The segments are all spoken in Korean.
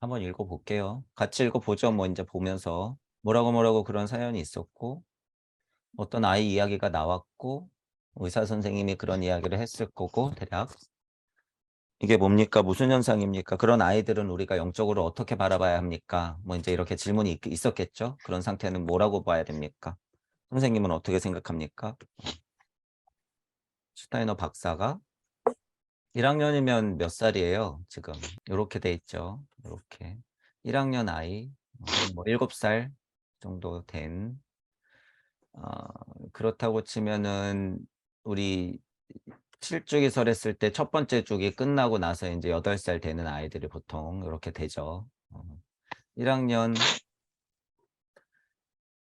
한번 읽어볼게요. 같이 읽어보죠. 뭐 이제 보면서 뭐라고 그런 사연이 있었고 어떤 아이 이야기가 나왔고 의사 선생님이 그런 이야기를 했을 거고 대략 이게 뭡니까? 무슨 현상입니까? 그런 아이들은 우리가 영적으로 어떻게 바라봐야 합니까? 뭐 이제 이렇게 질문이 있었겠죠. 그런 상태는 뭐라고 봐야 됩니까? 선생님은 어떻게 생각합니까? 슈타이너 박사가 1학년이면 몇 살이에요? 지금 요렇게 돼 있죠. 요렇게 1학년 아이 뭐 7살 정도 된 그렇다고 치면은 우리 7주기설 했을 때 첫 번째 주기 끝나고 나서 인제 8살 되는 아이들이 보통 요렇게 되죠. 1 학년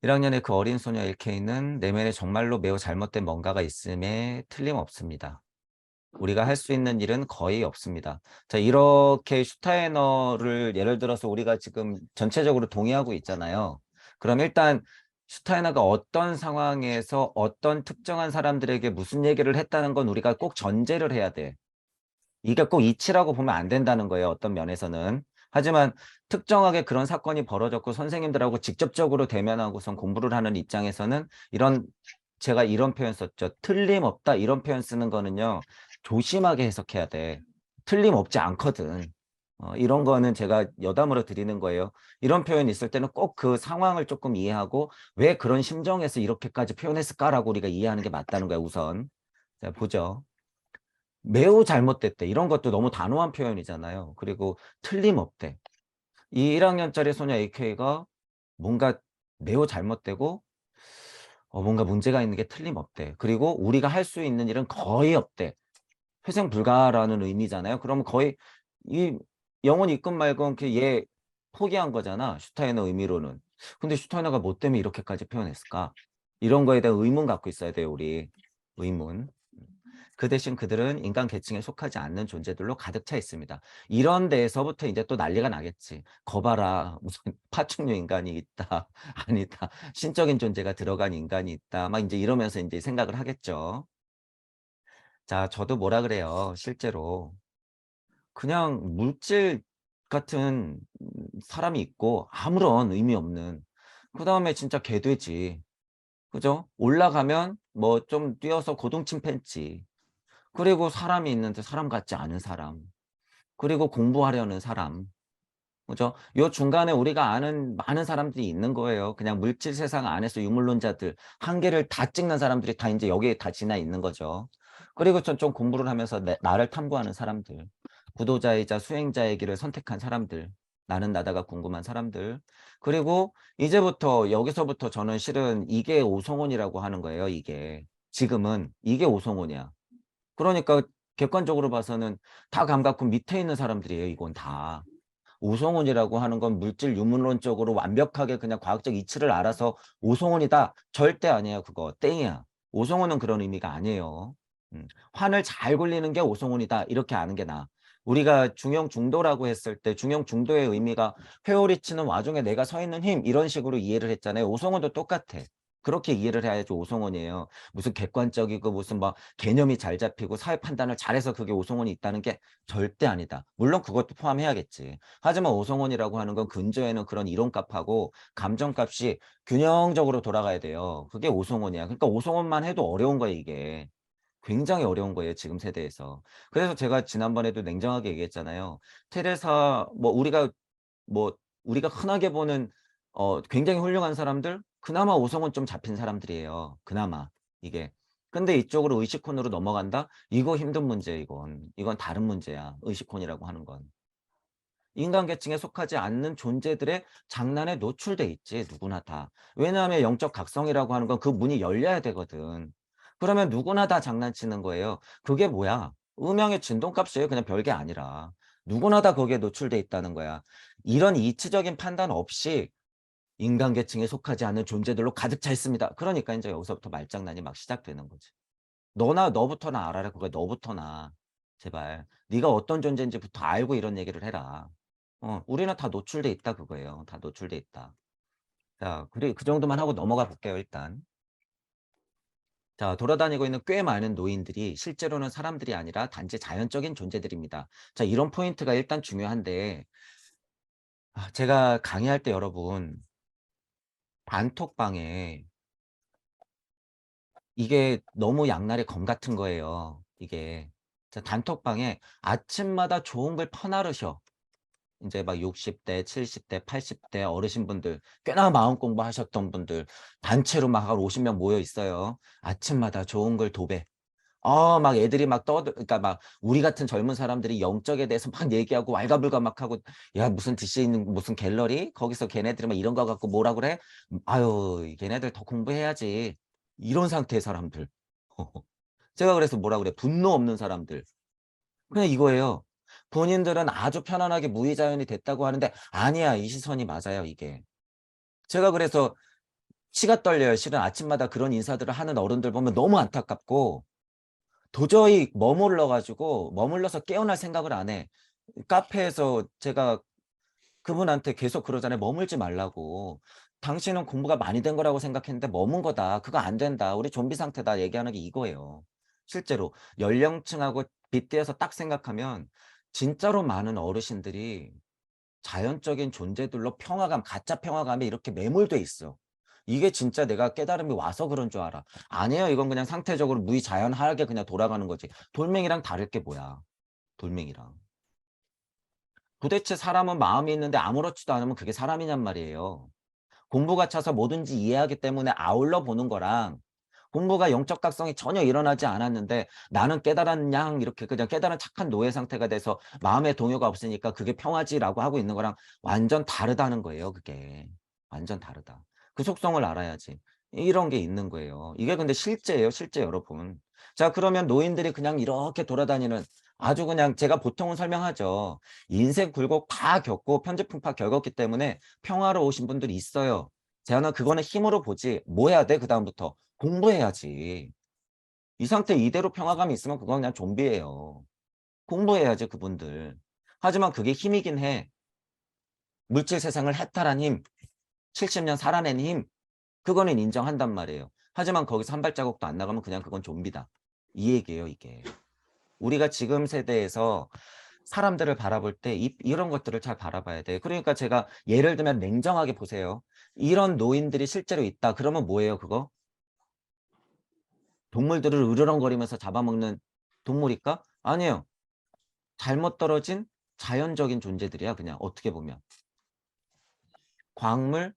1 학년의 그 어린 소녀 LK는 내면에 정말로 매우 잘못된 뭔가가 있음에 틀림없습니다. 우리가 할 수 있는 일은 거의 없습니다. 자, 이렇게 슈타이너를 예를 들어서 우리가 지금 전체적으로 동의하고 있잖아요. 그럼 일단 슈타이너가 어떤 상황에서 어떤 특정한 사람들에게 무슨 얘기를 했다는 건 우리가 꼭 전제를 해야 돼. 이게 꼭 이치라고 보면 안 된다는 거예요, 어떤 면에서는. 하지만 특정하게 그런 사건이 벌어졌고 선생님들하고 직접적으로 대면하고선 공부를 하는 입장에서는 이런 제가 이런 표현 썼죠. "틀림없다." 이런 표현 쓰는 거는요. 조심하게 해석해야 돼. 틀림없지 않거든. 이런 거는 제가 여담으로 드리는 거예요. 이런 표현이 있을 때는 꼭 그 상황을 조금 이해하고 '왜 그런 심정에서 이렇게까지 표현했을까?'라고 우리가 이해하는 게 맞다는 거야 우선. 자 보죠. 매우 잘못됐대. 이런 것도 너무 단호한 표현이잖아요. 그리고 틀림없대. 이 1 학년짜리 소녀 AK가 뭔가 매우 잘못되고 뭔가 문제가 있는 게 틀림없대. 그리고 우리가 할 수 있는 일은 거의 없대. 회생 불가라는 의미잖아요. 그러면 거의 이 영혼 있건 말건 그 얘 포기한 거잖아, 슈타이너 의미로는. 근데 슈타이너가 뭐 때문에 이렇게까지 표현했을까? 이런 거에 대한 의문 갖고 있어야 돼요, 우리. 의문. 그 대신 그들은 인간 계층에 속하지 않는 존재들로 가득 차 있습니다. 이런 데에서부터 이제 또 난리가 나겠지. "거 봐라. 무슨 파충류 인간이 있다." "아니다. 신적인 존재가 들어간 인간이 있다." 막 인제 이러면서 인제 생각을 하겠죠. 자, 저도 뭐라 그래요, 실제로. 그냥 물질 같은 사람이 있고 아무런 의미 없는 그다음에 진짜 개돼지. 그죠? 올라가면 뭐 좀 뛰어서 고동 침팬지. 그리고 사람이 있는데 사람 같지 않은 사람. 그리고 공부하려는 사람. 그죠? 요 중간에 우리가 아는 많은 사람들이 있는 거예요. 그냥 물질 세상 안에서 유물론자들 한계를 다 찍는 사람들이 다 인제 여기에 다 지나 있는 거죠. 그리고 전 좀 공부를 하면서 나를 탐구하는 사람들. 구도자이자 수행자의 길을 선택한 사람들. 나는 나다가 궁금한 사람들. 그리고 이제부터 여기서부터 저는 실은 이게 오성원이라고 하는 거예요, 이게. 지금은 이게 오성원이야. 그러니까 객관적으로 봐서는 다 감각품 밑에 있는 사람들이에요, 이건 다. 오성훈이라고 하는 건 물질 유물론적으로 완벽하게 그냥 과학적 이치를 알아서 오성훈이다. 절대 아니에요, 그거. 땡이야. 오성훈은 그런 의미가 아니에요. 환을 잘 굴리는 게 오성훈이다. 이렇게 아는 게 나아. 우리가 중형 중도라고 했을 때 중형 중도의 의미가 회오리 치는 와중에 내가 서 있는 힘 이런 식으로 이해를 했잖아요. 오성훈도 똑같아. 그렇게 이해를 해야지 오성훈이에요. 무슨 객관적이고 무슨 막 개념이 잘 잡히고 사회 판단을 잘해서 그게 오성훈이 있다는 게 절대 아니다. 물론 그것도 포함해야겠지. 하지만 오성원이라고 하는 건 근저에는 그런 이론값하고 감정값이 균형적으로 돌아가야 돼요. 그게 오성원이야. 그러니까 오성원만 해도 어려운 거예요, 이게. 굉장히 어려운 거예요, 지금 세대에서. 그래서 제가 지난번에도 냉정하게 얘기했잖아요. 테레사 뭐 우리가 흔하게 보는 굉장히 훌륭한 사람들 그나마 오성은 좀 잡힌 사람들이에요. 그나마 이게. 근데 이쪽으로 의식혼으로 넘어간다? 이거 힘든 문제야 이건. 이건 다른 문제야, 의식혼이라고 하는 건. 인간 계층에 속하지 않는 존재들의 장난에 노출돼 있지 누구나 다. 왜냐하면 영적 각성이라고 하는 건 그 문이 열려야 되거든. 그러면 누구나 다 장난치는 거예요. 그게 뭐야? 음향의 진동값이에요. 그냥 별게 아니라. 누구나 다 거기에 노출돼 있다는 거야. 이런 이치적인 판단 없이 인간 계층에 속하지 않는 존재들로 가득 차 있습니다. 그러니까 인제 여기서부터 말장난이 막 시작되는 거지. 너나 너부터나 알아라. 그거 너부터나. 제발. 네가 어떤 존재인지부터 알고 이런 얘기를 해라. 우리는 다 노출돼 있다 그거예요. 다 노출돼 있다. 자, 그 정도만 하고 넘어가 볼게요, 일단. 자, 돌아다니고 있는 꽤 많은 노인들이 실제로는 사람들이 아니라 단지 자연적인 존재들입니다. 자, 이런 포인트가 일단 중요한데 제가 강의할 때 여러분 단톡방에 이게 너무 양날의 검 같은 거예요 이게. 단톡방에 아침마다 좋은 걸 퍼나르셔. 인제 막 60 대, 70 대, 80대 어르신분들 꽤나 마음 공부하셨던 분들 단체로 막 한 50명 모여 있어요. 아침마다 좋은 걸 도배. 막 애들이 막 그러니까 막 우리 같은 젊은 사람들이 영적에 대해서 막 얘기하고 왈가불가 막 하고 "야 무슨 DC 있는 무슨 갤러리? 거기서 걔네들이 막 이런 거 갖고 뭐라 그래? 아유 걔네들 더 공부해야지." 이런 상태의 사람들. 제가 그래서 뭐라 그래 분노 없는 사람들. 그냥 이거예요. 본인들은 아주 편안하게 무의자연이 됐다고 하는데 아니야. 이 시선이 맞아요 이게. 제가 그래서 치가 떨려요. 실은 아침마다 그런 인사들을 하는 어른들 보면 너무 안타깝고 도저히 머물러서 깨어날 생각을 안 해. 카페에서 제가 그분한테 계속 그러잖아요. 머물지 말라고. "당신은 공부가 많이 된 거라고 생각했는데 머문 거다. 그거 안 된다. 우리 좀비 상태다." 얘기하는 게 이거예요. 실제로 연령층하고 빗대어서 딱 생각하면 진짜로 많은 어르신들이 자연적인 존재들로 평화감, 가짜 평화감에 이렇게 매몰돼 있어. 이게 진짜 내가 깨달음이 와서 그런 줄 알아. 아니에요. 이건 그냥 상태적으로 무의자연하게 그냥 돌아가는 거지. 돌멩이랑 다를 게 뭐야, 돌멩이랑. 도대체 사람은 마음이 있는데 아무렇지도 않으면 그게 사람이냔 말이에요. 공부가 차서 뭐든지 이해하기 때문에 아울러 보는 거랑 공부가 영적 각성이 전혀 일어나지 않았는데 나는 깨달은 양 이렇게 그냥 깨달은 착한 노예 상태가 돼서 마음의 동요가 없으니까 그게 평화지라고 하고 있는 거랑 완전 다르다는 거예요 그게. 완전 다르다. 그 속성을 알아야지. 이런 게 있는 거예요. 이게 근데 실제예요 실제 여러분. 자 그러면 노인들이 그냥 이렇게 돌아다니는 아주 그냥 제가 보통은 설명하죠. 인생 굴곡 다 겪고 편지풍파 겪었기 때문에 평화로우신 분들이 있어요. 저는 그거는 힘으로 보지 뭐 해야 돼 그다음부터? 공부해야지. 이 상태 이대로 평화감이 있으면 그건 그냥 좀비예요. 공부해야지 그분들. 하지만 그게 힘이긴 해. 물질 세상을 해탈한 힘, 70년 살아낸 힘 그거는 인정한단 말이에요. 하지만 거기서 한 발자국도 안 나가면 그냥 그건 좀비다. 이 얘기예요 이게. 우리가 지금 세대에서 사람들을 바라볼 때 이런 것들을 잘 바라봐야 돼요. 그러니까 제가 예를 들면 냉정하게 보세요. 이런 노인들이 실제로 있다. 그러면 뭐예요 그거? 동물들을 으르렁거리면서 잡아먹는 동물일까? 아니에요. 잘못 떨어진 자연적인 존재들이야 그냥 어떻게 보면. 광물,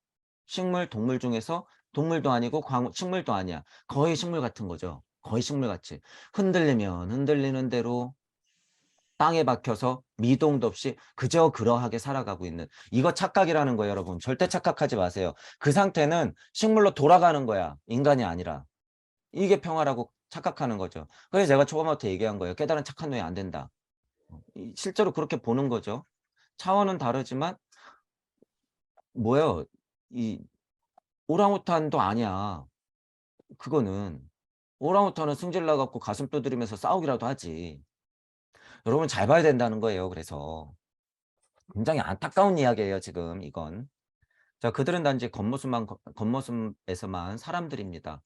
식물, 동물 중에서 동물도 아니고 식물도 아니야. 거의 식물 같은 거죠. 거의 식물같이. 흔들리면 흔들리는 대로 땅에 박혀서 미동도 없이 그저 그러하게 살아가고 있는 이거 착각이라는 거예요 여러분. 절대 착각하지 마세요. 그 상태는 식물로 돌아가는 거야 인간이 아니라. 이게 평화라고 착각하는 거죠. 그래서 제가 초반부터 얘기한 거예요. 깨달은 착한 놈이 안 된다. 실제로 그렇게 보는 거죠. 차원은 다르지만 뭐예요? 이 오랑우탄도 아니야. 그거는. 오랑우탄은 승질나 갖고 가슴 두드리면서 싸우기라도 하지. 여러분 잘 봐야 된다는 거예요 그래서. 굉장히 안타까운 이야기예요 지금 이건. 자 그들은 단지 겉모습에서만 사람들입니다.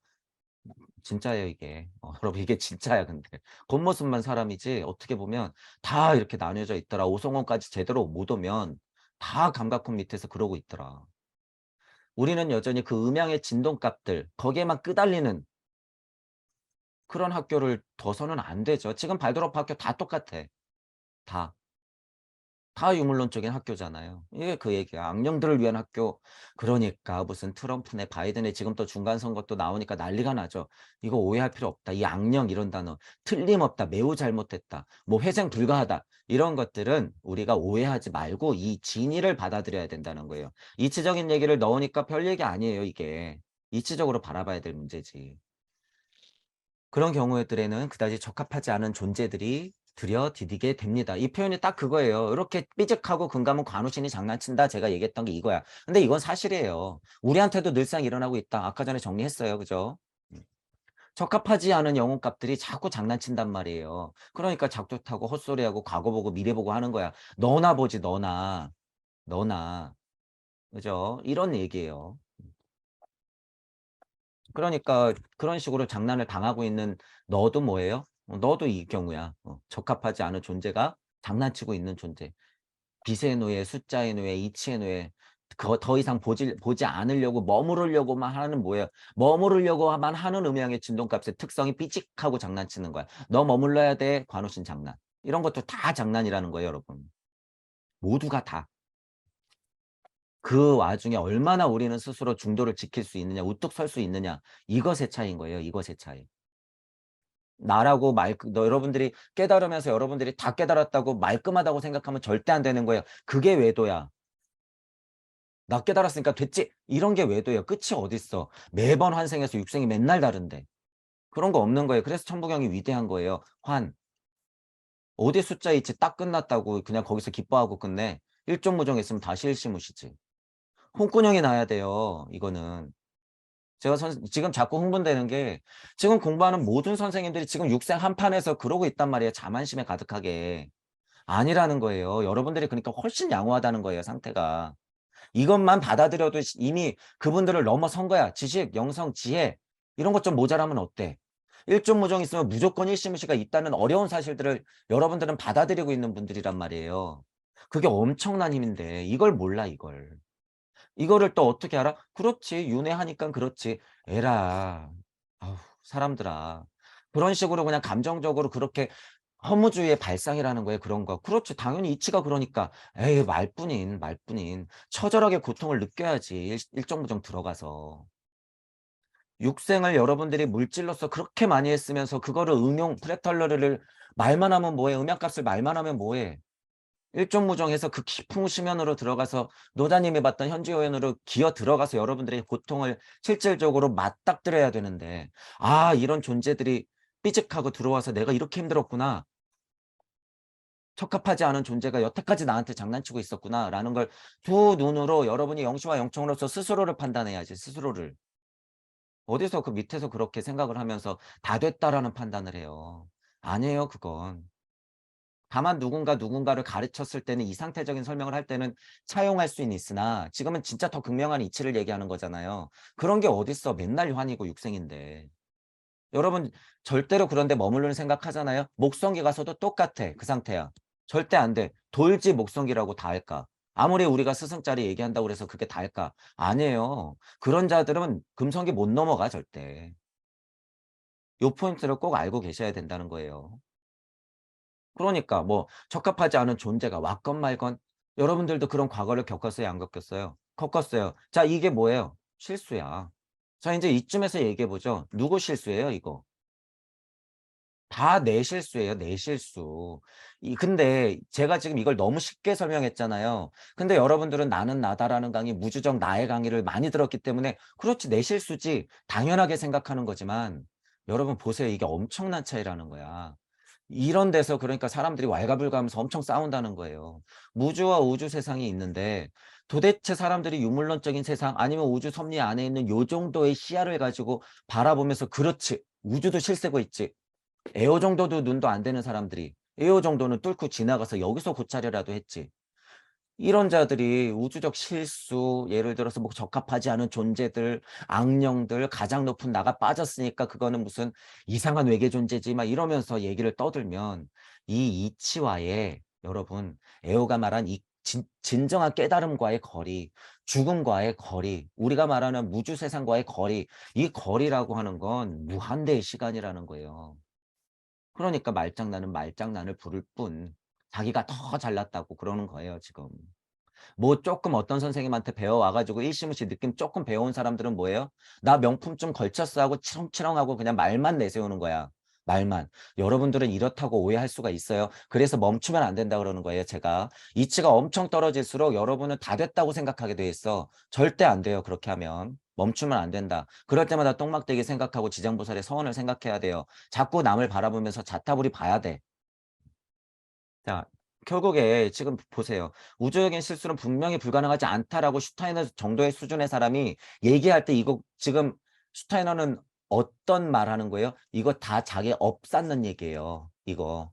진짜예요 이게. 여러분 이게 진짜야 근데. 겉모습만 사람이지 어떻게 보면 다 이렇게 나뉘어져 있더라. 오성원까지 제대로 못 오면 다 감각혼 밑에서 그러고 있더라. 우리는 여전히 그 음양의 진동값들 거기에만 끄달리는 그런 학교를 둬서는 안 되죠. 지금 발도록 학교 다 똑같아. 다. 다 유물론적인 학교잖아요. 이게 그 얘기야. 악령들을 위한 학교. 그러니까 무슨 트럼프네 바이든의 지금 또 중간 선거 또 나오니까 난리가 나죠. 이거 오해할 필요 없다. 이 악령 이런 단어 틀림없다. 매우 잘못됐다. 뭐 회생 불가하다. 이런 것들은 우리가 오해하지 말고 이 진위를 받아들여야 된다는 거예요. 이치적인 얘기를 넣으니까 별 얘기 아니에요, 이게. 이치적으로 바라봐야 될 문제지. 그런 경우들에는 그다지 적합하지 않은 존재들이 들여디디게 됩니다. 이 표현이 딱 그거예요. 이렇게 삐죽하고 금감은 관우신이 장난친다. 제가 얘기했던 게 이거야. 근데 이건 사실이에요. 우리한테도 늘상 일어나고 있다. 아까 전에 정리했어요. 그죠? 음. 적합하지 않은 영혼값들이 자꾸 장난친단 말이에요. 그러니까 작두타고 헛소리하고 과거 보고 미래 보고 하는 거야. 너나 보지 너나. 너나. 그죠? 이런 얘기예요. 그러니까 그런 식으로 장난을 당하고 있는 너도 뭐예요? 너도 이 경우야. 적합하지 않은 존재가 장난치고 있는 존재. 빛의 노예, 숫자의 노예, 이치의 노예. 더 이상 보지 않으려고 머무르려고만 하는 뭐예요? 머무르려고만 하는 음양의 진동값의 특성이 삐직하고 장난치는 거야. 너 머물러야 돼. 관우신 장난. 이런 것도 다 장난이라는 거예요, 여러분. 모두가 다. 그 와중에 얼마나 우리는 스스로 중도를 지킬 수 있느냐, 우뚝 설 수 있느냐. 이것의 차이인 거예요. 이것의 차이. 나라고 여러분들이 깨달으면서 여러분들이 다 깨달았다고 말끔하다고 생각하면 절대 안 되는 거예요. 그게 외도야. 나 깨달았으니까 됐지. 이런 게 외도예요. 끝이 어딨어. 매번 환생해서 육생이 맨날 다른데. 그런 거 없는 거예요. 그래서 천부경이 위대한 거예요. 어디 숫자 있지 딱 끝났다고 그냥 거기서 기뻐하고 끝내. 일종무정했으면 다시 일시무시지. 홍군형이 나야 돼요. 이거는. 제가 지금 자꾸 흥분되는 게 지금 공부하는 모든 선생님들이 지금 육생 한판에서 그러고 있단 말이에요. 자만심에 가득하게. 아니라는 거예요. 여러분들이 그러니까 훨씬 양호하다는 거예요. 상태가. 이것만 받아들여도 이미 그분들을 넘어선 거야. 지식, 영성, 지혜 이런 것 좀 모자라면 어때? 일종무정 있으면 무조건 일시무시가 있다는 어려운 사실들을 여러분들은 받아들이고 있는 분들이란 말이에요. 그게 엄청난 힘인데 이걸 몰라 이걸. 이거를 또 어떻게 알아? 그렇지. 윤회하니까 그렇지. 에라. 아우 사람들아. 그런 식으로 그냥 감정적으로 그렇게 허무주의의 발상이라는 거예요. 그런 거. 그렇죠. 당연히 이치가 그러니까. 에이 말뿐인. 처절하게 고통을 느껴야지. 일정무정 들어가서. 육생을 여러분들이 물질로서 그렇게 많이 했으면서 그거를 프랙탈러를 말만 하면 뭐해. 음양값을 말만 하면 뭐해. 일종무정해서 그 깊은 수면으로 들어가서 노자님이 봤던 현지오연으로 기어 들어가서 여러분들의 고통을 실질적으로 맞닥뜨려야 되는데 이런 존재들이 삐직하고 들어와서 내가 이렇게 힘들었구나. 적합하지 않은 존재가 여태까지 나한테 장난치고 있었구나 라는 걸 두 눈으로 여러분이 영시와 영청으로서 스스로를 판단해야지 스스로를. 어디서 그 밑에서 그렇게 생각을 하면서 다 됐다라는 판단을 해요. 아니에요 그건. 다만 누군가를 가르쳤을 때는 이 상태적인 설명을 할 때는 차용할 수는 있으나 지금은 진짜 더 극명한 이치를 얘기하는 거잖아요. 그런 게 어딨어. 맨날 환이고 육생인데. 여러분 절대로 그런 데 머무르는 생각하잖아요. 목성기 가서도 똑같아. 그 상태야. 절대 안 돼. 돌지 목성기라고 다 할까? 아무리 우리가 스승짜리 얘기한다고 그래서 그게 다할까? 아니에요. 그런 자들은 금성기 못 넘어가 절대. 요 포인트를 꼭 알고 계셔야 된다는 거예요. 그러니까 뭐 적합하지 않은 존재가 왔건 말건 여러분들도 그런 과거를 겪었어요? 안 겪었어요? 겪었어요. 자 이게 뭐예요? 실수야. 자 인제 이쯤에서 얘기해 보죠. 누구 실수예요 이거? 다 내 실수예요, 내 실수. 근데 제가 지금 이걸 너무 쉽게 설명했잖아요. 근데 여러분들은 나는 나다라는 강의, 무주적 나의 강의를 많이 들었기 때문에 그렇지 내 실수지 당연하게 생각하는 거지만 여러분 보세요. 이게 엄청난 차이라는 거야. 이런 데서 그러니까 사람들이 왈가불가하면서 엄청 싸운다는 거예요. 무주와 우주 세상이 있는데 도대체 사람들이 유물론적인 세상 아니면 우주 섭리 안에 있는 요 정도의 시야를 가지고 바라보면서 그렇지 우주도 실세고 있지. 에어 정도도 눈도 안 되는 사람들이 에어 정도는 뚫고 지나가서 여기서 고차려라도 했지. 이런 자들이 우주적 실수, 예를 들어서 뭐 적합하지 않은 존재들, 악령들, 가장 높은 나가 빠졌으니까 그거는 무슨 이상한 외계 존재지 막 이러면서 얘기를 떠들면 이 이치와의 여러분 에오가 말한 이 진정한 깨달음과의 거리, 죽음과의 거리, 우리가 말하는 무주 세상과의 거리, 이 거리라고 하는 건 무한대의 시간이라는 거예요. 그러니까 말장난은 말장난을 부를 뿐 자기가 더 잘났다고 그러는 거예요 지금. 뭐 조금 어떤 선생님한테 배워와 가지고 일시무시 느낌 조금 배워온 사람들은 뭐예요? "나 명품 좀 걸쳤어." 하고 치렁치렁하고 그냥 말만 내세우는 거야. 말만. 여러분들은 이렇다고 오해할 수가 있어요. 그래서 멈추면 안 된다 그러는 거예요 제가. 이치가 엄청 떨어질수록 여러분은 다 됐다고 생각하게 돼 있어. 절대 안 돼요 그렇게 하면. 멈추면 안 된다. 그럴 때마다 똥막대기 생각하고 지장보살의 서원을 생각해야 돼요. 자꾸 남을 바라보면서 자타불이 봐야 돼. 자 결국에 지금 보세요. "우주적인 실수는 분명히 불가능하지 않다."라고 슈타이너 정도의 수준의 사람이 얘기할 때 이거 지금 슈타이너는 어떤 말하는 거예요? 이거 다 자기 업쌓는 얘기예요 이거.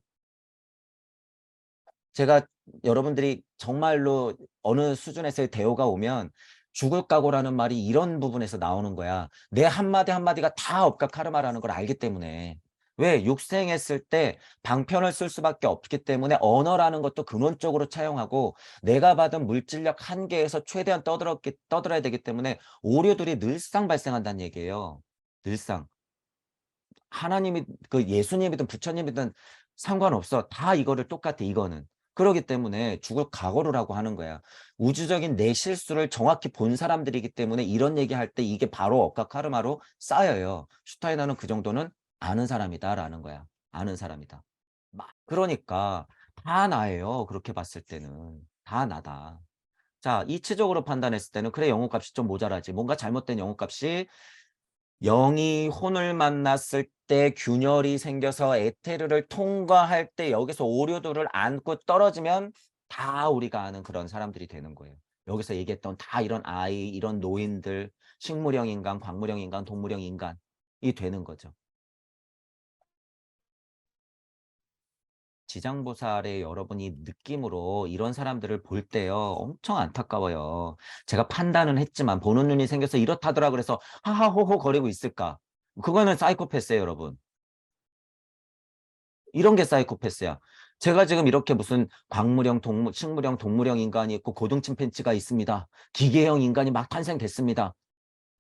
제가 여러분들이 정말로 어느 수준에서의 대우가 오면 죽을 각오라는 말이 이런 부분에서 나오는 거야. 내 한마디 한마디가 다 업과 카르마라는 걸 알기 때문에. 왜? 육생했을 때 방편을 쓸 수밖에 없기 때문에 언어라는 것도 근원적으로 차용하고 내가 받은 물질력 한계에서 최대한 떠들어야 되기 때문에 오류들이 늘상 발생한다는 얘기예요. 늘상. 하나님이 그 예수님이든 부처님이든 상관없어. 다 이거를 똑같아 이거는. 그러기 때문에 죽을 각오를 하고 하는 거야. 우주적인 내 실수를 정확히 본 사람들이기 때문에 이런 얘기할 때 이게 바로 억각 카르마로 쌓여요. 슈타이너는 그 정도는 아는 사람이다라는 거야. 아는 사람이다. 그러니까 다 나예요. 그렇게 봤을 때는. 다 나다. 자, 이치적으로 판단했을 때는 그래 영혼값이 좀 모자라지. 뭔가 잘못된 영혼값이 영이 혼을 만났을 때 균열이 생겨서 에테르를 통과할 때 여기서 오류들을 안고 떨어지면 다 우리가 아는 그런 사람들이 되는 거예요. 여기서 얘기했던 다 이런 아이, 이런 노인들, 식물형 인간, 광물형 인간, 동물형 인간이 되는 거죠. 지장보살의 여러분이 느낌으로 이런 사람들을 볼 때요. 엄청 안타까워요. 제가 판단은 했지만 보는 눈이 생겨서 이렇다더라 그래서 하하호호 거리고 있을까? 그거는 사이코패스예요, 여러분. 이런 게 사이코패스야. 제가 지금 이렇게 무슨 광물형 동물, 식물형 동물형 인간이 있고 고등 침팬지가 있습니다. 기계형 인간이 막 탄생됐습니다.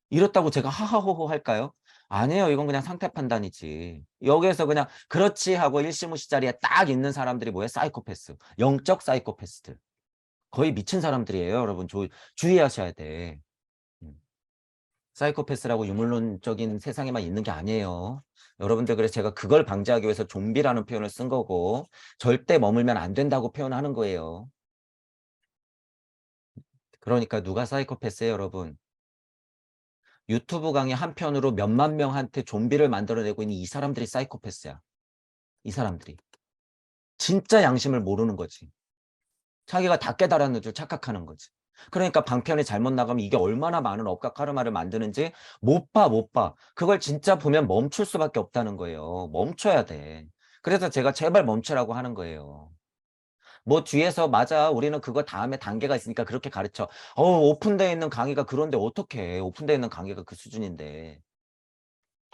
이렇다고 제가 하하호호 할까요? 아니에요. 이건 그냥 상태 판단이지. 여기에서 그냥 그렇지 하고 일시무시 자리에 딱 있는 사람들이 뭐예요? 사이코패스. 영적 사이코패스들. 거의 미친 사람들이에요. 여러분 주의하셔야 돼. 음. 사이코패스라고 유물론적인 세상에만 있는 게 아니에요. 여러분들 그래서 제가 그걸 방지하기 위해서 좀비라는 표현을 쓴 거고 절대 머물면 안 된다고 표현하는 거예요. 그러니까 누가 사이코패스예요, 여러분? 유튜브 강의 한 편으로 몇만 명한테 좀비를 만들어내고 있는 이 사람들이 사이코패스야. 이 사람들이. 진짜 양심을 모르는 거지. 자기가 다 깨달았는 줄 착각하는 거지. 그러니까 방편이 잘못 나가면 이게 얼마나 많은 억각 카르마를 만드는지 못 봐, 못 봐. 그걸 진짜 보면 멈출 수밖에 없다는 거예요. 멈춰야 돼. 그래서 제가 제발 멈추라고 하는 거예요. 뭐 뒤에서 맞아. 우리는 그거 다음에 단계가 있으니까 그렇게 가르쳐. 오픈되어 있는 강의가 그런데 어떡해. 오픈되어 있는 강의가 그 수준인데.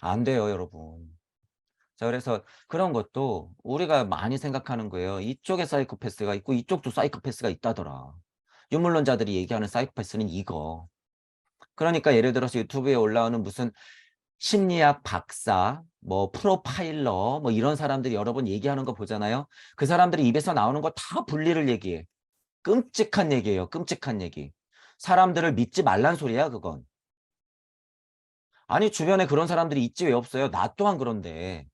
안 돼요, 여러분. 자, 그래서 그런 것도 우리가 많이 생각하는 거예요. 이쪽에 사이코패스가 있고 이쪽도 사이코패스가 있다더라. 유물론자들이 얘기하는 사이코패스는 이거. 그러니까 예를 들어서 유튜브에 올라오는 무슨 심리학 박사, 뭐 프로파일러, 뭐 이런 사람들이 여러 번 얘기하는 거 보잖아요. 그 사람들이 입에서 나오는 거 다 분리를 얘기해. 끔찍한 얘기예요. 끔찍한 얘기. 사람들을 믿지 말란 소리야, 그건. 아니, 주변에 그런 사람들이 있지 왜 없어요? 나 또한 그런데.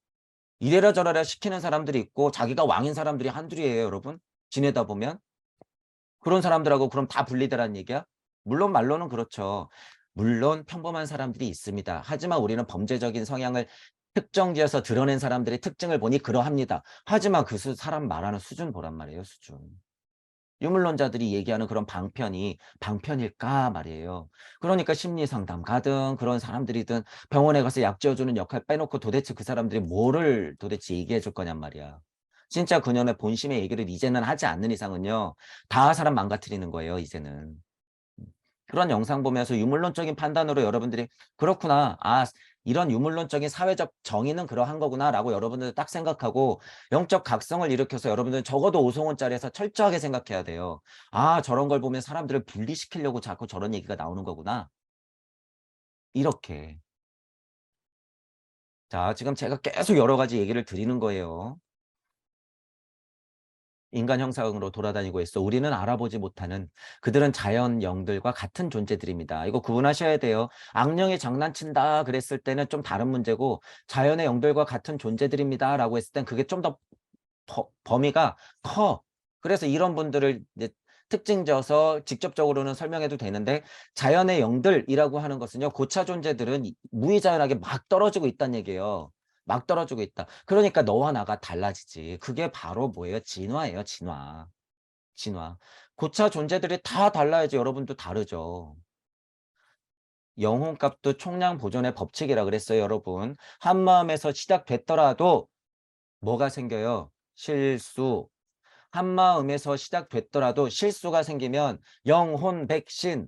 이래라 저래라 시키는 사람들이 있고 자기가 왕인 사람들이 한둘이에요, 여러분. 지내다 보면. 그런 사람들하고 그럼 다 분리되라는 얘기야? 물론 말로는 그렇죠. 물론 평범한 사람들이 있습니다. 하지만 우리는 범죄적인 성향을 특정지어서 드러낸 사람들의 특징을 보니 그러합니다. 하지만 그 사람 말하는 수준 보란 말이에요, 수준. 유물론자들이 얘기하는 그런 방편이 방편일까 말이에요. 그러니까 심리상담 가든 그런 사람들이든 병원에 가서 약 지어주는 역할 빼놓고 도대체 그 사람들이 뭐를 도대체 얘기해 줄 거냔 말이야. 진짜 그녀의 본심의 얘기를 이제는 하지 않는 이상은요. 다 사람 망가뜨리는 거예요, 이제는. 그런 영상 보면서 유물론적인 판단으로 여러분들이 그렇구나. 아, 이런 유물론적인 사회적 정의는 그러한 거구나라고 여러분들 딱 생각하고 영적 각성을 일으켜서 여러분들은 적어도 5성원짜리에서 철저하게 생각해야 돼요. 아, 저런 걸 보면 사람들을 분리시키려고 자꾸 저런 얘기가 나오는 거구나. 이렇게. 자, 지금 제가 계속 여러 가지 얘기를 드리는 거예요. 인간 형상으로 돌아다니고 있어. 우리는 알아보지 못하는 그들은 자연 영들과 같은 존재들입니다. 이거 구분하셔야 돼요. 악령이 장난친다 그랬을 때는 좀 다른 문제고 자연의 영들과 같은 존재들입니다라고 했을 땐 그게 좀 더 범위가 커. 그래서 이런 분들을 이제 특징 져서 직접적으로는 설명해도 되는데 자연의 영들이라고 하는 것은요. 고차 존재들은 무의자연하게 막 떨어지고 있다는 얘기예요. 막 떨어지고 있다. 그러니까 너와 나가 달라지지. 그게 바로 뭐예요? 진화예요, 진화. 진화. 고차 존재들이 다 달라야지 여러분도 다르죠. 영혼값도 총량 보존의 법칙이라 그랬어요, 여러분. 한마음에서 시작됐더라도 뭐가 생겨요? 실수. 한마음에서 시작됐더라도 실수가 생기면 영혼 백신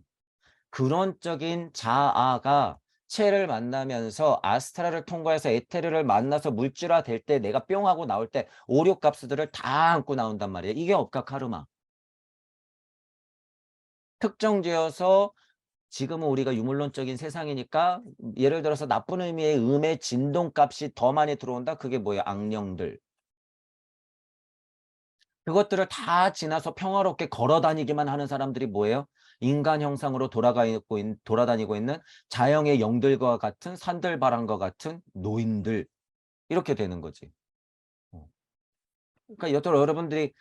근원적인 자아가 액체를 만나면서 아스트라를 통과해서 에테르를 만나서 물질화 될 때 내가 뿅 하고 나올 때 오류 값들을 다 안고 나온단 말이에요. 이게 업과 카르마. 특정지어서 지금은 우리가 유물론적인 세상이니까 예를 들어서 나쁜 의미의 음의 진동값이 더 많이 들어온다? 그게 뭐예요? 악령들. 그것들을 다 지나서 평화롭게 걸어 다니기만 하는 사람들이 뭐예요? 인간 형상으로 돌아다니고 있는 자연의 영들과 같은 산들바람과 같은 노인들. 이렇게 되는 거지. 어. 그러니까 여러분들이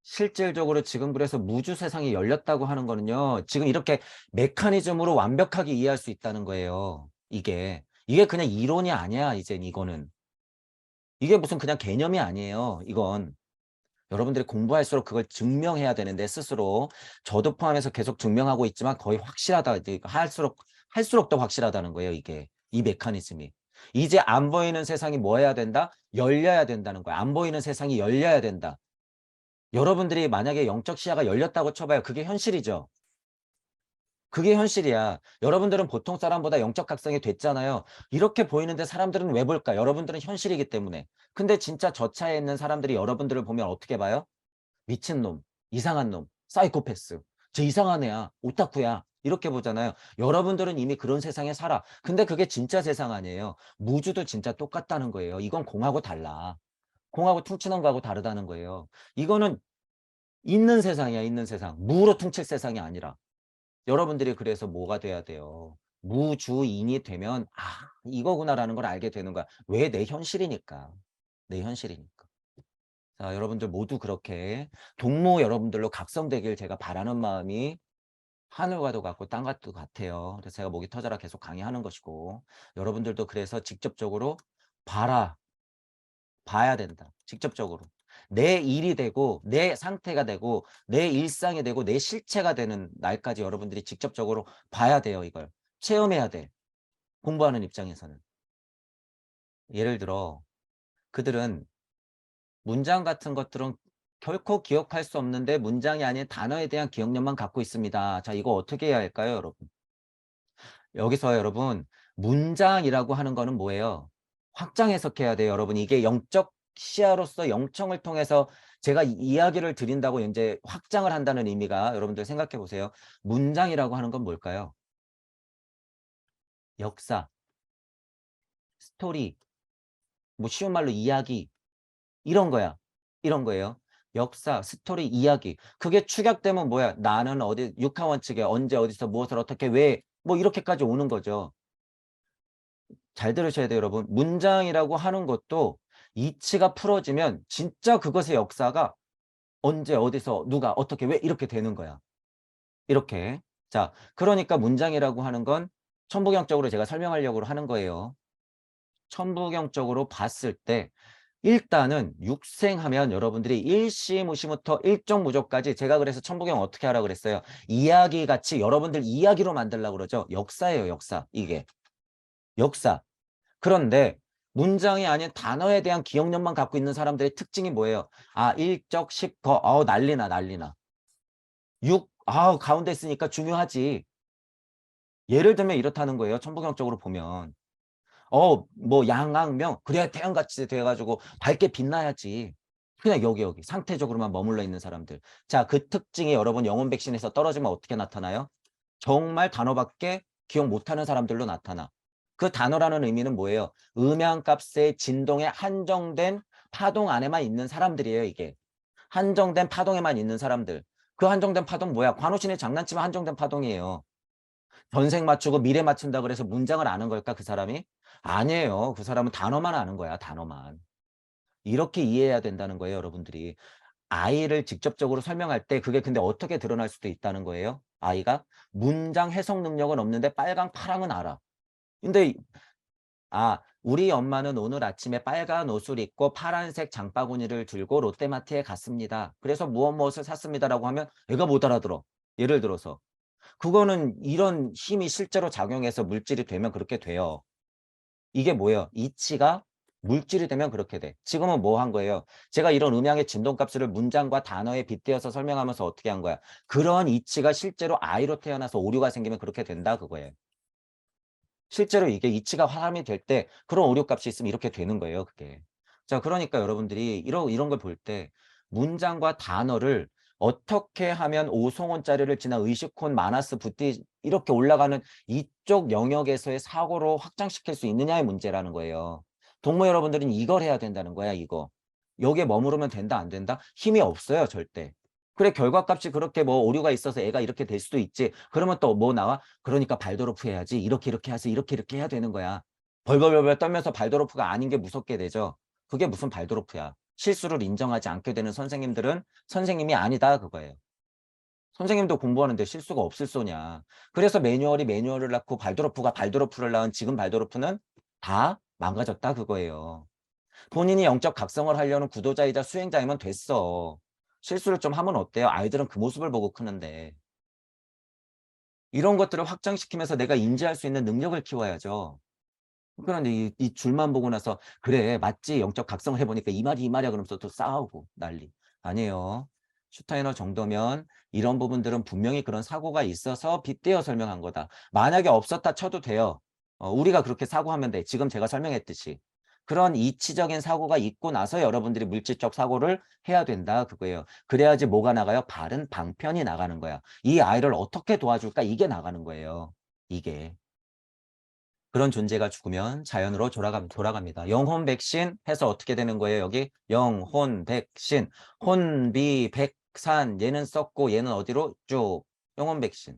실질적으로 지금 그래서 무주 세상이 열렸다고 하는 거는요. 지금 이렇게 메커니즘으로 완벽하게 이해할 수 있다는 거예요. 이게. 이게 그냥 이론이 아니야, 이젠 이거는. 이게 무슨 그냥 개념이 아니에요, 이건. 여러분들이 공부할수록 그걸 증명해야 되는데 스스로. 저도 포함해서 계속 증명하고 있지만 거의 확실하다. 이제 할수록 더 확실하다는 거예요, 이게. 이 메커니즘이. 이제 안 보이는 세상이 뭐 해야 된다? 열려야 된다는 거야. 안 보이는 세상이 열려야 된다. 여러분들이 만약에 영적 시야가 열렸다고 쳐봐요. 그게 현실이죠. 그게 현실이야. 여러분들은 보통 사람보다 영적 각성이 됐잖아요. 이렇게 보이는데 사람들은 왜 볼까? 여러분들은 현실이기 때문에. 근데 진짜 저 차에 있는 사람들이 여러분들을 보면 어떻게 봐요? 미친놈, 이상한 놈, 사이코패스, 쟤 이상한 애야, 오타쿠야. 이렇게 보잖아요. 여러분들은 이미 그런 세상에 살아. 근데 그게 진짜 세상 아니에요. 무주도 진짜 똑같다는 거예요. 이건 공하고 달라. 공하고 퉁치는 거하고 다르다는 거예요. 이거는 있는 세상이야, 있는 세상. 무로 퉁칠 세상이 아니라. 여러분들이 그래서 뭐가 돼야 돼요? 무주인이 되면 이거구나라는 걸 알게 되는 거야. 왜? 내 현실이니까. 내 현실이니까. 자, 여러분들 모두 그렇게 동무 여러분들로 각성되길 제가 바라는 마음이 하늘과도 같고 땅과도 같아요. 그래서 제가 목이 터져라 계속 강의하는 것이고, 여러분들도 그래서 직접적으로 봐라. 봐야 된다. 직접적으로. 내 일이 되고 내 상태가 되고 내 일상이 되고 내 실체가 되는 날까지 여러분들이 직접적으로 봐야 돼요, 이걸. 체험해야 돼. 공부하는 입장에서는. 예를 들어 그들은 문장 같은 것들은 결코 기억할 수 없는데 문장이 아닌 단어에 대한 기억력만 갖고 있습니다. 자, 이거 어떻게 해야 할까요, 여러분? 여기서 여러분, 문장이라고 하는 거는 뭐예요? 확장 해석해야 돼요, 여러분. 이게 영적 시야로서 영청을 통해서 제가 이야기를 드린다고 이제 확장을 한다는 의미가 여러분들 생각해 보세요. 문장이라고 하는 건 뭘까요? 역사, 스토리, 뭐 쉬운 말로 이야기, 이런 거야. 이런 거예요. 역사, 스토리, 이야기. 그게 축약되면 뭐야? 나는 어디, 육하원칙에 언제, 어디서, 무엇을, 어떻게, 왜, 뭐 이렇게까지 오는 거죠. 잘 들으셔야 돼요, 여러분. 문장이라고 하는 것도 이치가 풀어지면 진짜 그것의 역사가 언제, 어디서, 누가, 어떻게, 왜 이렇게 되는 거야. 이렇게. 자, 그러니까 문장이라고 하는 건 천부경적으로 제가 설명하려고 하는 거예요. 천부경적으로 봤을 때 일단은 육생하면 여러분들이 일시무시부터 일정무조까지 제가 그래서 천부경 어떻게 하라 그랬어요? 이야기같이 여러분들 이야기로 만들려고 그러죠. 역사예요, 역사. 이게. 역사. 그런데 문장이 아닌 단어에 대한 기억력만 갖고 있는 사람들의 특징이 뭐예요? 일적, 십거, 난리나, 난리나. 육, 가운데 있으니까 중요하지. 예를 들면 이렇다는 거예요. 천부경적으로 보면. 뭐 양악명. 그래야 태양같이 돼가지고 밝게 빛나야지. 그냥 여기 상태적으로만 머물러 있는 사람들. 자, 그 특징이 여러분 영혼 백신에서 떨어지면 어떻게 나타나요? 정말 단어밖에 기억 못하는 사람들로 나타나. 그 단어라는 의미는 뭐예요? 음향값의 진동에 한정된 파동 안에만 있는 사람들이에요, 이게. 한정된 파동에만 있는 사람들. 그 한정된 파동 뭐야? 관우신이 장난치면 한정된 파동이에요. 전생 맞추고 미래 맞춘다 그래서 문장을 아는 걸까, 그 사람이? 아니에요. 그 사람은 단어만 아는 거야, 단어만. 이렇게 이해해야 된다는 거예요, 여러분들이. 아이를 직접적으로 설명할 때 그게 근데 어떻게 드러날 수도 있다는 거예요? 아이가 문장 해석 능력은 없는데 빨강, 파랑은 알아. 근데 우리 엄마는 오늘 아침에 빨간 옷을 입고 파란색 장바구니를 들고 롯데마트에 갔습니다. 그래서 무엇을 샀습니다라고 하면 애가 못 알아들어. 예를 들어서. 그거는 이런 힘이 실제로 작용해서 물질이 되면 그렇게 돼요. 이게 뭐예요? 이치가 물질이 되면 그렇게 돼. 지금은 뭐 한 거예요? 제가 이런 음향의 진동값을 문장과 단어에 빗대어서 설명하면서 어떻게 한 거야? 그런 이치가 실제로 아이로 태어나서 오류가 생기면 그렇게 된다 그거예요. 실제로 이게 이치가 활용이 될 때 그런 오류값이 있으면 이렇게 되는 거예요, 그게. 자, 그러니까 여러분들이 이런 걸 볼 때 문장과 단어를 어떻게 하면 오송원자리를 지나 의식혼, 마나스, 붓디 이렇게 올라가는 이쪽 영역에서의 사고로 확장시킬 수 있느냐의 문제라는 거예요. 동무 여러분들은 이걸 해야 된다는 거야, 이거. 여기에 머무르면 된다, 안 된다? 힘이 없어요, 절대. 그래, 결과값이 그렇게 뭐 오류가 있어서 애가 이렇게 될 수도 있지. 그러면 또 뭐 나와? 그러니까 발도르프 해야지. 이렇게 해서 이렇게 해야 되는 거야. 벌벌벌벌 떨면서 발도르프가 아닌 게 무섭게 되죠. 그게 무슨 발도르프야. 실수를 인정하지 않게 되는 선생님들은 선생님이 아니다, 그거예요. 선생님도 공부하는데 실수가 없을 소냐. 그래서 매뉴얼이 매뉴얼을 낳고 발도르프가 발도르프를 낳은 지금 발도르프는 다 망가졌다, 그거예요. 본인이 영적 각성을 하려는 구도자이자 수행자이면 됐어. 실수를 좀 하면 어때요? 아이들은 그 모습을 보고 크는데. 이런 것들을 확장시키면서 내가 인지할 수 있는 능력을 키워야죠. 그런데 이 줄만 보고 나서 "그래 맞지. 영적 각성을 해 보니까 이 말이야." 그러면서 또 싸우고 난리. 아니에요. 슈타이너 정도면 이런 부분들은 분명히 그런 사고가 있어서 빗대어 설명한 거다. 만약에 없었다 쳐도 돼요. 우리가 그렇게 사고하면 돼. 지금 제가 설명했듯이. 그런 이치적인 사고가 있고 나서 여러분들이 물질적 사고를 해야 된다 그거예요. 그래야지 뭐가 나가요? 바른 방편이 나가는 거야. 이 아이를 어떻게 도와줄까? 이게 나가는 거예요. 이게. 그런 존재가 죽으면 자연으로 돌아갑니다. 영혼 백신 해서 어떻게 되는 거예요? 여기 영혼 백신. 혼비 백산. 얘는 썼고 얘는 어디로? 쭉. 영혼 백신.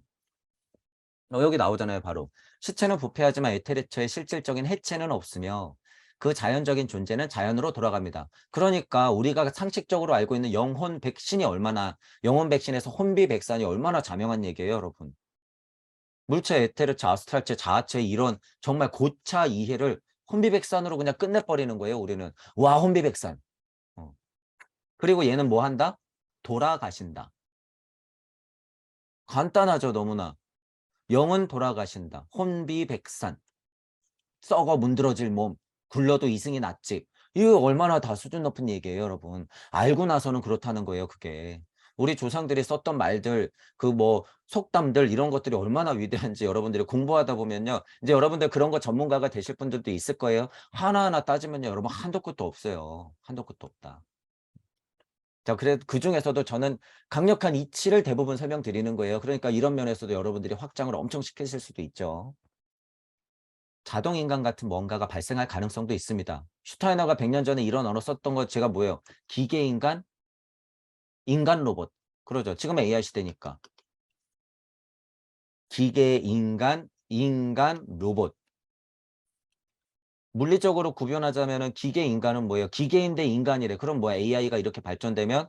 여기 나오잖아요, 바로. 시체는 부패하지만 에테르처의 실질적인 해체는 없으며 그 자연적인 존재는 자연으로 돌아갑니다. 그러니까 우리가 상식적으로 알고 있는 영혼 백신이 얼마나, 영혼 백신에서 혼비 백산이 얼마나 자명한 얘기예요, 여러분. 물체, 에테르체, 아스트랄체, 자아체 이런 정말 고차 이해를 혼비백산으로 그냥 끝내버리는 거예요, 우리는. 와, 혼비백산. 어. 그리고 얘는 뭐 한다? 돌아가신다. 간단하죠, 너무나. 영은 돌아가신다. 혼비백산. 썩어 문드러질 몸. 굴러도 이승이 낫지. 이거 얼마나 다 수준 높은 얘기예요, 여러분. 알고 나서는 그렇다는 거예요, 그게. 우리 조상들이 썼던 말들, 그 뭐 속담들 이런 것들이 얼마나 위대한지 여러분들이 공부하다 보면요. 이제 여러분들 그런 거 전문가가 되실 분들도 있을 거예요. 하나하나 따지면요, 여러분 한도 끝도 없어요. 한도 끝도 없다. 자, 그래 그중에서도 저는 강력한 이치를 대부분 설명드리는 거예요. 그러니까 이런 면에서도 여러분들이 확장을 엄청 시키실 수도 있죠. 자동인간 같은 뭔가가 발생할 가능성도 있습니다. 슈타이너가 100년 전에 이런 언어 썼던 거 제가 뭐예요? 기계인간, 인간 로봇. 그러죠. 지금 AI 시대니까. 기계, 인간, 로봇. 물리적으로 구별하자면은 기계, 인간은 뭐예요? 기계인데 인간이래. 그럼 뭐야? AI가 이렇게 발전되면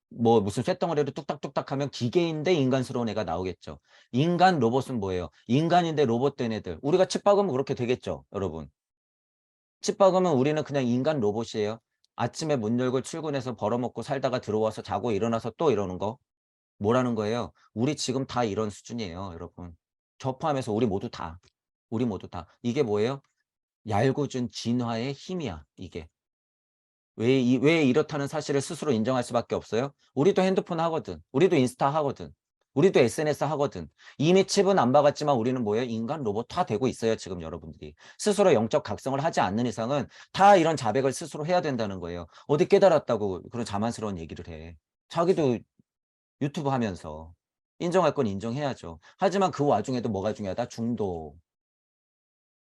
뭐 무슨 쇳덩어리를 뚝딱뚝딱 하면 기계인데 인간스러운 애가 나오겠죠. 인간 로봇은 뭐예요? 인간인데 로봇 된 애들. 우리가 칩 박으면 그렇게 되겠죠, 여러분. 집 박으면 우리는 그냥 인간 로봇이에요. 아침에 문 열고 출근해서 벌어먹고 살다가 들어와서 자고 일어나서 또 이러는 거. 뭐라는 거예요? 우리 지금 다 이런 수준이에요, 여러분. 저 포함해서 우리 모두 다. 우리 모두 다. 이게 뭐예요? 얄궂은 진화의 힘이야, 이게. 왜 이렇다는 사실을 스스로 인정할 수밖에 없어요? 우리도 핸드폰 하거든. 우리도 인스타 하거든. 우리도 SNS 하거든. 이미 칩은 안 박았지만 우리는 뭐예요? 인간 로봇화 되고 있어요, 지금 여러분들이. 스스로 영적 각성을 하지 않는 이상은 다 이런 자백을 스스로 해야 된다는 거예요. 어디 깨달았다고 그런 자만스러운 얘기를 해. 자기도 유튜브 하면서. 인정할 건 인정해야죠. 하지만 그 와중에도 뭐가 중요하다? 중도.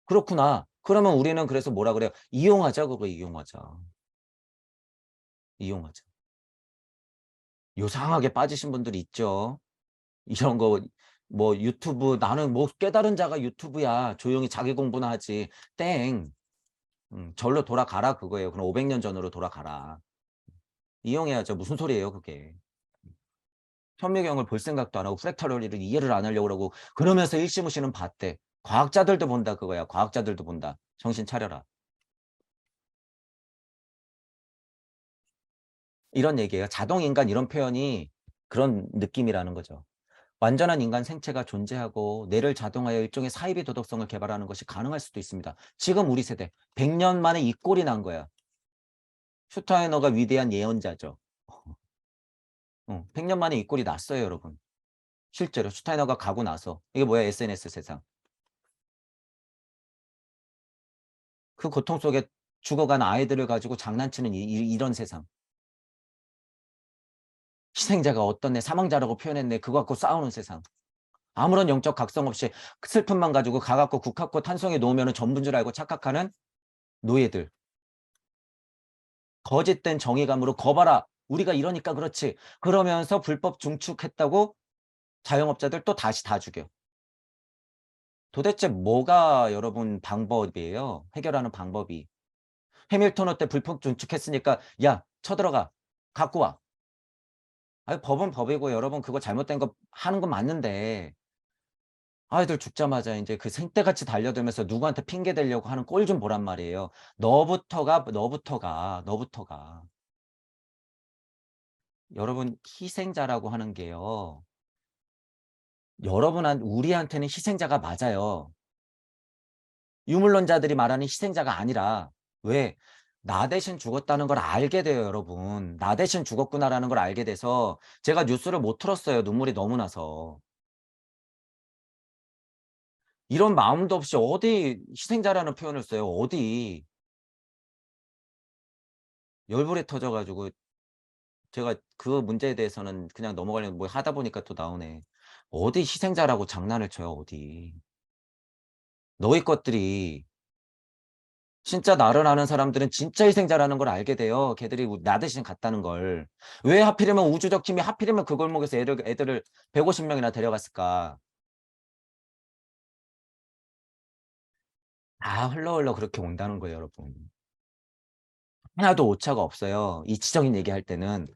그렇구나. 그러면 우리는 그래서 뭐라 그래요? 이용하자, 그거 이용하자. 이용하자. 요상하게 빠지신 분들이 있죠. 이런 거 뭐 유튜브 나는 뭐 깨달은 자가 유튜브야. 조용히 자기 공부나 하지. 땡. 절로 돌아가라 그거예요. 그럼 500년 전으로 돌아가라. 이용해야죠. 무슨 소리예요, 그게. 현미경을 볼 생각도 안 하고 프랙탈 원리를 이해를 안 하려고 그러고 그러면서 일시무시는 봤대. 과학자들도 본다 그거야. 과학자들도 본다. 정신 차려라. 이런 얘기예요. 자동인간 이런 표현이 그런 느낌이라는 거죠. 완전한 인간 생체가 존재하고 뇌를 자동하여 일종의 사이비 도덕성을 개발하는 것이 가능할 수도 있습니다. 지금 우리 세대 100년 만에 이 꼴이 난 거야. 슈타이너가 위대한 예언자죠. 100년 만에 이 꼴이 났어요, 여러분. 실제로 슈타이너가 가고 나서. 이게 뭐야, SNS 세상. 그 고통 속에 죽어간 아이들을 가지고 장난치는 이런 세상. 희생자가 어떤 애 사망자라고 표현했네. 그거 갖고 싸우는 세상. 아무런 영적 각성 없이 슬픔만 가지고 가 갖고 국화꽃 한 송이 놓으면은 전부인 줄 알고 착각하는 노예들. 거짓된 정의감으로 "거 봐라. 우리가 이러니까 그렇지." 그러면서 불법 중축했다고 자영업자들 또 다시 다 죽여. 도대체 뭐가 여러분 방법이에요? 해결하는 방법이. 해밀턴 호텔 불법 중축했으니까 "야 쳐들어가. 갖고 와." 아이 법은 법이고 여러분 그거 잘못된 거 하는 건 맞는데 아이들 죽자마자 인제 그 생떼같이 달려들면서 누구한테 핑계 대려고 하는 꼴 좀 보란 말이에요. 너부터가. 여러분 희생자라고 하는 게요. 우리한테는 희생자가 맞아요. 유물론자들이 말하는 희생자가 아니라 왜? 나 대신 죽었다는 걸 알게 돼요 여러분. '나 대신 죽었구나.'라는 걸 알게 돼서 제가 뉴스를 못 틀었어요 눈물이 너무 나서. 이런 마음도 없이 어디 희생자라는 표현을 써요 어디. 열불이 터져 가지고 제가 그 문제에 대해서는 그냥 넘어가려고 뭐 하다 보니까 또 나오네. 어디 희생자라고 장난을 쳐요 어디. 너희 것들이 진짜 나를 아는 사람들은 진짜 희생자라는 걸 알게 돼요. 걔들이 나 대신 갔다는 걸. 왜 하필이면 우주적 힘이 하필이면 그 골목에서 애들을 150 명이나 데려갔을까? 다 흘러 그렇게 온다는 거예요 여러분. 하나도 오차가 없어요. 이치적인 얘기할 때는.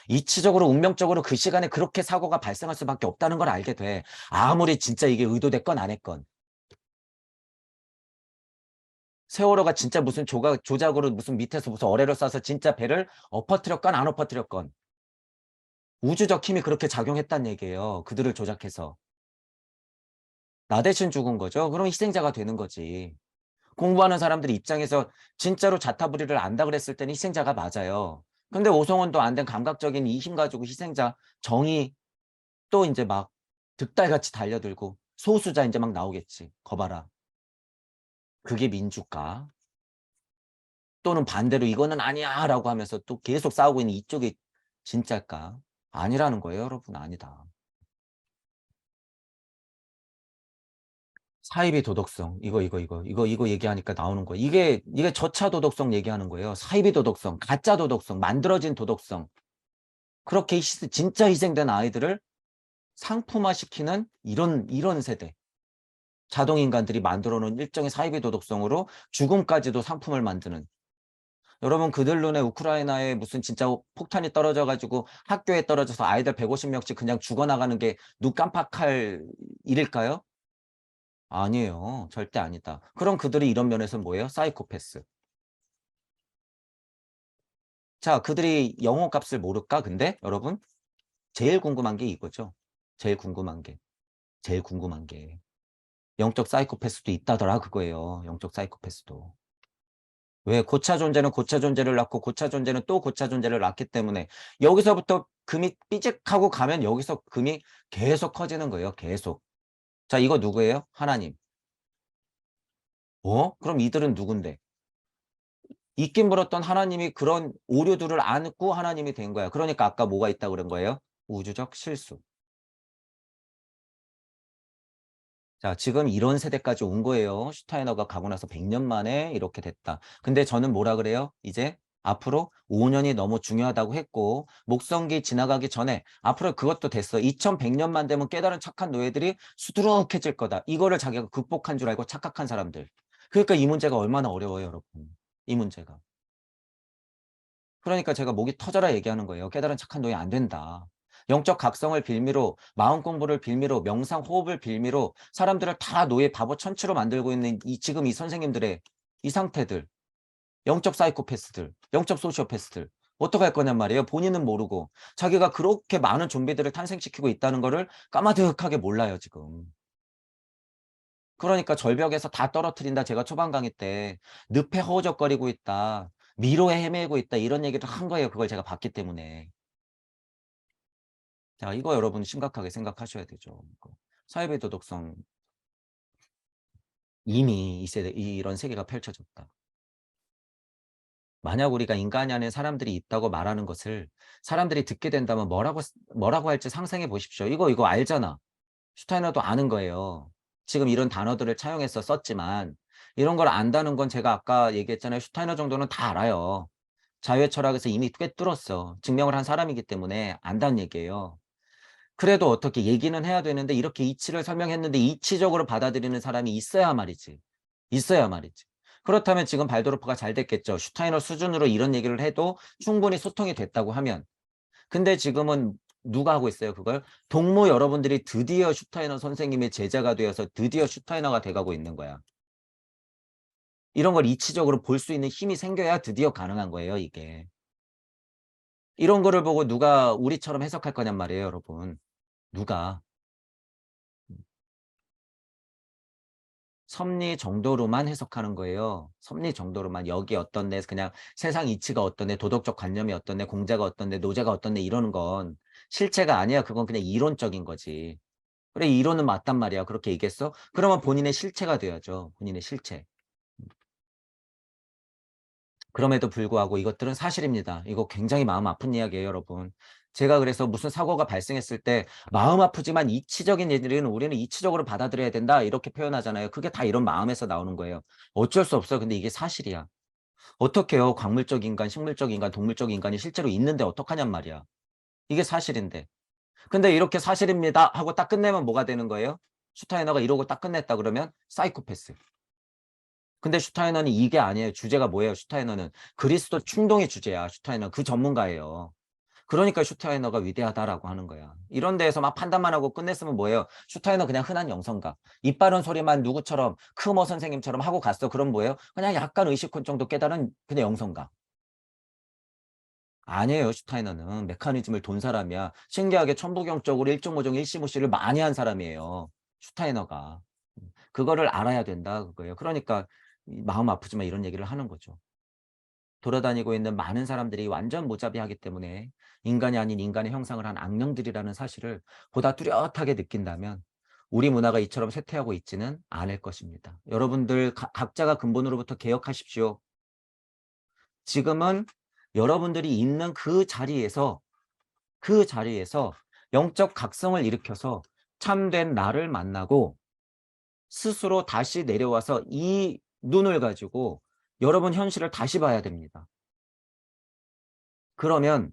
이치적으로 운명적으로 그 시간에 그렇게 사고가 발생할 수밖에 없다는 걸 알게 돼. 아무리 진짜 이게 의도됐건 안 했건. 세월호가 진짜 무슨 조작으로 무슨 밑에서 무슨 어뢰를 쏴서 진짜 배를 엎어뜨렸건 안 엎어뜨렸건 우주적 힘이 그렇게 작용했단 얘기예요, 그들을 조작해서. 나 대신 죽은 거죠. 그럼 희생자가 되는 거지. 공부하는 사람들 입장에서 진짜로 자타부리를 안다 그랬을 때는 희생자가 맞아요. 근데 오성원도 안 된 감각적인 이 힘 가지고 희생자, 정의 또 인제 막 득달같이 달려들고 소수자 인제 막 나오겠지. "거 봐라." 그게 민주화. 또는 반대로 "이거는 아니야."라고 하면서 또 계속 싸우고 있는 이쪽이 진짜일까? 아니라는 거예요 여러분. 아니다. 사이비 도덕성 이거 얘기하니까 나오는 거예요. 이게 저차 도덕성 얘기하는 거예요. 사이비 도덕성, 가짜 도덕성, 만들어진 도덕성. 그렇게 진짜 희생된 아이들을 상품화시키는 이런 세대. 자동인간들이 만들어 놓은 일정의 사이비 도덕성으로 죽음까지도 상품을 만드는. 여러분 그들 눈에 우크라이나에 무슨 진짜 폭탄이 떨어져 가지고 학교에 떨어져서 아이들 150 명씩 그냥 죽어나가는 게 눈 깜빡할 일일까요? 아니에요. 절대 아니다. 그럼 그들이 이런 면에서 뭐예요? 사이코패스. 자 그들이 영혼값을 모를까 근데 여러분? 제일 궁금한 게 이거죠. 제일 궁금한 게. 제일 궁금한 게. 영적 사이코패스도 있다더라 그거예요. 영적 사이코패스도. 왜 고차 존재는 고차 존재를 낳고 고차 존재는 또 고차 존재를 낳기 때문에 여기서부터 금이 삐직하고 가면 여기서 금이 계속 커지는 거예요 계속. 자 이거 누구예요? 하나님. 그럼 이들은 누군데? 있긴 물었던 하나님이 그런 오류들을 안고 하나님이 된 거야. 그러니까 아까 뭐가 있다고 그런 거예요? 우주적 실수. 자 지금 이런 세대까지 온 거예요. 슈타이너가 가고 나서 100년 만에 이렇게 됐다. 근데 저는 뭐라 그래요? 이제 앞으로 5 년이 너무 중요하다고 했고 목성기 지나가기 전에 앞으로 그것도 됐어. 2100년만 되면 깨달은 착한 노예들이 수두룩해질 거다. 이거를 자기가 극복한 줄 알고 착각한 사람들. 그러니까 이 문제가 얼마나 어려워요 여러분. 이 문제가. 그러니까 제가 목이 터져라 얘기하는 거예요. 깨달은 착한 노예 안 된다. 영적 각성을 빌미로 마음 공부를 빌미로 명상 호흡을 빌미로 사람들을 다 노예 바보 천치로 만들고 있는 지금 이 선생님들의 이 상태들 영적 사이코패스들 영적 소시오패스들 어떡할 거냔 말이에요. 본인은 모르고 자기가 그렇게 많은 좀비들을 탄생시키고 있다는 거를 까마득하게 몰라요 지금. 그러니까 절벽에서 다 떨어뜨린다. 제가 초반 강의 때 늪에 허우적거리고 있다. 미로에 헤매고 있다. 이런 얘기를 한 거예요. 그걸 제가 봤기 때문에. 자 이거 여러분 심각하게 생각하셔야 되죠. 이거. 사회부의 도덕성 이미 이 세대 이런 세계가 펼쳐졌다. 만약 우리가 인간이 아닌 사람들이 있다고 말하는 것을 사람들이 듣게 된다면 뭐라고 할지 상상해 보십시오. 이거 알잖아. 슈타이너도 아는 거예요. 지금 이런 단어들을 차용해서 썼지만 이런 걸 안다는 건 제가 아까 얘기했잖아요. 슈타이너 정도는 다 알아요. 자유의 철학에서 이미 꿰뚫었어. 증명을 한 사람이기 때문에 안다는 얘기예요. 그래도 어떻게 얘기는 해야 되는데 이렇게 이치를 설명했는데 이치적으로 받아들이는 사람이 있어야 말이지. 있어야 말이지. 그렇다면 지금 발도르프가 잘 됐겠죠. 슈타이너 수준으로 이런 얘기를 해도 충분히 소통이 됐다고 하면. 근데 지금은 누가 하고 있어요, 그걸? 동무 여러분들이 드디어 슈타이너 선생님의 제자가 되어서 드디어 슈타이너가 돼가고 있는 거야. 이런 걸 이치적으로 볼 수 있는 힘이 생겨야 드디어 가능한 거예요, 이게. 이런 거를 보고 누가 우리처럼 해석할 거냔 말이에요, 여러분. 누가. 섭리 정도로만 해석하는 거예요. 섭리 정도로만. 여기 어떤 데 그냥 세상 이치가 어떤 데 도덕적 관념이 어떤 데 공자가 어떤 데 노자가 어떤 데 이러는 건 실체가 아니야. 그건 그냥 이론적인 거지. 그래 이론은 맞단 말이야. 그렇게 얘기했어? 그러면 본인의 실체가 돼야죠. 본인의 실체. 그럼에도 불구하고 이것들은 사실입니다. 이거 굉장히 마음 아픈 이야기예요, 여러분. 제가 그래서 무슨 사고가 발생했을 때 마음 아프지만 이치적인 일은 우리는 이치적으로 받아들여야 된다 이렇게 표현하잖아요. 그게 다 이런 마음에서 나오는 거예요. 어쩔 수 없어요. 근데 이게 사실이야. 어떡해요. 광물적 인간, 식물적 인간, 동물적 인간이 실제로 있는데 어떡하냔 말이야. 이게 사실인데. 근데 이렇게 사실입니다 하고 딱 끝내면 뭐가 되는 거예요? 슈타이너가 이러고 딱 끝냈다 그러면 사이코패스. 근데 슈타이너는 이게 아니에요. 주제가 뭐예요, 슈타이너는? 그리스도 충동의 주제야, 슈타이너. 그 전문가예요. 그러니까 슈타이너가 위대하다라고 하는 거야. 이런 데에서 막 판단만 하고 끝냈으면 뭐예요? 슈타이너 그냥 흔한 영성가. 입 바른 소리만 누구처럼 크머 선생님처럼 하고 갔어. 그럼 뭐예요? 그냥 약간 의식혼 정도 깨달은 그냥 영성가. 아니에요, 슈타이너는. 메커니즘을 돈 사람이야. 신기하게 천부경적으로 1.5정 1시무시를 많이 한 사람이에요. 슈타이너가. 그거를 알아야 된다 그거예요. 그러니까 마음 아프지만 이런 얘기를 하는 거죠. 돌아다니고 있는 많은 사람들이 완전 무자비하기 때문에 인간이 아닌 인간의 형상을 한 악령들이라는 사실을 보다 뚜렷하게 느낀다면 우리 문화가 이처럼 쇠퇴하고 있지는 않을 것입니다. 여러분들 각자가 근본으로부터 개혁하십시오. 지금은 여러분들이 있는 그 자리에서 영적 각성을 일으켜서 참된 나를 만나고 스스로 다시 내려와서 이 눈을 가지고 여러분 현실을 다시 봐야 됩니다. 그러면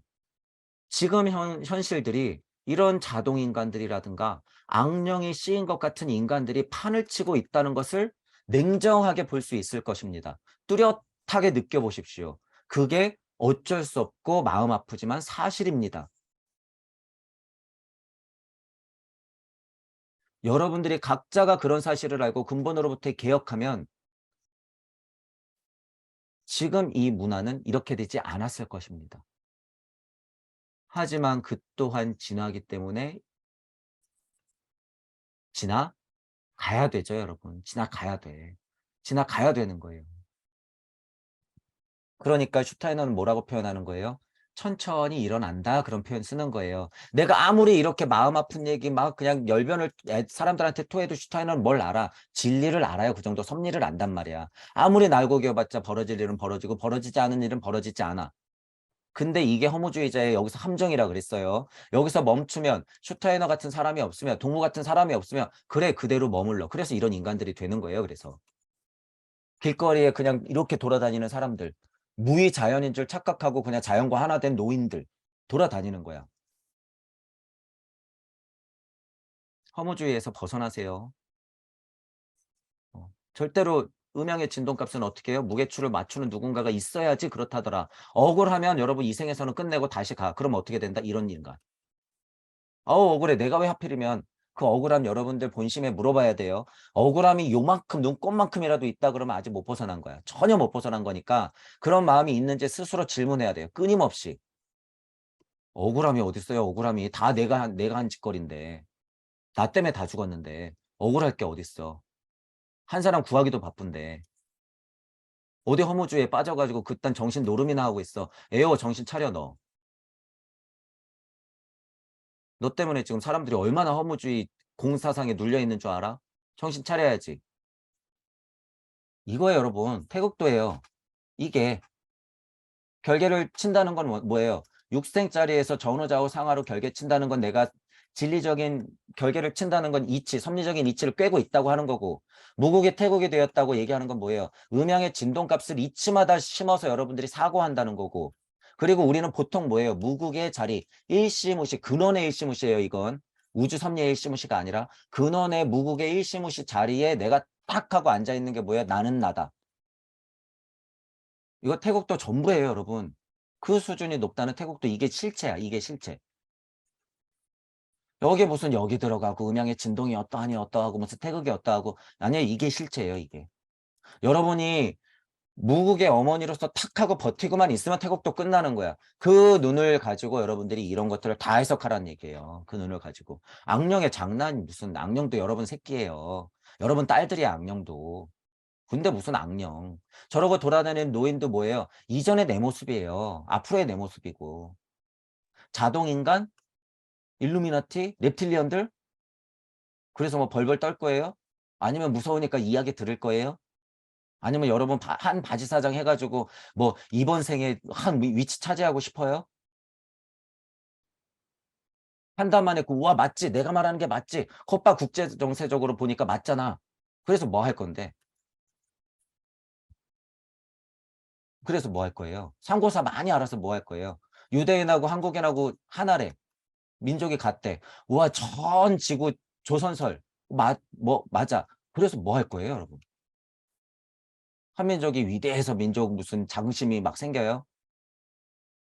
지금 현실들이 이런 자동인간들이라든가 악령이 씌인 것 같은 인간들이 판을 치고 있다는 것을 냉정하게 볼 수 있을 것입니다. 뚜렷하게 느껴보십시오. 그게 어쩔 수 없고 마음 아프지만 사실입니다. 여러분들이 각자가 그런 사실을 알고 근본으로부터 개혁하면 지금 이 문화는 이렇게 되지 않았을 것입니다. 하지만 그 또한 진화하기 때문에 지나가야 되죠, 여러분. 지나가야 돼. 지나가야 되는 거예요. 그러니까 슈타이너는 뭐라고 표현하는 거예요? 천천히 일어난다 그런 표현 쓰는 거예요. 내가 아무리 이렇게 마음 아픈 얘기 막 그냥 열변을 사람들한테 토해도 슈타이너는 뭘 알아? 진리를 알아요. 그 정도 섭리를 안단 말이야. 아무리 날고 기어봤자 벌어질 일은 벌어지고 벌어지지 않은 일은 벌어지지 않아. 근데 이게 허무주의자의 여기서 함정이라 그랬어요. 여기서 멈추면 슈타이너 같은 사람이 없으면 동무 같은 사람이 없으면 그래 그대로 머물러. 그래서 이런 인간들이 되는 거예요. 그래서. 길거리에 그냥 이렇게 돌아다니는 사람들. 무의자연인 줄 착각하고 그냥 자연과 하나 된 노인들 돌아다니는 거야. 허무주의에서 벗어나세요. 절대로 음양의 진동값은 어떻게 해요? 무게추를 맞추는 누군가가 있어야지 그렇다더라. 억울하면 여러분 이 생에서는 끝내고 다시 가. 그럼 어떻게 된다? 이런 인간. 어우 억울해. 내가 왜 하필이면 그 억울함 여러분들 본심에 물어봐야 돼요. 억울함이 요만큼 눈꼽만큼이라도 있다 그러면 아직 못 벗어난 거야. 전혀 못 벗어난 거니까 그런 마음이 있는지 스스로 질문해야 돼요. 끊임없이. 억울함이 어딨어요, 억울함이. 다 내가 한 짓거리인데. 나 때문에 다 죽었는데. 억울할 게 어딨어. 한 사람 구하기도 바쁜데. 어디 허무주의에 빠져가지고 그딴 정신 노름이나 하고 있어. 에어 정신 차려 너. 너 때문에 지금 사람들이 얼마나 허무주의 공사상에 눌려 있는 줄 알아? 정신 차려야지. 이거예요, 여러분. 태극도예요. 이게 결계를 친다는 건 뭐예요? 육생짜리에서 전후좌우 상하로 결계 친다는 건 내가 진리적인 결계를 친다는 건 이치, 섭리적인 이치를 꿰고 있다고 하는 거고, 무국이 태국이 되었다고 얘기하는 건 뭐예요? 음양의 진동값을 이치마다 심어서 여러분들이 사고한다는 거고, 그리고 우리는 보통 뭐예요? 무국의 자리, 일시무시, 근원의 일시무시예요, 이건. 우주 섭리의 일시무시가 아니라 근원의 무국의 일시무시 자리에 내가 딱 하고 앉아있는 게 뭐예요? 나는 나다. 이거 태국도 전부예요, 여러분. 그 수준이 높다는 태국도 이게 실체야, 이게 실체. 여기 무슨 여기 들어가고 음양의 진동이 어떠하니 어떠하고 무슨 태극이 어떠하고 아니야, 이게 실체예요, 이게. 여러분이 무국의 어머니로서 탁 하고 버티고만 있으면 태국도 끝나는 거야. 그 눈을 가지고 여러분들이 이런 것들을 다 해석하라는 얘기예요. 그 눈을 가지고. 악령의 장난이 무슨 악령도 여러분 새끼예요. 여러분 딸들이 악령도. 근데 무슨 악령. 저러고 돌아다니는 노인도 뭐예요? 이전의 내 모습이에요. 앞으로의 내 모습이고. 자동인간? 일루미나티? reptilian들? 그래서 뭐 벌벌 떨 거예요? 아니면 무서우니까 이야기 들을 거예요? 아니면 여러분 한 바지사장 해가지고 뭐 이번 생에 한 위치 차지하고 싶어요? 판단만 했고 우와 맞지? 내가 말하는 게 맞지? 컵바 국제정세적으로 보니까 맞잖아. 그래서 뭐 할 건데? 그래서 뭐 할 거예요? 상고사 많이 알아서 뭐 할 거예요? 유대인하고 한국인하고 하나래. 민족이 같대. 우와 전 지구 조선설 맞아. 그래서 뭐 할 거예요, 여러분? 한민족이 위대해서 민족 무슨 자긍심이 막 생겨요?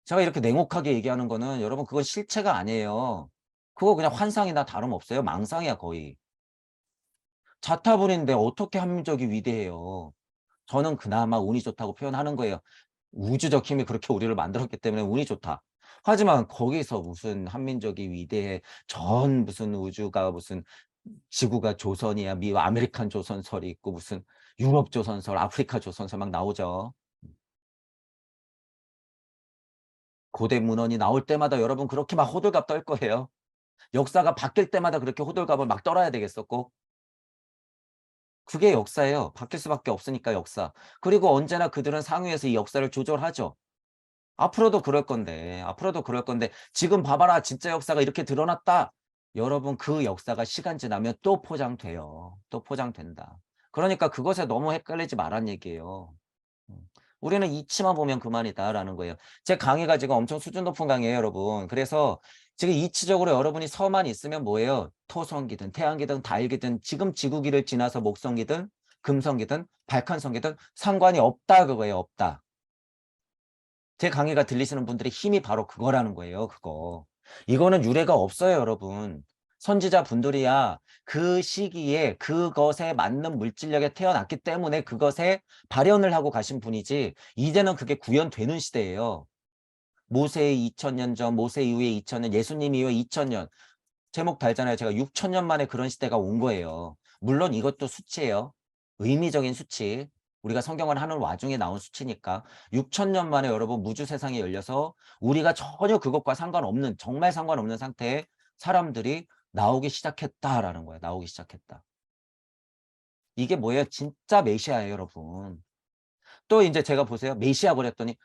제가 이렇게 냉혹하게 얘기하는 거는 여러분 그건 실체가 아니에요. 그거 그냥 환상이나 다름없어요. 망상이야 거의. 자타불인데 어떻게 한민족이 위대해요. 저는 그나마 운이 좋다고 표현하는 거예요. 우주적 힘이 그렇게 우리를 만들었기 때문에 운이 좋다. 하지만 거기서 무슨 한민족이 위대해 전 무슨 우주가 무슨 지구가 조선이야 미 아메리칸 조선설이 있고 무슨 유럽 조선설 아프리카 조선설 막 나오죠. 고대 문헌이 나올 때마다 여러분 그렇게 막 호들갑 떨 거예요. 역사가 바뀔 때마다 그렇게 호들갑을 막 떨어야 되겠어 꼭? 그게 역사예요. 바뀔 수밖에 없으니까 역사. 그리고 언제나 그들은 상위에서 이 역사를 조절하죠. 앞으로도 그럴 건데 앞으로도 그럴 건데 지금 봐봐라 진짜 역사가 이렇게 드러났다. 여러분 그 역사가 시간 지나면 또 포장돼요. 또 포장된다. 그러니까 그것에 너무 헷갈리지 말란 얘기예요. 음. 우리는 이치만 보면 그만이다라는 거예요. 제 강의가 지금 엄청 수준 높은 강의예요, 여러분. 그래서 지금 이치적으로 여러분이 서만 있으면 뭐예요? 토성기든 태양기든 달기든 지금 지구기를 지나서 목성기든 금성기든 발칸성기든 상관이 없다 그거예요. 없다. 제 강의가 들리시는 분들의 힘이 바로 그거라는 거예요. 그거. 이거는 유례가 없어요, 여러분. 선지자 분들이야 그 시기에 그것에 맞는 물질력에 태어났기 때문에 그것에 발현을 하고 가신 분이지 이제는 그게 구현되는 시대예요. 모세의 2000년 전, 모세 이후에 2000년, 예수님 이후에 2000년. 제목 달잖아요. 제가 6000년 만에 그런 시대가 온 거예요. 물론 이것도 수치예요. 의미적인 수치. 우리가 성경을 하는 와중에 나온 수치니까 6000년 만에 여러분 무주 세상이 열려서 우리가 전혀 그것과 상관없는 정말 상관없는 상태에 사람들이 나오기 시작했다라는 거예요. 나오기 시작했다. 이게 뭐예요? 진짜 메시아예요, 여러분. 또 이제 제가 보세요. 메시아 그랬더니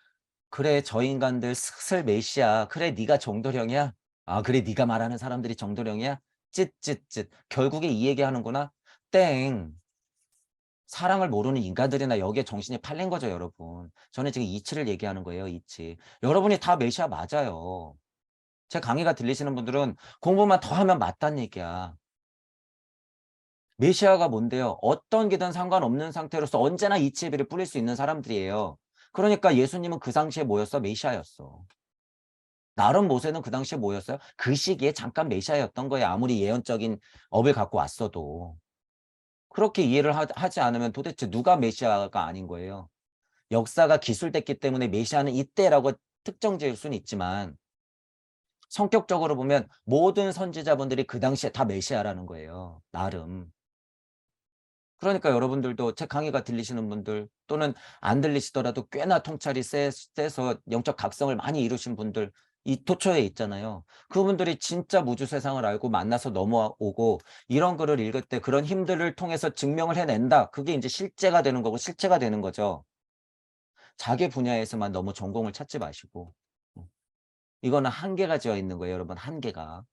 그래 저 인간들 슬 메시아. 그래 네가 정도령이야? 아 그래 네가 말하는 사람들이 정도령이야? 쯧쯧쯧. 결국에 이 얘기하는구나. 땡. 사랑을 모르는 인간들이나 여기에 정신이 팔린 거죠, 여러분. 저는 지금 이치를 얘기하는 거예요, 이치. 여러분이 다 메시아 맞아요. 제 강의가 들리시는 분들은 공부만 더 하면 맞다는 얘기야. 메시아가 뭔데요? 어떤 게든 상관없는 상태로서 언제나 이치의 비를 뿌릴 수 있는 사람들이에요. 그러니까 예수님은 그 당시에 뭐였어? 메시아였어. 나름 모세는 그 당시에 뭐였어요? 그 시기에 잠깐 메시아였던 거예요. 아무리 예언적인 업을 갖고 왔어도. 그렇게 이해를 하지 않으면 도대체 누가 메시아가 아닌 거예요. 역사가 기술됐기 때문에 메시아는 이때라고 특정 지을 수는 있지만 성격적으로 보면 모든 선지자분들이 그 당시에 다 메시아라는 거예요. 나름. 그러니까 여러분들도 제 강의가 들리시는 분들 또는 안 들리시더라도 꽤나 통찰이 세서 영적 각성을 많이 이루신 분들 이 도처에 있잖아요. 그분들이 진짜 무주 세상을 알고 만나서 넘어오고 이런 글을 읽을 때 그런 힘들을 통해서 증명을 해낸다. 그게 이제 실제가 되는 거고 실체가 되는 거죠. 자기 분야에서만 너무 전공을 찾지 마시고 이거는 한계가 지어 있는 거예요, 여러분. 한계가.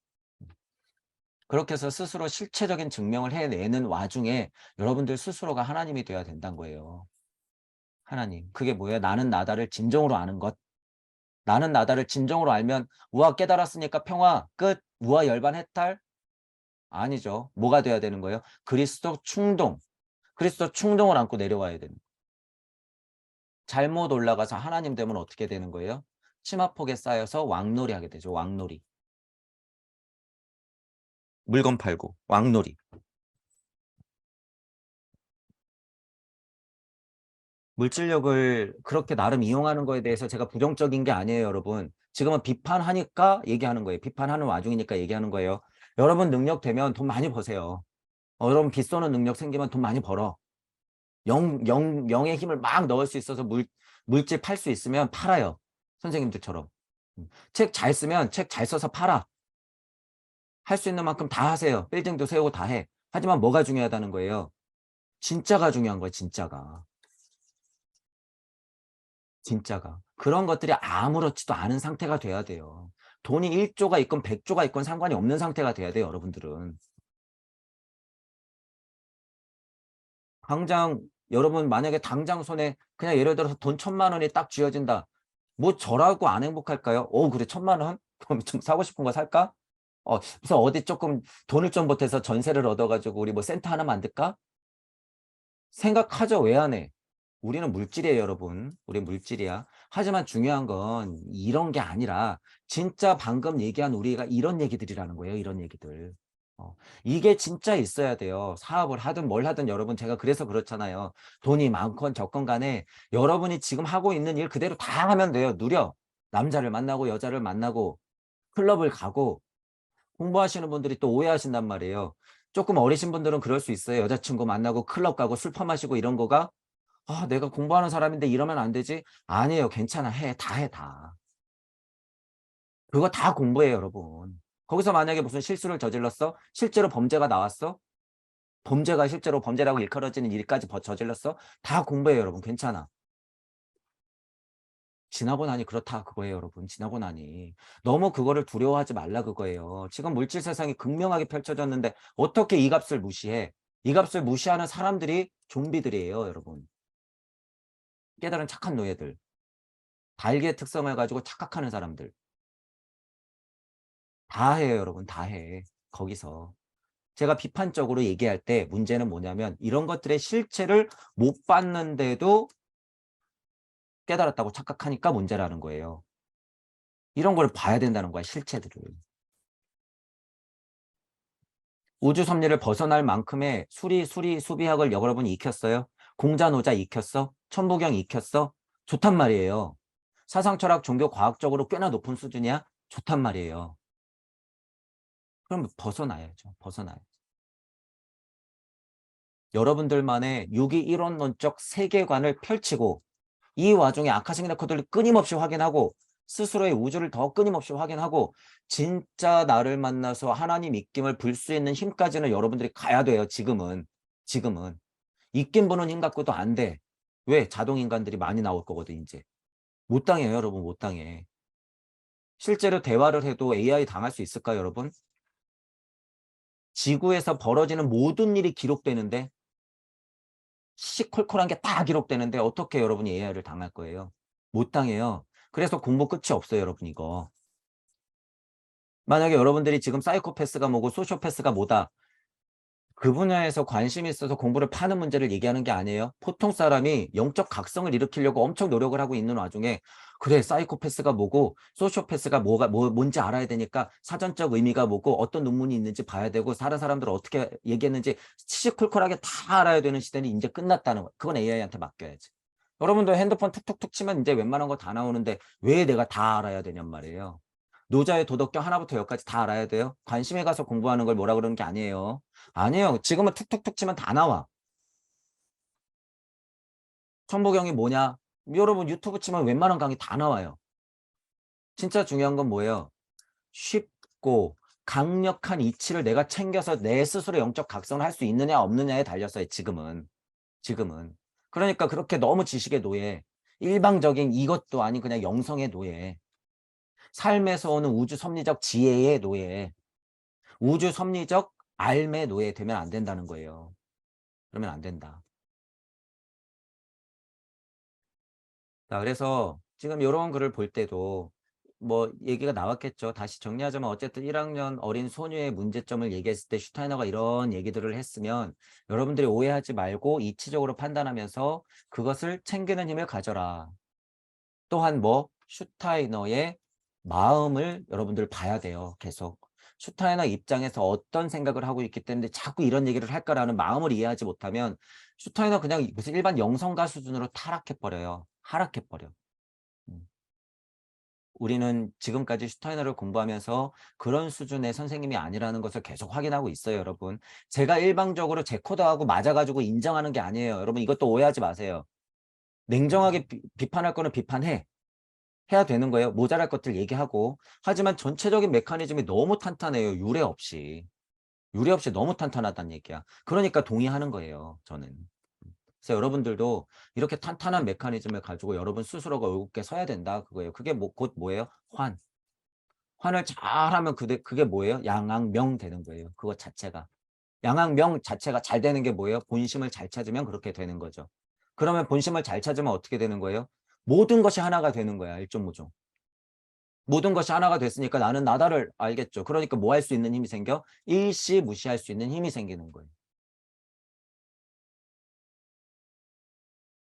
그렇게 해서 스스로 실체적인 증명을 해내는 와중에 여러분들 스스로가 하나님이 돼야 된다는 거예요. 하나님. 그게 뭐예요? 나는 나다를 진정으로 아는 것. 나는 나다를 진정으로 알면 우와 깨달았으니까 평화 끝. 우와 열반 해탈? 아니죠. 뭐가 돼야 되는 거예요? 그리스도 충동. 그리스도 충동을 안고 내려와야 되는 거예요. 잘못 올라가서 하나님 되면 어떻게 되는 거예요? 치마폭에 쌓여서 왕놀이 하게 되죠. 왕놀이. 물건 팔고 왕놀이. 물질력을 그렇게 나름 이용하는 거에 대해서 제가 부정적인 게 아니에요, 여러분. 지금은 비판하니까 얘기하는 거예요. 비판하는 와중이니까 얘기하는 거예요. 여러분 능력 되면 돈 많이 버세요. 여러분 빚 쏘는 능력 생기면 돈 많이 벌어. 영의 힘을 막 넣을 수 있어서 물질 팔 수 있으면 팔아요. 선생님들처럼. 책 잘 쓰면 책 잘 써서 팔아. 할 수 있는 만큼 다 하세요. 빌딩도 세우고 다 해. 하지만 뭐가 중요하다는 거예요? 진짜가 중요한 거예요, 진짜가. 진짜가. 그런 것들이 아무렇지도 않은 상태가 돼야 돼요. 돈이 1조가 있건 100조가 있건 상관이 없는 상태가 돼야 돼요, 여러분들은. 당장 여러분 만약에 당장 손에 그냥 예를 들어서 돈 1,000,000원이 딱 쥐어진다. 뭐 저라고 안 행복할까요? 그래 1,000,000원? 그럼 좀 사고 싶은 거 살까? 무슨 어디 조금 돈을 좀 보태서 전세를 얻어 가지고 우리 뭐 센터 하나 만들까? 생각하죠. 왜 안 해? 우리는 물질이에요, 여러분. 우리 물질이야. 하지만 중요한 건 이런 게 아니라 진짜 방금 얘기한 우리가 이런 얘기들이라는 거예요. 이런 얘기들. 이게 진짜 있어야 돼요. 사업을 하든 뭘 하든 여러분 제가 그래서 그렇잖아요. 돈이 많건 적건 간에 여러분이 지금 하고 있는 일 그대로 다 하면 돼요. 누려. 남자를 만나고 여자를 만나고 클럽을 가고 공부하시는 분들이 또 오해하신단 말이에요. 조금 어리신 분들은 그럴 수 있어요. 여자친구 만나고 클럽 가고 술 퍼마시고 이런 거가 내가 공부하는 사람인데 이러면 안 되지? 아니에요. 괜찮아. 해. 다 해, 다. 그거 다 공부해요, 여러분. 거기서 만약에 무슨 실수를 저질렀어? 실제로 범죄가 나왔어? 범죄가 실제로 범죄라고 일컬어지는 일까지 저질렀어? 다 공부해요, 여러분. 괜찮아. 지나고 나니 그렇다 그거예요, 여러분. 지나고 나니. 너무 그거를 두려워하지 말라 그거예요. 지금 물질 세상이 극명하게 펼쳐졌는데 어떻게 이 값을 무시해? 이 값을 무시하는 사람들이 좀비들이에요, 여러분. 깨달은 착한 노예들. 달기의 특성을 가지고 착각하는 사람들. 다 해요, 여러분. 다 해. 거기서. 제가 비판적으로 얘기할 때 문제는 뭐냐면 이런 것들의 실체를 못 봤는데도 깨달았다고 착각하니까 문제라는 거예요. 이런 걸 봐야 된다는 거야, 실체들을. 우주 섭리를 벗어날 만큼의 수비학을 여러분이 익혔어요? 공자노자 익혔어? 천부경 익혔어? 좋단 말이에요. 사상철학 종교 과학적으로 꽤나 높은 수준이야? 좋단 말이에요. 그럼 벗어나야죠. 벗어나야죠. 여러분들만의 유기 이론론적 세계관을 펼치고 이 와중에 아카식 레코드를 끊임없이 확인하고 스스로의 우주를 더 끊임없이 확인하고 진짜 나를 만나서 하나님 입김을 불 수 있는 힘까지는 여러분들이 가야 돼요. 지금은 입김 부는 힘 갖고도 안 돼. 왜? 자동인간들이 많이 나올 거거든 이제. 못 당해요, 여러분. 못 당해. 실제로 대화를 해도 AI 당할 수 있을까요, 여러분? 지구에서 벌어지는 모든 일이 기록되는데 시시콜콜한 게 다 기록되는데 어떻게 여러분이 AI를 당할 거예요? 못 당해요. 그래서 공부 끝이 없어요, 여러분 이거. 만약에 여러분들이 지금 사이코패스가 뭐고 소시오패스가 뭐다. 그 분야에서 관심이 있어서 공부를 파는 문제를 얘기하는 게 아니에요. 보통 사람이 영적 각성을 일으키려고 엄청 노력을 하고 있는 와중에 그래 사이코패스가 뭐고 소시오패스가 뭔지 알아야 되니까 사전적 의미가 뭐고 어떤 논문이 있는지 봐야 되고 다른 사람들 어떻게 얘기했는지 시시콜콜하게 다 알아야 되는 시대는 이제 끝났다는 거예요. 그건 AI한테 맡겨야지. 여러분들 핸드폰 툭툭툭 치면 이제 웬만한 거 다 나오는데 왜 내가 다 알아야 되냔 말이에요. 노자의 도덕경 하나부터 열까지 다 알아야 돼요? 관심에 가서 공부하는 걸 뭐라 그러는 게 아니에요. 아니에요. 지금은 툭툭툭 치면 다 나와. 천부경이 뭐냐? 여러분 유튜브 치면 웬만한 강의 다 나와요. 진짜 중요한 건 뭐예요? 쉽고 강력한 이치를 내가 챙겨서 내 스스로 영적 각성을 할 수 있느냐 없느냐에 달렸어요. 지금은. 그러니까 그렇게 너무 지식의 노예. 일방적인 이것도 아닌 그냥 영성의 노예. 삶에서 오는 우주 섭리적 지혜의 노예. 우주 섭리적 알의 노예 되면 안 된다는 거예요. 그러면 안 된다. 자, 그래서 지금 요런 글을 볼 때도 뭐 얘기가 나왔겠죠. 다시 정리하자면 어쨌든 1학년 어린 소녀의 문제점을 얘기했을 때 슈타이너가 이런 얘기들을 했으면 여러분들이 오해하지 말고 이치적으로 판단하면서 그것을 챙기는 힘을 가져라. 또한 뭐 슈타이너의 마음을 여러분들 봐야 돼요. 계속. 슈타이너 입장에서 어떤 생각을 하고 있기 때문에 자꾸 이런 얘기를 할까라는 마음을 이해하지 못하면 슈타이너 그냥 무슨 일반 영성가 수준으로 타락해버려요. 하락해버려. 음. 우리는 지금까지 슈타이너를 공부하면서 그런 수준의 선생님이 아니라는 것을 계속 확인하고 있어요, 여러분. 제가 일방적으로 제 코드하고 맞아가지고 인정하는 게 아니에요. 여러분 이것도 오해하지 마세요. 냉정하게 비판할 거는 비판해. 해야 되는 거예요. 모자랄 것들 얘기하고. 하지만 전체적인 메커니즘이 너무 탄탄해요. 유례 없이. 유례 없이 너무 탄탄하다는 얘기야. 그러니까 동의하는 거예요, 저는. 그래서 여러분들도 이렇게 탄탄한 메커니즘을 가지고 여러분 스스로가 의롭게 서야 된다. 그거예요. 그게 곧 뭐예요? 환을 잘하면 그게 뭐예요? 양악명 되는 거예요. 그거 자체가. 양악명 자체가 잘 되는 게 뭐예요? 본심을 잘 찾으면 그렇게 되는 거죠. 그러면 본심을 잘 찾으면 어떻게 되는 거예요? 모든 것이 하나가 되는 거야. 일종무종. 모든 것이 하나가 됐으니까 나는 나다를 알겠죠. 그러니까 뭐 할 수 있는 힘이 생겨? 일시 무시할 수 있는 힘이 생기는 거예요.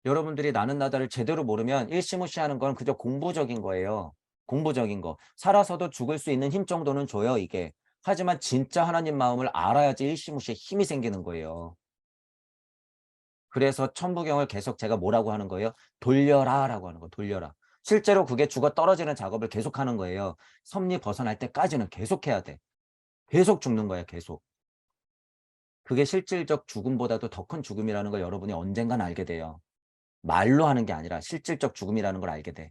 여러분들이 나는 나다를 제대로 모르면 일시 무시하는 건 그저 공부적인 거예요. 공부적인 거. 살아서도 죽을 수 있는 힘 정도는 줘요, 이게. 하지만 진짜 하나님 마음을 알아야지 일시 무시에 힘이 생기는 거예요. 그래서 천부경을 계속 제가 뭐라고 하는 거예요? 돌려라 라고 하는 거, 돌려라. 실제로 그게 죽어 떨어지는 작업을 계속 하는 거예요. 섭리 벗어날 때까지는 계속 해야 돼. 계속 죽는 거야, 계속. 그게 실질적 죽음보다도 더 큰 죽음이라는 걸 여러분이 언젠간 알게 돼요. 말로 하는 게 아니라 실질적 죽음이라는 걸 알게 돼.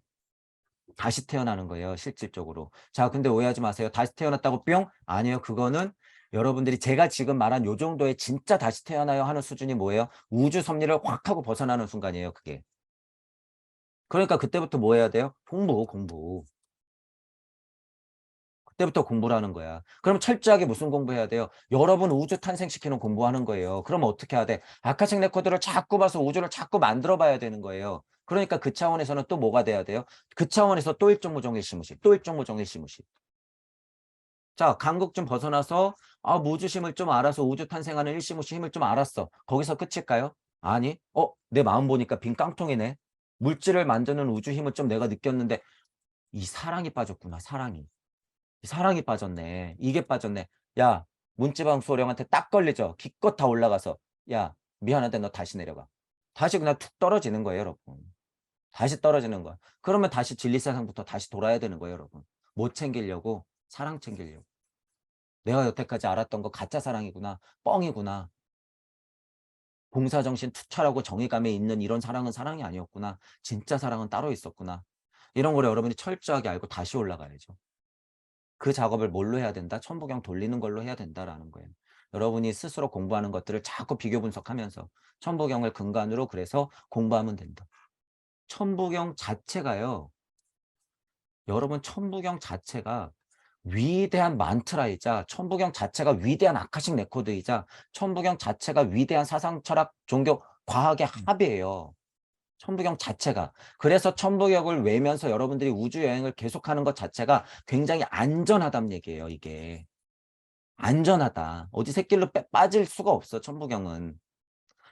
다시 태어나는 거예요, 실질적으로. 자, 근데 오해하지 마세요. 다시 태어났다고 뿅? 아니에요. 그거는 여러분들이 제가 지금 말한 요 정도의 진짜 다시 태어나요 하는 수준이 뭐예요? 우주 섭리를 확 하고 벗어나는 순간이에요, 그게. 그러니까 그때부터 뭐 해야 돼요? 공부. 그때부터 공부를 하는 거야. 그럼 철저하게 무슨 공부해야 돼요? 여러분 우주 탄생시키는 공부하는 거예요. 그럼 어떻게 해야 돼? 아카식 레코드를 자꾸 봐서 우주를 자꾸 만들어 봐야 되는 거예요. 그러니까 그 차원에서는 또 뭐가 돼야 돼요? 그 차원에서 또 일종무정 일시무시, 또 일종무정 일시무시. 자, 강국 좀 벗어나서 무주심을 좀 알아서 우주 탄생하는 일시무시 힘을 좀 알았어. 거기서 끝일까요? 아니, 내 마음 보니까 빈 깡통이네. 물질을 만드는 우주 힘을 좀 내가 느꼈는데 이 사랑이 빠졌구나, 사랑이. 사랑이 빠졌네. 이게 빠졌네. 야, 문지방 소령한테 딱 걸리죠. 기껏 다 올라가서. 야, 미안한데 너 다시 내려가. 다시 그냥 툭 떨어지는 거예요, 여러분. 다시 떨어지는 거야. 그러면 다시 진리사상부터 다시 돌아야 되는 거예요, 여러분. 못 챙기려고 사랑 챙기려고. 내가 여태까지 알았던 거 가짜 사랑이구나. 뻥이구나. 봉사정신 투철하고 정의감에 있는 이런 사랑은 사랑이 아니었구나. 진짜 사랑은 따로 있었구나. 이런 걸 여러분이 철저하게 알고 다시 올라가야죠. 그 작업을 뭘로 해야 된다? 천부경 돌리는 걸로 해야 된다라는 거예요. 여러분이 스스로 공부하는 것들을 자꾸 비교 분석하면서 천부경을 근간으로 그래서 공부하면 된다. 천부경 자체가요. 여러분 천부경 자체가 위대한 만트라이자 천부경 자체가 위대한 아카식 레코드이자 천부경 자체가 위대한 사상 철학 종교 과학의 합이에요. 천부경 자체가. 그래서 천부경을 외면서 여러분들이 우주 여행을 계속하는 것 자체가 굉장히 안전하다는 얘기예요, 이게. 안전하다. 어디 새길로 빠질 수가 없어, 천부경은.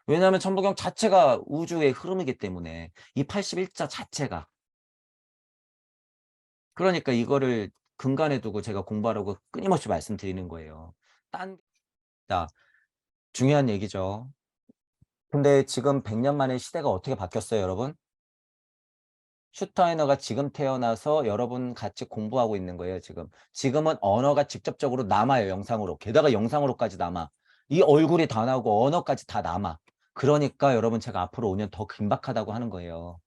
왜냐하면 천부경 자체가 우주의 흐름이기 때문에 이 81자 자체가. 그러니까 이거를 근간에 두고 제가 공부하라고 끊임없이 말씀드리는 거예요. 자, 중요한 얘기죠. 근데 지금 100년 만에 시대가 어떻게 바뀌었어요, 여러분? 슈타이너가 지금 태어나서 여러분 같이 공부하고 있는 거예요, 지금. 지금은 언어가 직접적으로 남아요, 영상으로. 게다가 영상으로까지 남아. 이 얼굴이 다 나오고 언어까지 다 남아. 그러니까 여러분 제가 앞으로 5년 더 긴박하다고 하는 거예요.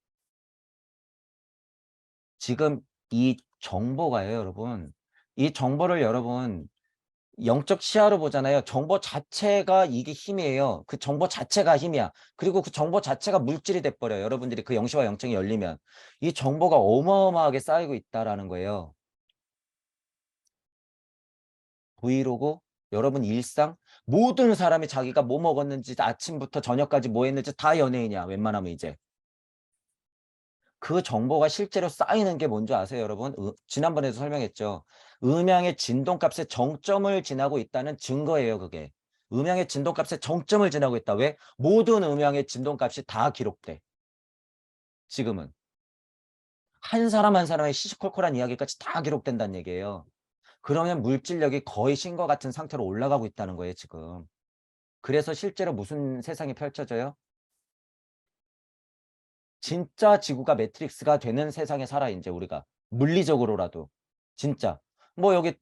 지금 이 정보가요, 여러분. 이 정보를 여러분 영적 시야로 보잖아요. 정보 자체가 이게 힘이에요. 그 정보 자체가 힘이야. 그리고 그 정보 자체가 물질이 돼 버려요. 여러분들이 그 영시와 영청이 열리면. 이 정보가 어마어마하게 쌓이고 있다라는 거예요. 브이로그, 여러분 일상, 모든 사람이 자기가 뭐 먹었는지 아침부터 저녁까지 뭐 했는지 다 연예인이야. 웬만하면 이제. 그 정보가 실제로 쌓이는 게 뭔지 아세요, 여러분? 지난번에도 설명했죠. 음양의 진동값의 정점을 지나고 있다는 증거예요, 그게. 음양의 진동값의 정점을 지나고 있다. 왜? 모든 음양의 진동값이 다 기록돼. 지금은. 한 사람 한 사람의 시시콜콜한 이야기까지 다 기록된다는 얘기예요. 그러면 물질력이 거의 신과 같은 상태로 올라가고 있다는 거예요, 지금. 그래서 실제로 무슨 세상이 펼쳐져요? 진짜 지구가 매트릭스가 되는 세상에 살아, 이제 우리가. 물리적으로라도. 진짜. 뭐 여기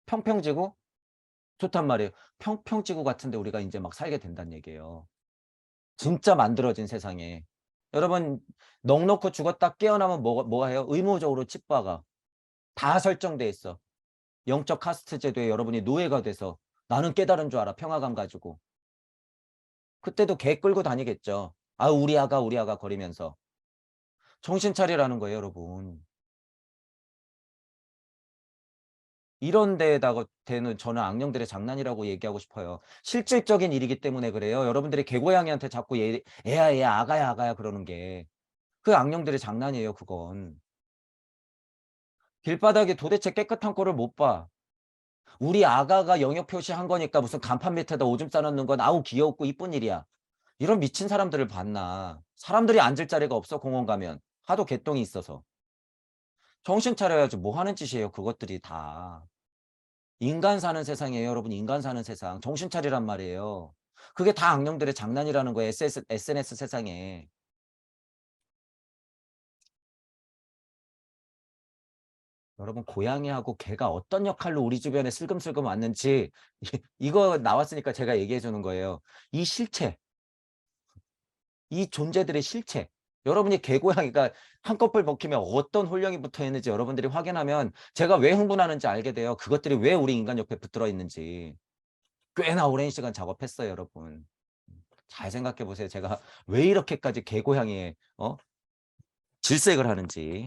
평평지구? 좋단 말이에요. 평평지구 같은데 우리가 이제 막 살게 된다는 얘기예요. 진짜 만들어진 세상에. 여러분, 넋 놓고 죽었다 깨어나면 뭐가 해요? 의무적으로 칩박아. 다 설정돼 있어. 영적 카스트 제도에 여러분이 노예가 돼서 나는 깨달은 줄 알아. 평화감 가지고. 그때도 개 끌고 다니겠죠. 아, 우리 아가 거리면서. 정신 차리라는 거예요, 여러분. 이런 데에다가 되는 저는 악령들의 장난이라고 얘기하고 싶어요. 실질적인 일이기 때문에 그래요. 여러분들이 개고양이한테 자꾸 애야, 애야, 아가야, 아가야 그러는 게. 그 악령들의 장난이에요, 그건. 길바닥에 도대체 깨끗한 꼴을 못 봐. 우리 아가가 영역 표시한 거니까 무슨 간판 밑에다 오줌 싸놓는 건 아우 귀엽고 이쁜 일이야. 이런 미친 사람들을 봤나. 사람들이 앉을 자리가 없어, 공원 가면. 하도 개똥이 있어서. 정신 차려야지. 뭐 하는 짓이에요, 그것들이 다. 인간 사는 세상이에요, 여러분. 인간 사는 세상. 정신 차리란 말이에요. 그게 다 악령들의 장난이라는 거예요. SNS 세상에. 여러분, 고양이하고 개가 어떤 역할로 우리 주변에 슬금슬금 왔는지 이거 나왔으니까 제가 얘기해 주는 거예요. 이 실체, 이 존재들의 실체. 여러분이 개고양이가 한꺼풀 먹히면 어떤 혼령이 붙어 있는지 여러분들이 확인하면 제가 왜 흥분하는지 알게 돼요. 그것들이 왜 우리 인간 옆에 붙들어 있는지. 꽤나 오랜 시간 작업했어요, 여러분. 잘 생각해 보세요. 제가 왜 이렇게까지 개고양이에 질색을 하는지.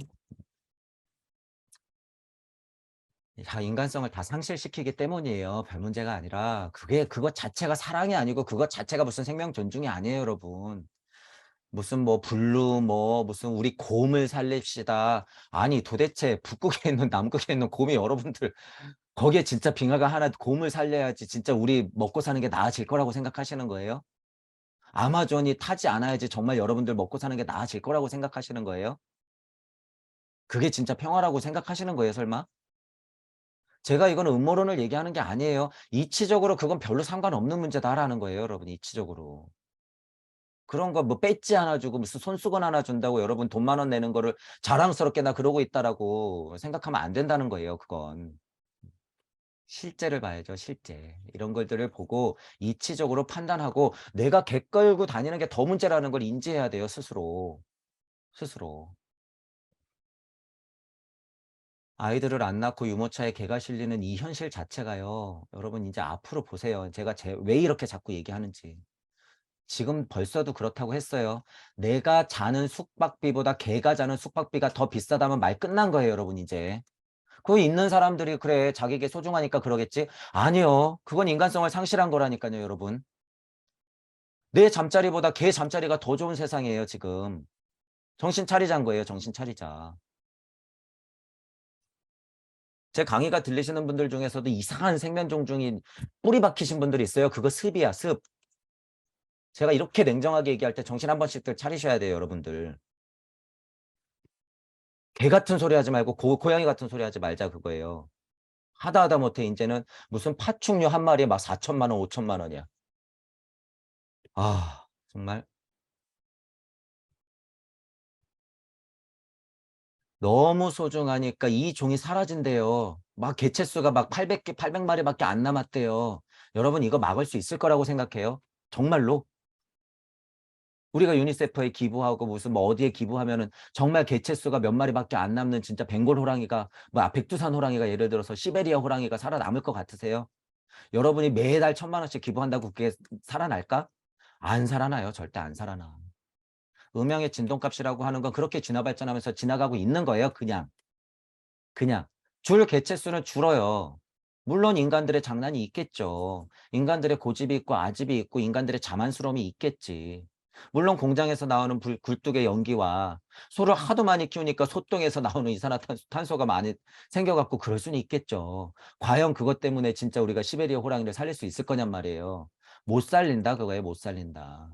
다 인간성을 다 상실시키기 때문이에요. 별 문제가 아니라 그것 자체가 사랑이 아니고 그것 자체가 무슨 생명 존중이 아니에요, 여러분. 무슨 뭐 블루 무슨 우리 곰을 살립시다. 아니 도대체 북극에 있는 남극에 있는 곰이 여러분들 거기에 진짜 빙하가 하나 곰을 살려야지 진짜 우리 먹고 사는 게 나아질 거라고 생각하시는 거예요? 아마존이 타지 않아야지 정말 여러분들 먹고 사는 게 나아질 거라고 생각하시는 거예요? 그게 진짜 평화라고 생각하시는 거예요, 설마? 제가 이거는 음모론을 얘기하는 게 아니에요. 이치적으로 그건 별로 상관없는 문제다라는 거예요, 여러분. 이치적으로. 그런 거 뭐 배지 하나 주고 무슨 손수건 하나 준다고 여러분 돈 10,000원 내는 거를 자랑스럽게 나 그러고 있다라고 생각하면 안 된다는 거예요, 그건. 실제를 봐야죠, 실제. 이런 것들을 보고 이치적으로 판단하고 내가 개 끌고 다니는 게 더 문제라는 걸 인지해야 돼요, 스스로. 스스로. 아이들을 안 낳고 유모차에 개가 실리는 이 현실 자체가요. 여러분 이제 앞으로 보세요. 제가 왜 이렇게 자꾸 얘기하는지. 지금 벌써도 그렇다고 했어요. 내가 자는 숙박비보다 개가 자는 숙박비가 더 비싸다면 말 끝난 거예요, 여러분 이제. 그 있는 사람들이 그래 자기에게 소중하니까 그러겠지? 아니요. 그건 인간성을 상실한 거라니까요, 여러분. 내 잠자리보다 개 잠자리가 더 좋은 세상이에요, 지금. 정신 차리자는 거예요, 정신 차리자. 제 강의가 들리시는 분들 중에서도 이상한 생면종 중인 뿌리 박히신 분들이 있어요. 그거 습이야, 습. 제가 이렇게 냉정하게 얘기할 때 정신 한 번씩들 차리셔야 돼요, 여러분들. 개 같은 소리 하지 말고 고양이 같은 소리 하지 말자 그거예요. 하다 못해 이제는 무슨 파충류 한 마리에 막 4천만 원, 5천만 원이야. 아, 정말 너무 소중하니까 이 종이 사라진대요. 막 개체수가 막 800마리밖에 안 남았대요. 여러분 이거 막을 수 있을 거라고 생각해요? 정말로? 우리가 유니세프에 기부하고 무슨 뭐 어디에 기부하면은 정말 개체수가 몇 마리밖에 안 남는 진짜 벵골 호랑이가 뭐 백두산 호랑이가 예를 들어서 시베리아 호랑이가 살아남을 것 같으세요? 여러분이 매달 1,000만 원씩 기부한다고 그게 살아날까? 안 살아나요. 절대 안 살아나. 음양의 진동값이라고 하는 건 그렇게 진화 발전하면서 지나가고 있는 거예요. 그냥. 줄 개체수는 줄어요. 물론 인간들의 장난이 있겠죠. 인간들의 고집이 있고 아집이 있고 인간들의 자만스러움이 있겠지. 물론 공장에서 나오는 굴뚝의 연기와 소를 하도 많이 키우니까 소똥에서 나오는 이산화탄소가 많이 생겨갖고 그럴 수는 있겠죠. 과연 그것 때문에 진짜 우리가 시베리아 호랑이를 살릴 수 있을 거냔 말이에요. 못 살린다 그거예요. 못 살린다.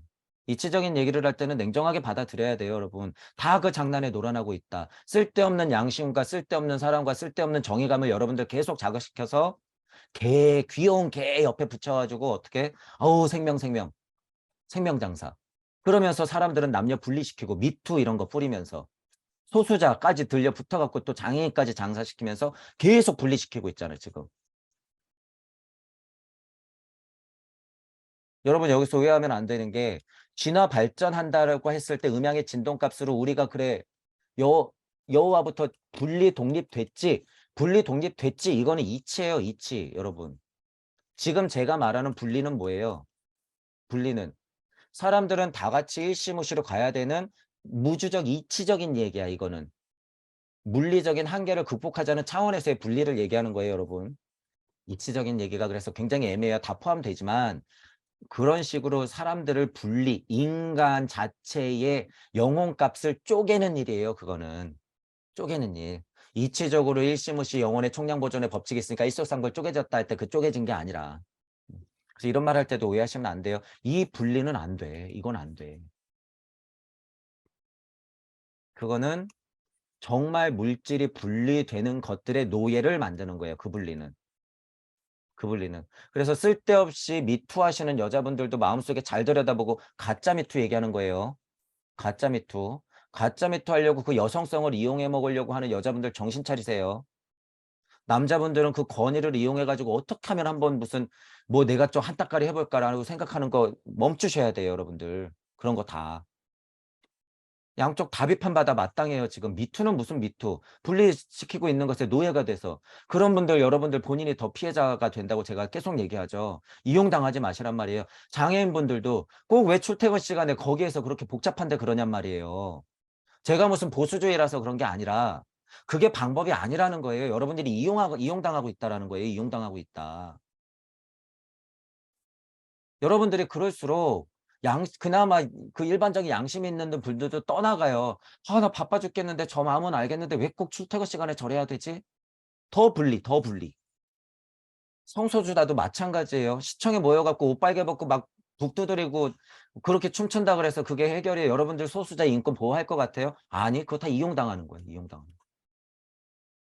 이치적인 얘기를 할 때는 냉정하게 받아들여야 돼요, 여러분. 다 그 장난에 놀아나고 있다. 쓸데없는 양심과 쓸데없는 사랑과 쓸데없는 정의감을 여러분들 계속 자극시켜서 귀여운 개 옆에 붙여가지고 어떻게, 어우, 생명장사. 그러면서 사람들은 남녀 분리시키고 미투 이런 거 뿌리면서 소수자까지 들려 붙어갖고 또 장애인까지 장사시키면서 계속 분리시키고 있잖아요, 지금. 여러분 여기서 오해하면 안 되는 게 진화 발전한다라고 했을 때 음양의 진동값으로 우리가 그래 여호와부터 분리 독립됐지 이거는 이치예요 이치 여러분. 지금 제가 말하는 분리는 뭐예요? 분리는 사람들은 다 같이 일시무시로 가야 되는 무주적 이치적인 얘기야 이거는. 물리적인 한계를 극복하자는 차원에서의 분리를 얘기하는 거예요 여러분. 이치적인 얘기가 그래서 굉장히 애매해요. 다 포함되지만 그런 식으로 사람들을 인간 자체의 영혼값을 쪼개는 일이에요, 그거는. 쪼개는 일. 이치적으로 일시무시 영혼의 총량보존의 법칙이 있으니까 일소상골 쪼개졌다 할 때 그 쪼개진 게 아니라. 그래서 이런 말 할 때도 오해하시면 안 돼요. 이 분리는 안 돼. 이건 안 돼. 그거는 정말 물질이 분리되는 것들의 노예를 만드는 거예요, 그 분리는. 그 분리는. 그래서 쓸데없이 미투하시는 여자분들도 마음속에 잘 들여다보고 가짜 미투 얘기하는 거예요. 가짜 미투. 가짜 미투 하려고 그 여성성을 이용해 먹으려고 하는 여자분들 정신 차리세요. 남자분들은 그 권위를 이용해 가지고 어떻게 하면 한번 무슨 뭐 '내가 좀 한따까리 해 볼까.'라고 생각하는 거 멈추셔야 돼요 여러분들. 그런 거 다. 양쪽 다 비판받아 마땅해요 지금. 미투는 무슨 미투. 분리시키고 있는 것에 노예가 돼서. 그런 분들 여러분들 본인이 더 피해자가 된다고 제가 계속 얘기하죠. 이용당하지 마시란 말이에요. 장애인분들도 꼭 왜 출퇴근 시간에 거기에서 그렇게 복잡한 데 그러냔 말이에요. 제가 무슨 보수주의라서 그런 게 아니라 그게 방법이 아니라는 거예요. 여러분들이 이용당하고 있다라는 거예요. 이용당하고 있다. 여러분들이 그럴수록 그나마 그 일반적인 양심 있는 분들도 떠나가요. '아 나 바빠 죽겠는데 저 마음은 알겠는데 왜 꼭 출퇴근 시간에 저래야 되지?' 더 분리, 더 분리. 성소수자도 마찬가지예요. 시청에 모여 갖고 옷 빨개 벗고 막 북 두드리고 그렇게 춤춘다 그래서 그게 해결이 여러분들 소수자 인권 보호할 것 같아요? 아니 그거 다 이용당하는 거예요, 이용당하는 거.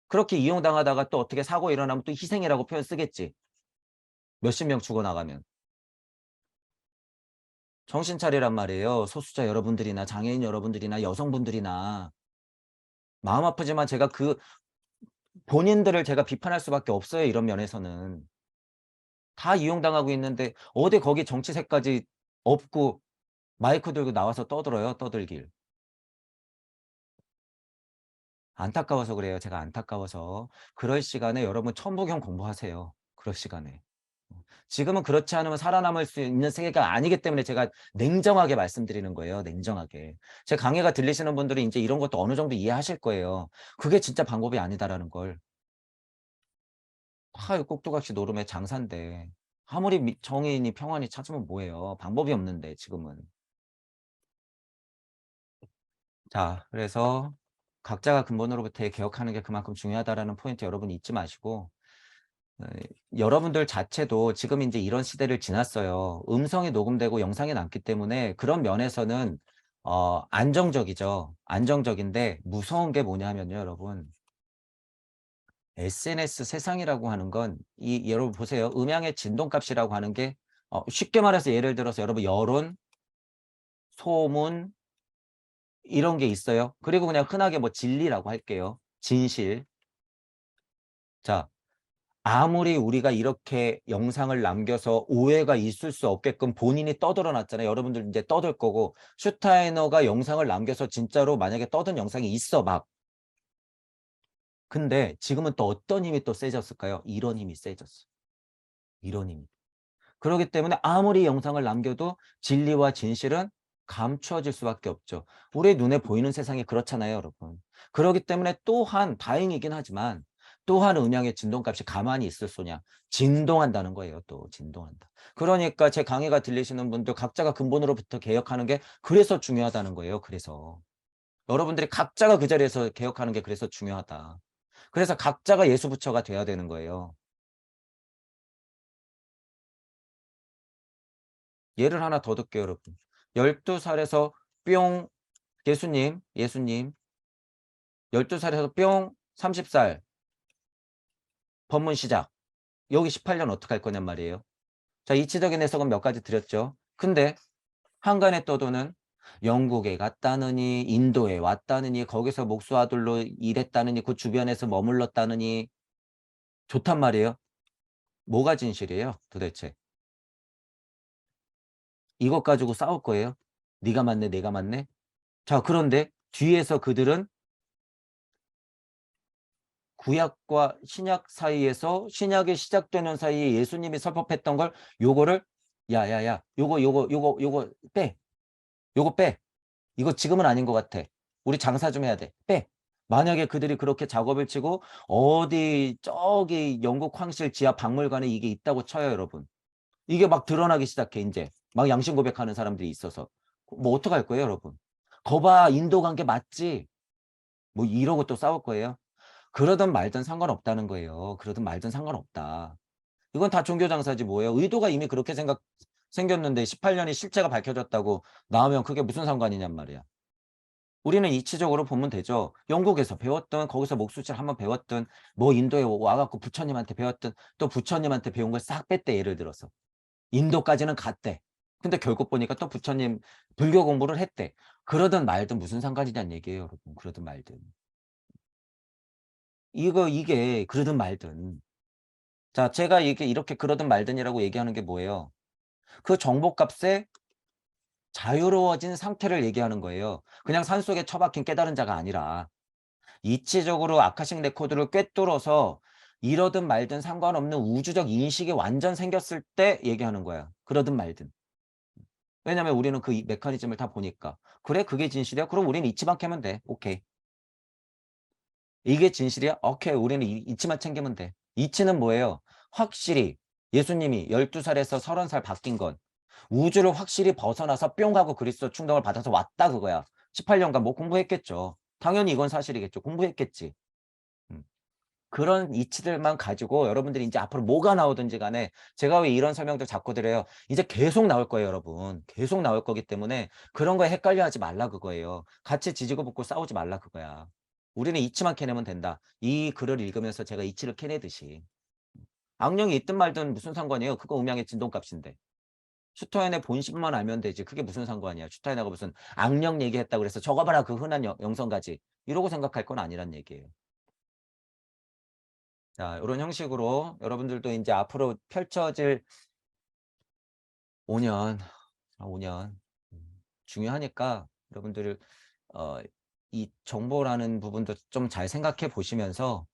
그렇게 이용당하다가 또 어떻게 사고 일어나면 또 희생이라고 표현 쓰겠지. 몇십 명 죽어나가면. 정신 차리란 말이에요. 소수자 여러분들이나 장애인 여러분들이나 여성분들이나. 마음 아프지만 제가 본인들을 제가 비판할 수밖에 없어요, 이런 면에서는. 다 이용당하고 있는데 어디 거기 정치색까지 없고 마이크 들고 나와서 떠들어요, 떠들길. 안타까워서 그래요. 제가 안타까워서. 그럴 시간에 여러분 천부경 공부하세요. 그럴 시간에. 지금은 그렇지 않으면 살아남을 수 있는 세계가 아니기 때문에 제가 냉정하게 말씀드리는 거예요. 냉정하게. 제 강의가 들리시는 분들이 인제 이런 것도 어느 정도 이해하실 거예요. 그게 진짜 방법이 아니다라는 걸. 다 꼭두각시 노름의 장사인데 아무리 정의인이 평안히 찾으면 뭐해요. 방법이 없는데 지금은. 자 그래서 각자가 근본으로부터 개혁하는 게 그만큼 중요하다라는 포인트 여러분 잊지 마시고 어 여러분들 자체도 지금 인제 이런 시대를 지났어요. 음성이 녹음되고 영상이 남기 때문에 그런 면에서는 안정적이죠. 안정적인데 무서운 게 뭐냐면요 여러분. SNS 세상이라고 하는 건 여러분 보세요. 음향의 진동값이라고 하는 게 쉽게 말해서 예를 들어서 여러분 여론, 소문 이런 게 있어요. 그리고 그냥 흔하게 뭐 진리라고 할게요. 진실. 자 아무리 우리가 이렇게 영상을 남겨서 오해가 있을 수 없게끔 본인이 떠들어 놨잖아요. 여러분들 이제 떠들 거고, 슈타이너가 영상을 남겨서 진짜로 만약에 떠든 영상이 있어 막. 근데 지금은 또 어떤 힘이 또 세졌을까요? 이런 힘이 세졌어. 이런 힘이. 그렇기 때문에 아무리 영상을 남겨도 진리와 진실은 감추어질 수밖에 없죠. 우리 눈에 보이는 세상이 그렇잖아요, 여러분. 그렇기 때문에 또한 다행이긴 하지만 또한 음양의 진동값이 가만히 있을 소냐? 진동한다는 거예요, 또 진동한다. 그러니까 제 강의가 들리시는 분들 각자가 근본으로부터 개혁하는 게 그래서 중요하다는 거예요. 그래서 여러분들이 각자가 그 자리에서 개혁하는 게 그래서 중요하다. 그래서 각자가 예수부처가 돼야 되는 거예요. 예를 하나 더 들게요, 여러분. 12살에서 뿅 예수님 12살에서 뿅 30살 법문 시작. 여기 18년 어떡할 거냔 말이에요. 자, 이치적인 해석은 몇 가지 드렸죠. 근데 한간에 떠도는 영국에 갔다느니 인도에 왔다느니 거기서 목수아들로 일했다느니 그 주변에서 머물렀다느니 좋단 말이에요. 뭐가 진실이에요, 도대체? 이것 가지고 싸울 거예요? 네가 맞네, 내가 맞네? 자, 그런데 뒤에서 그들은 구약과 신약 사이에서 신약이 시작되는 사이에 예수님이 설법했던 걸 요거를 야야야 요거 빼. 요거 빼. 이거 지금은 아닌 것 같아. 우리 장사 좀 해야 돼. 빼. 만약에 그들이 그렇게 작업을 치고 어디 저기 영국 황실 지하 박물관에 이게 있다고 쳐요, 여러분. 이게 막 드러나기 시작해 인제. 막 양심 고백하는 사람들이 있어서. 뭐 어떡할 거예요, 여러분? "거 봐. 인도 간 게 맞지?" 뭐 이러고 또 싸울 거예요? 그러든 말든 상관없다는 거예요. 그러든 말든 상관없다. 이건 다 종교 장사지 뭐예요. 의도가 이미 그렇게 생겼는데 18년이 실체가 밝혀졌다고 나오면 그게 무슨 상관이냔 말이야. 우리는 이치적으로 보면 되죠. 영국에서 배웠든 거기서 목수질 한번 배웠든 뭐 인도에 와 갖고 부처님한테 배웠든 또 부처님한테 배운 걸 싹 뺐대 예를 들어서. 인도까지는 갔대. 근데 결국 보니까 또 부처님 불교 공부를 했대. 그러든 말든 무슨 상관이냔 얘기예요 여러분. 그러든 말든. 이게 그러든 말든. 자, 제가 이게 이렇게 그러든 말든이라고 얘기하는 게 뭐예요? 그 정보값에 자유로워진 상태를 얘기하는 거예요. 그냥 산속에 처박힌 깨달은 자가 아니라 이치적으로 아카식 레코드를 꿰뚫어서 이러든 말든 상관없는 우주적 인식이 완전 생겼을 때 얘기하는 거야. 그러든 말든. 왜냐면 우리는 그 메커니즘을 다 보니까. 그래, 그게 진실이야? 그럼 우리는 이치만 캐면 돼. 오케이. 이게 진실이야? 오케이. 우리는 이치만 챙기면 돼. 이치는 뭐예요? 확실히 예수님이 12살에서 30살 바뀐 건 우주를 확실히 벗어나서 뿅 하고 그리스도 충동을 받아서 왔다 그거야. 18년간 뭐 공부했겠죠. 당연히 이건 사실이겠죠. 공부했겠지. 음. 그런 이치들만 가지고 여러분들이 이제 앞으로 뭐가 나오든지 간에 제가 왜 이런 설명들 자꾸 드려요. 이제 계속 나올 거예요, 여러분. 계속 나올 거기 때문에 그런 거에 헷갈려 하지 말라 그거예요. 같이 지지고 볶고 싸우지 말라 그거야. 우리는 이치만 캐내면 된다. 이 글을 읽으면서 제가 이치를 캐내듯이. 악령이 있든 말든 무슨 상관이에요? 그거 음양의 진동값인데. 슈타인의 본심만 알면 되지. 그게 무슨 상관이야. 슈타인하고 무슨 악령 얘기했다고 그래서 저거 봐라 그 흔한 영성가지. 이러고 생각할 건 아니란 얘기예요. 자, 요런 형식으로 여러분들도 인제 앞으로 펼쳐질 5 년, 5 년 중요하니까 여러분들 어 이 정보라는 부분도 좀 잘 생각해 보시면서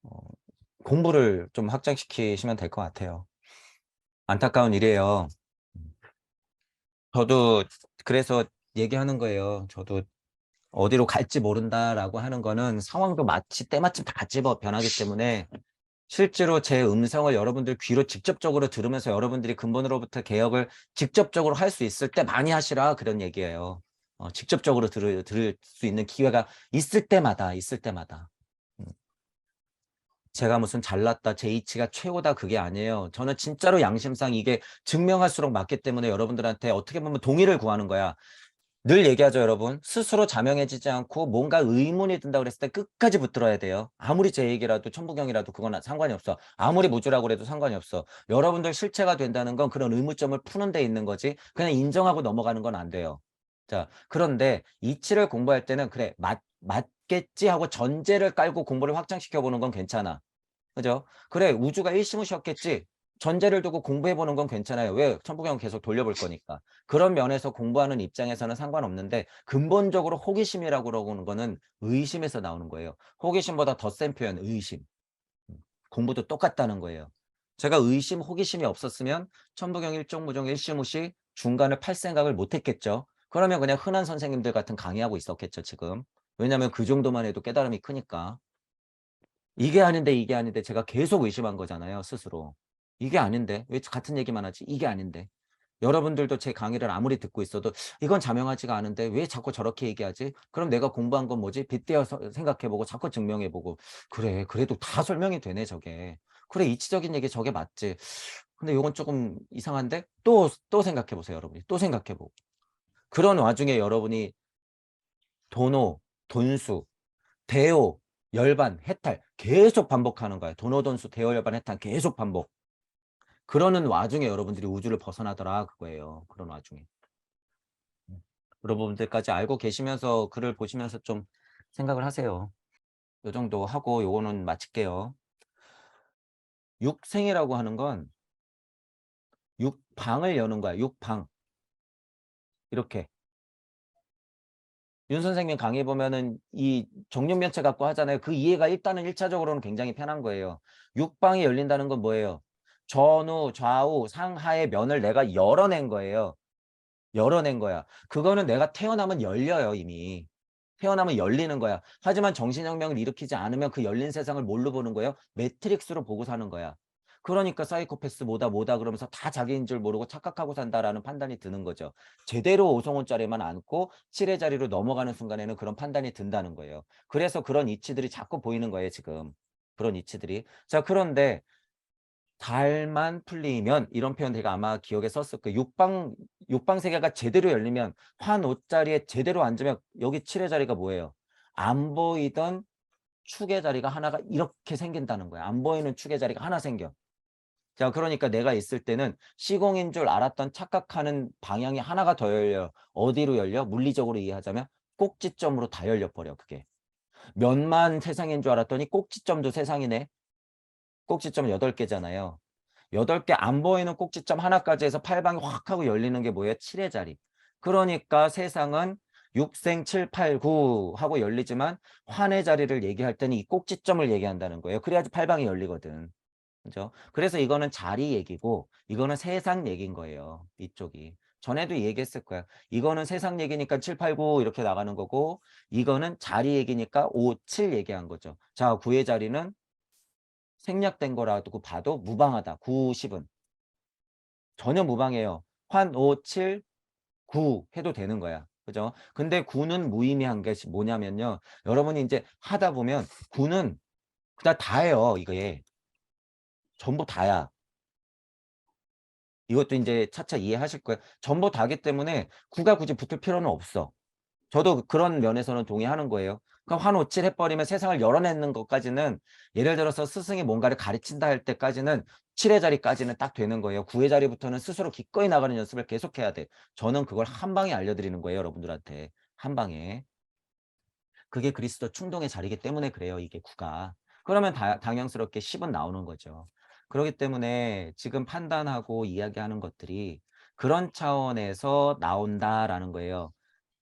어 공부를 좀 확장시키시면 될 것 같아요. 안타까운 일이에요. 음. 저도 그래서 얘기하는 거예요. 저도 "어디로 갈지 모른다."라고 하는 거는 상황도 마치 때마침 다 집어 변하기 때문에 실제로 제 음성을 여러분들 귀로 직접적으로 들으면서 여러분들이 근본으로부터 개혁을 직접적으로 할 수 있을 때 많이 하시라 그런 얘기예요. 직접적으로 들을 수 있는 기회가 있을 때마다. 음. 제가 무슨 잘났다, 제 이치가 최고다 그게 아니에요. 저는 진짜로 양심상 이게 증명할수록 맞기 때문에 여러분들한테 어떻게 보면 동의를 구하는 거야. 늘 얘기하죠, 여러분. 스스로 자명해지지 않고 뭔가 의문이 든다고 그랬을 때 끝까지 붙들어야 돼요. 아무리 제 얘기라도 천부경이라도 그건 상관이 없어. 아무리 무주라고 그래도 상관이 없어. 여러분들 실체가 된다는 건 그런 의무점을 푸는 데 있는 거지 그냥 인정하고 넘어가는 건 안 돼요. 자, 그런데 이치를 공부할 때는 '그래 맞겠지.' 하고 전제를 깔고 공부를 확장시켜 보는 건 괜찮아. 그죠? 그래, 우주가 일시무시였겠지. 전제를 두고 공부해 보는 건 괜찮아요. 왜? 천부경 계속 돌려볼 거니까. 그런 면에서 공부하는 입장에서는 상관없는데 근본적으로 호기심이라고 그러는 거는 의심에서 나오는 거예요. 호기심보다 더 센 표현 의심. 음. 공부도 똑같다는 거예요. 제가 의심, 호기심이 없었으면 천부경 일종무종 일시무시 중간을 팔 생각을 못 했겠죠. 그러면 그냥 흔한 선생님들 같은 강의하고 있었겠죠, 지금. 왜냐하면 그 정도만 해도 깨달음이 크니까. 이게 아닌데 제가 계속 의심한 거잖아요, 스스로. 이게 아닌데 왜 같은 얘기만 하지? 이게 아닌데. 여러분들도 제 강의를 아무리 듣고 있어도 '이건 자명하지가 않은데 왜 자꾸 저렇게 얘기하지? 그럼 내가 공부한 건 뭐지?' 빗대어서 생각해 보고 자꾸 증명해 보고 '그래, 그래도 다 설명이 되네 저게. 그래, 이치적인 얘기 저게 맞지. 근데 요건 쪼금 이상한데?' 또 생각해 보세요, 여러분이. 또 생각해 보고. 그런 와중에 여러분이 도노, 돈수, 대오, 열반, 해탈 계속 반복하는 거예요. 도노돈수, 대오, 열반, 해탈 계속 반복. 그러는 와중에 여러분들이 우주를 벗어나더라 그거예요. 그런 와중에. 그런 부분들까지 알고 계시면서 글을 보시면서 좀 생각을 하세요. 요 정도 하고 요거는 마칠게요. 육생이라고 하는 건 육방을 여는 거야. 육방. 이렇게. 윤 선생님 강의 보면은 이 정육면체 갖고 하잖아요. 그 이해가 일단은 1차적으로는 굉장히 편한 거예요. 육방이 열린다는 건 뭐예요? 전후, 좌우, 상하의 면을 내가 열어낸 거예요. 열어낸 거야. 그거는 내가 태어나면 열려요, 이미. 태어나면 열리는 거야. 하지만 정신혁명을 일으키지 않으면 그 열린 세상을 뭘로 보는 거예요? 매트릭스로 보고 사는 거야. 그러니까 사이코패스 뭐다 뭐다 그러면서 다 자기인 줄 모르고 착각하고 산다라는 판단이 드는 거죠. 제대로 오송원 자리만 앉고 7의 자리로 넘어가는 순간에는 그런 판단이 든다는 거예요. 그래서 그런 이치들이 자꾸 보이는 거예요, 지금. 그런 이치들이. 자, 그런데 달만 풀리면 이런 표현 제가 아마 기억에 썼을 거예요. 육방 세계가 제대로 열리면 환 옷자리에 제대로 앉으면 여기 칠의 자리가 뭐예요? 안 보이던 축의 자리가 하나가 이렇게 생긴다는 거야. 안 보이는 축의 자리가 하나 생겨. 자, 그러니까 내가 있을 때는 시공인 줄 알았던 착각하는 방향이 하나가 더 열려요. 어디로 열려? 물리적으로 이해하자면 꼭지점으로 다 열려버려, 그게. 면만 세상인 줄 알았더니 꼭지점도 세상이네. 꼭지점 8개잖아요. 8개 안 보이는 꼭지점 하나까지 해서 팔방이 확 하고 열리는 게 뭐예요? 7의 자리. 그러니까 세상은 6생 7, 8, 9 하고 열리지만 환의 자리를 얘기할 때는 이 꼭지점을 얘기한다는 거예요. 그래야지 팔방이 열리거든. 그죠? 그래서 이거는 자리 얘기고 이거는 세상 얘기인 거예요. 이쪽이. 전에도 얘기했을 거야. 이거는 세상 얘기니까 7, 8, 9 이렇게 나가는 거고 이거는 자리 얘기니까 5, 7 얘기한 거죠. 자, 9의 자리는 생략된 거라고 봐도 무방하다. 9, 10은. 전혀 무방해요. 환, 5, 7, 9 해도 되는 거야. 그죠? 근데 9는 무의미한 게 뭐냐면요. 여러분이 이제 하다 보면 9는 그냥 다예요. 이게. 전부 다야. 이것도 이제 차차 이해하실 거예요. 전부 다기 때문에 9가 굳이 붙을 필요는 없어. 저도 그런 면에서는 동의하는 거예요. 그럼 환호칠 해버리면 세상을 열어내는 것까지는 예를 들어서 스승이 뭔가를 가르친다 할 때까지는 7의 자리까지는 딱 되는 거예요. 9의 자리부터는 스스로 기꺼이 나가는 연습을 계속해야 돼. 저는 그걸 한 방에 알려드리는 거예요, 여러분들한테. 한 방에. 그게 그리스도 충동의 자리이기 때문에 그래요, 이게 9가. 그러면 당연스럽게 10은 나오는 거죠. 그렇기 때문에 지금 판단하고 이야기하는 것들이 그런 차원에서 나온다라는 거예요.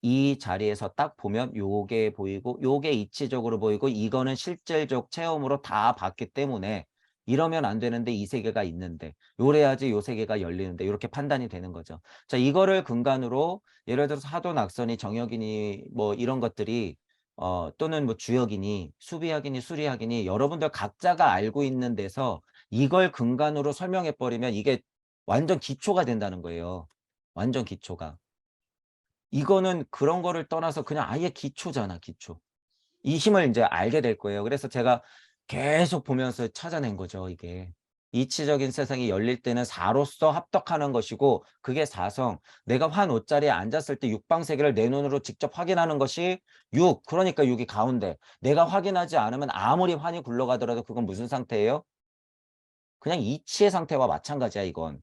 이 자리에서 딱 보면 요게 보이고 요게 이치적으로 보이고 이거는 실질적 체험으로 다 봤기 때문에 이러면 안 되는데 이 세계가 있는데 요래야지 요 세계가 열리는데 요렇게 판단이 되는 거죠. 자, 이거를 근간으로 예를 들어서 하도낙선이 정혁이니 뭐 이런 것들이 또는 뭐 주역이니 수비학이니 수리학이니 여러분들 각자가 알고 있는 데서 이걸 근간으로 설명해 버리면 이게 완전 기초가 된다는 거예요. 완전 기초가. 이거는 그런 거를 떠나서 그냥 아예 기초잖아, 기초. 이 힘을 인제 알게 될 거예요. 그래서 제가 계속 보면서 찾아낸 거죠, 이게. 이치적인 세상이 열릴 때는 사로서 합덕하는 것이고 그게 사성. 내가 환 옷자리에 앉았을 때 육방세계를 내 눈으로 직접 확인하는 것이 육. 그러니까 육이 가운데. 내가 확인하지 않으면 아무리 환이 굴러가더라도 그건 무슨 상태예요? 그냥 이치의 상태와 마찬가지야, 이건.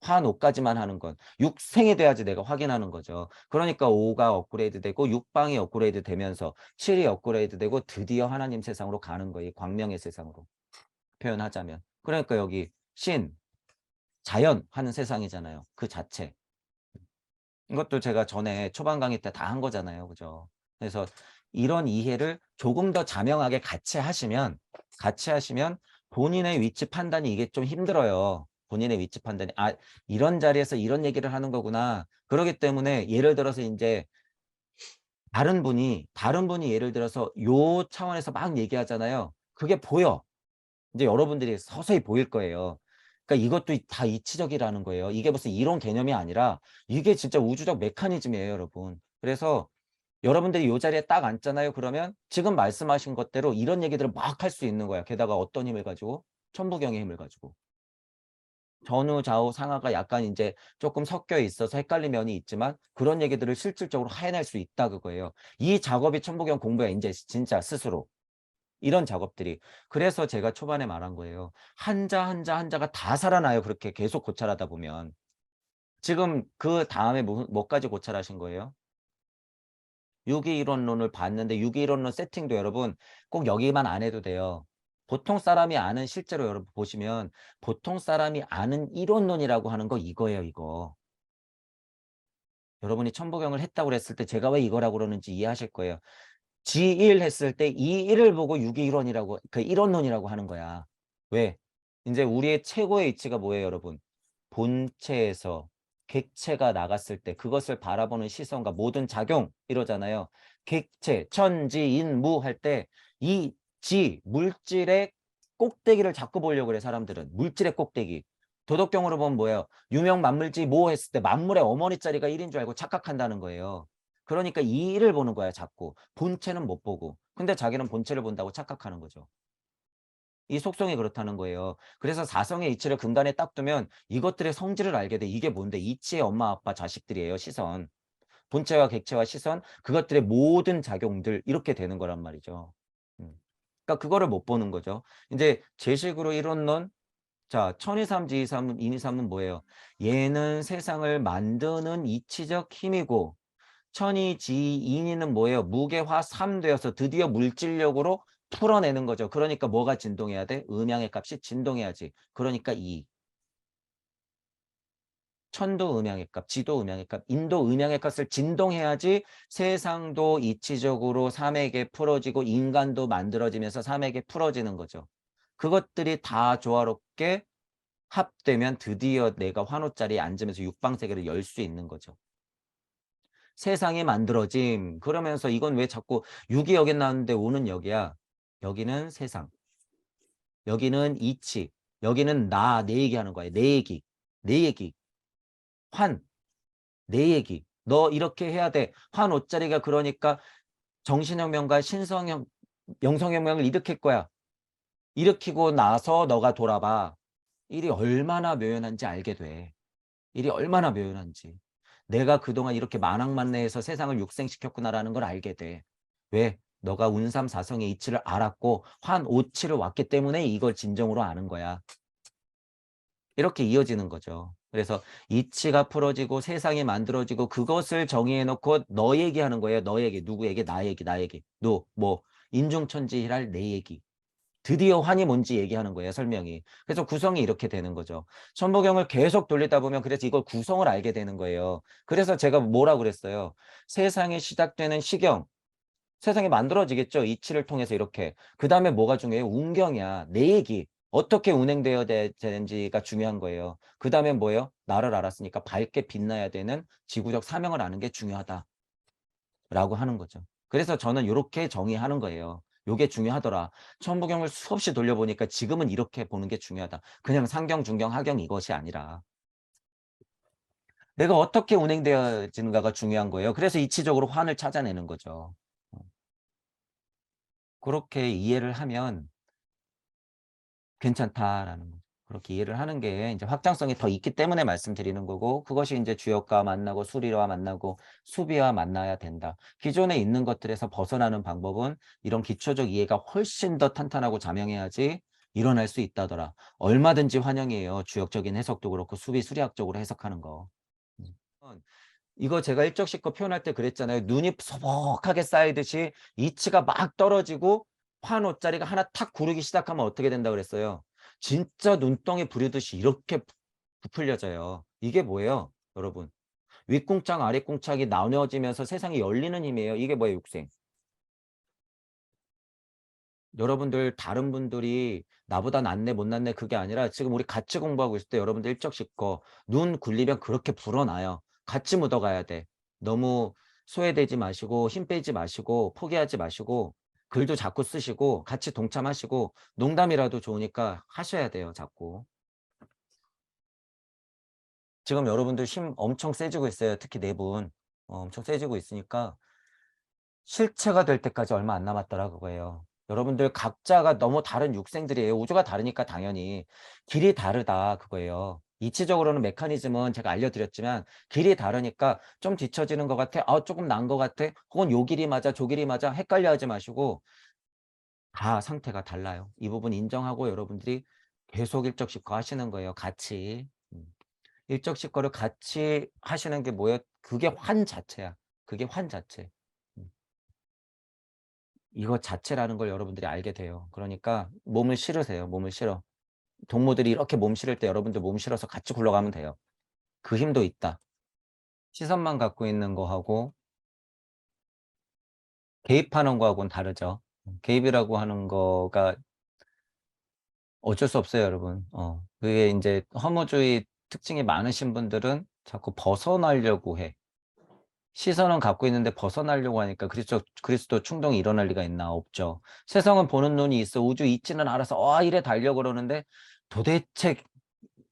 화노까지만 하는 건 육생이 돼야지 내가 확인하는 거죠. 그러니까 5가 업그레이드 되고 육방이 업그레이드 되면서 7이 업그레이드 되고 드디어 하나님 세상으로 가는 거예요. 광명의 세상으로. 표현하자면. 그러니까 여기 신, 자연 하는 세상이잖아요. 그 자체. 이것도 제가 전에 초반 강의 때 다 한 거잖아요. 그죠? 그래서 이런 이해를 조금 더 자명하게 같이 하시면 본인의 위치 판단이 이게 좀 힘들어요. 본인의 위치 판단이. 아, 이런 자리에서 이런 얘기를 하는 거구나. 그러기 때문에 예를 들어서 이제 다른 분이 예를 들어서 요 차원에서 막 얘기하잖아요. 그게 보여. 이제 여러분들이 서서히 보일 거예요. 그러니까 이것도 다 이치적이라는 거예요. 이게 무슨 이론 개념이 아니라 이게 진짜 우주적 메커니즘이에요, 여러분. 그래서 여러분들이 이 자리에 딱 앉잖아요. 그러면 지금 말씀하신 것대로 이런 얘기들을 막 할 수 있는 거야. 게다가 어떤 힘을 가지고? 천부경의 힘을 가지고. 전후, 좌우, 상하가 약간 이제 조금 섞여 있어서 헷갈린 면이 있지만 그런 얘기들을 실질적으로 해낼 수 있다 그거예요. 이 작업이 천부경 공부야, 이제 진짜 스스로. 이런 작업들이. 그래서 제가 초반에 말한 거예요. 한자가 다 살아나요. 그렇게 계속 고찰하다 보면. 지금 그 다음에 뭐까지 고찰하신 거예요? 유기이론론을 봤는데 유기이론론 세팅도 여러분 꼭 여기만 안 해도 돼요. 보통 사람이 아는 실제로 여러분 보시면 보통 사람이 아는 이론론이라고 하는 거 이거예요. 이거. 여러분이 천부경을 했다고 그랬을 때 제가 왜 이거라고 그러는지 이해하실 거예요. G1 했을 때 이 1을 보고 유기이론이라고 그 이론론이라고 하는 거야. 왜? 이제 우리의 최고의 이치가 뭐예요, 여러분? 본체에서 객체가 나갔을 때 그것을 바라보는 시선과 모든 작용 이러잖아요. 객체, 천지인무 할 때 이 물질의 꼭대기를 자꾸 보려고 그래, 사람들은. 물질의 꼭대기. 도덕경으로 보면 뭐예요? 유명 만물지 뭐 했을 때 만물의 어머니 자리가 1인 줄 알고 착각한다는 거예요. 그러니까 이 일을 보는 거야, 자꾸. 본체는 못 보고. 근데 자기는 본체를 본다고 착각하는 거죠. 이 속성이 그렇다는 거예요. 그래서 사성의 이치를 근간에 딱 두면 이것들의 성질을 알게 돼. 이게 뭔데? 이치의 엄마, 아빠, 자식들이에요. 시선. 본체와 객체와 시선, 그것들의 모든 작용들 이렇게 되는 거란 말이죠. 그러니까 그거를 못 보는 거죠. 이제 제식으로 이론론, 자, 천이삼, 지이삼, 인이삼은 뭐예요? 얘는 세상을 만드는 이치적 힘이고 천이, 지, 인이는 뭐예요? 무게화 3되어서 드디어 물질력으로 풀어내는 거죠. 그러니까 뭐가 진동해야 돼? 음양의 값이 진동해야지. 그러니까 이. 천도 음양의 값, 지도 음양의 값, 인도 음양의 값을 진동해야지 세상도 이치적으로 삼에게 풀어지고 인간도 만들어지면서 삼에게 풀어지는 거죠. 그것들이 다 조화롭게 합되면 드디어 내가 환호자리에 앉으면서 육방세계를 열 수 있는 거죠. 세상이 만들어짐. 그러면서 이건 왜 자꾸 6이 여기 나왔는데 5는 여기야. 여기는 세상. 여기는 이치. 여기는 나, 내 얘기하는 거야. 내 얘기. 내 얘기. 환. 내 얘기. 너 이렇게 해야 돼. 환 5자리가 그러니까 정신혁명과 영성혁명을 일으킬 거야. 일으키고 나서 너가 돌아봐. 일이 얼마나 묘연한지 알게 돼. 일이 얼마나 묘연한지. 내가 그동안 이렇게 만왕만내해서 세상을 육생시켰구나라는 걸 알게 돼. 왜? 너가 운삼 사성의 이치를 알았고 환오치를 왔기 때문에 이걸 진정으로 아는 거야. 이렇게 이어지는 거죠. 그래서 이치가 풀어지고 세상이 만들어지고 그것을 정의해놓고 너 얘기하는 거예요. 너 얘기. 누구 얘기? 나 얘기. 나 얘기. 너 뭐 인중천지랄 내 얘기. 드디어 환이 뭔지 얘기하는 거예요. 설명이. 그래서 구성이 이렇게 되는 거죠. 천부경을 계속 돌리다 보면 그래서 이걸 구성을 알게 되는 거예요. 그래서 제가 뭐라고 그랬어요. 세상이 시작되는 시경. 세상이 만들어지겠죠. 이치를 통해서 이렇게. 그 다음에 뭐가 중요해요? 운경이야. 내 얘기. 어떻게 운행되어야 되는지가 중요한 거예요. 그 다음에 뭐예요? 나를 알았으니까 밝게 빛나야 되는 지구적 사명을 아는 게 중요하다. 라고 하는 거죠. 그래서 저는 이렇게 정의하는 거예요. 요게 중요하더라. 천부경을 수없이 돌려보니까 지금은 이렇게 보는 게 중요하다. 그냥 상경, 중경, 하경 이것이 아니라 내가 어떻게 운행되어지는가가 중요한 거예요. 그래서 이치적으로 환을 찾아내는 거죠. 그렇게 이해를 하면 괜찮다라는 거죠. 그렇게 이해를 하는 게 이제 확장성이 더 있기 때문에 말씀드리는 거고 그것이 이제 주역과 만나고 수리와 만나고 수비와 만나야 된다. 기존에 있는 것들에서 벗어나는 방법은 이런 기초적 이해가 훨씬 더 탄탄하고 자명해야지 일어날 수 있다더라. 얼마든지 환영이에요. 주역적인 해석도 그렇고 수비 수리학적으로 해석하는 거. 이거 제가 일적식거 표현할 때 그랬잖아요. 눈이 소복하게 쌓이듯이 이치가 막 떨어지고 환호자리가 하나 탁 구르기 시작하면 어떻게 된다 그랬어요. 진짜 눈덩이 부리듯이 이렇게 부풀려져요. 이게 뭐예요, 여러분? 윗궁창, 아랫궁창이 나뉘어지면서 세상이 열리는 힘이에요. 이게 뭐예요, 육생? 여러분들 다른 분들이 나보다 낫네 못 낫네 그게 아니라 지금 우리 같이 공부하고 있을 때 여러분들 일적씩 눈 굴리면 그렇게 불어나요. 같이 묻어가야 돼. 너무 소외되지 마시고 힘 빼지 마시고 포기하지 마시고 글도 자꾸 쓰시고 같이 동참하시고 농담이라도 좋으니까 하셔야 돼요. 자꾸. 지금 여러분들 힘 엄청 세지고 있어요. 특히 네 분. 엄청 세지고 있으니까 실체가 될 때까지 얼마 안 남았더라 그거예요. 여러분들 각자가 너무 다른 육생들이에요. 우주가 다르니까 당연히 길이 다르다 그거예요. 이치적으로는 메커니즘은 제가 알려드렸지만 길이 다르니까 좀 뒤처지는 것 같아. 조금 난 것 같아. 혹은 요 길이 맞아 저 길이 맞아 헷갈려 하지 마시고 다 상태가 달라요. 이 부분 인정하고 여러분들이 계속 일적십거 하시는 거예요. 같이. 일적십거를 같이 하시는 게 뭐예요? 그게 환 자체야. 그게 환 자체. 음. 이거 자체라는 걸 여러분들이 알게 돼요. 그러니까 몸을 실으세요. 몸을 실어. 동무들이 이렇게 몸 실을 때 여러분들 몸 실어서 같이 굴러가면 돼요. 그 힘도 있다. 시선만 갖고 있는 거하고 개입하는 거하고는 다르죠. 개입이라고 하는 거가 어쩔 수 없어요, 여러분. 그게 인제 허무주의 특징이 많으신 분들은 자꾸 벗어나려고 해. 시선은 갖고 있는데 벗어나려고 하니까 그리스도 충동이 일어날 리가 있나? 없죠. 세상은 보는 눈이 있어. 우주 이치는 알아서 이래 달려 그러는데 도대체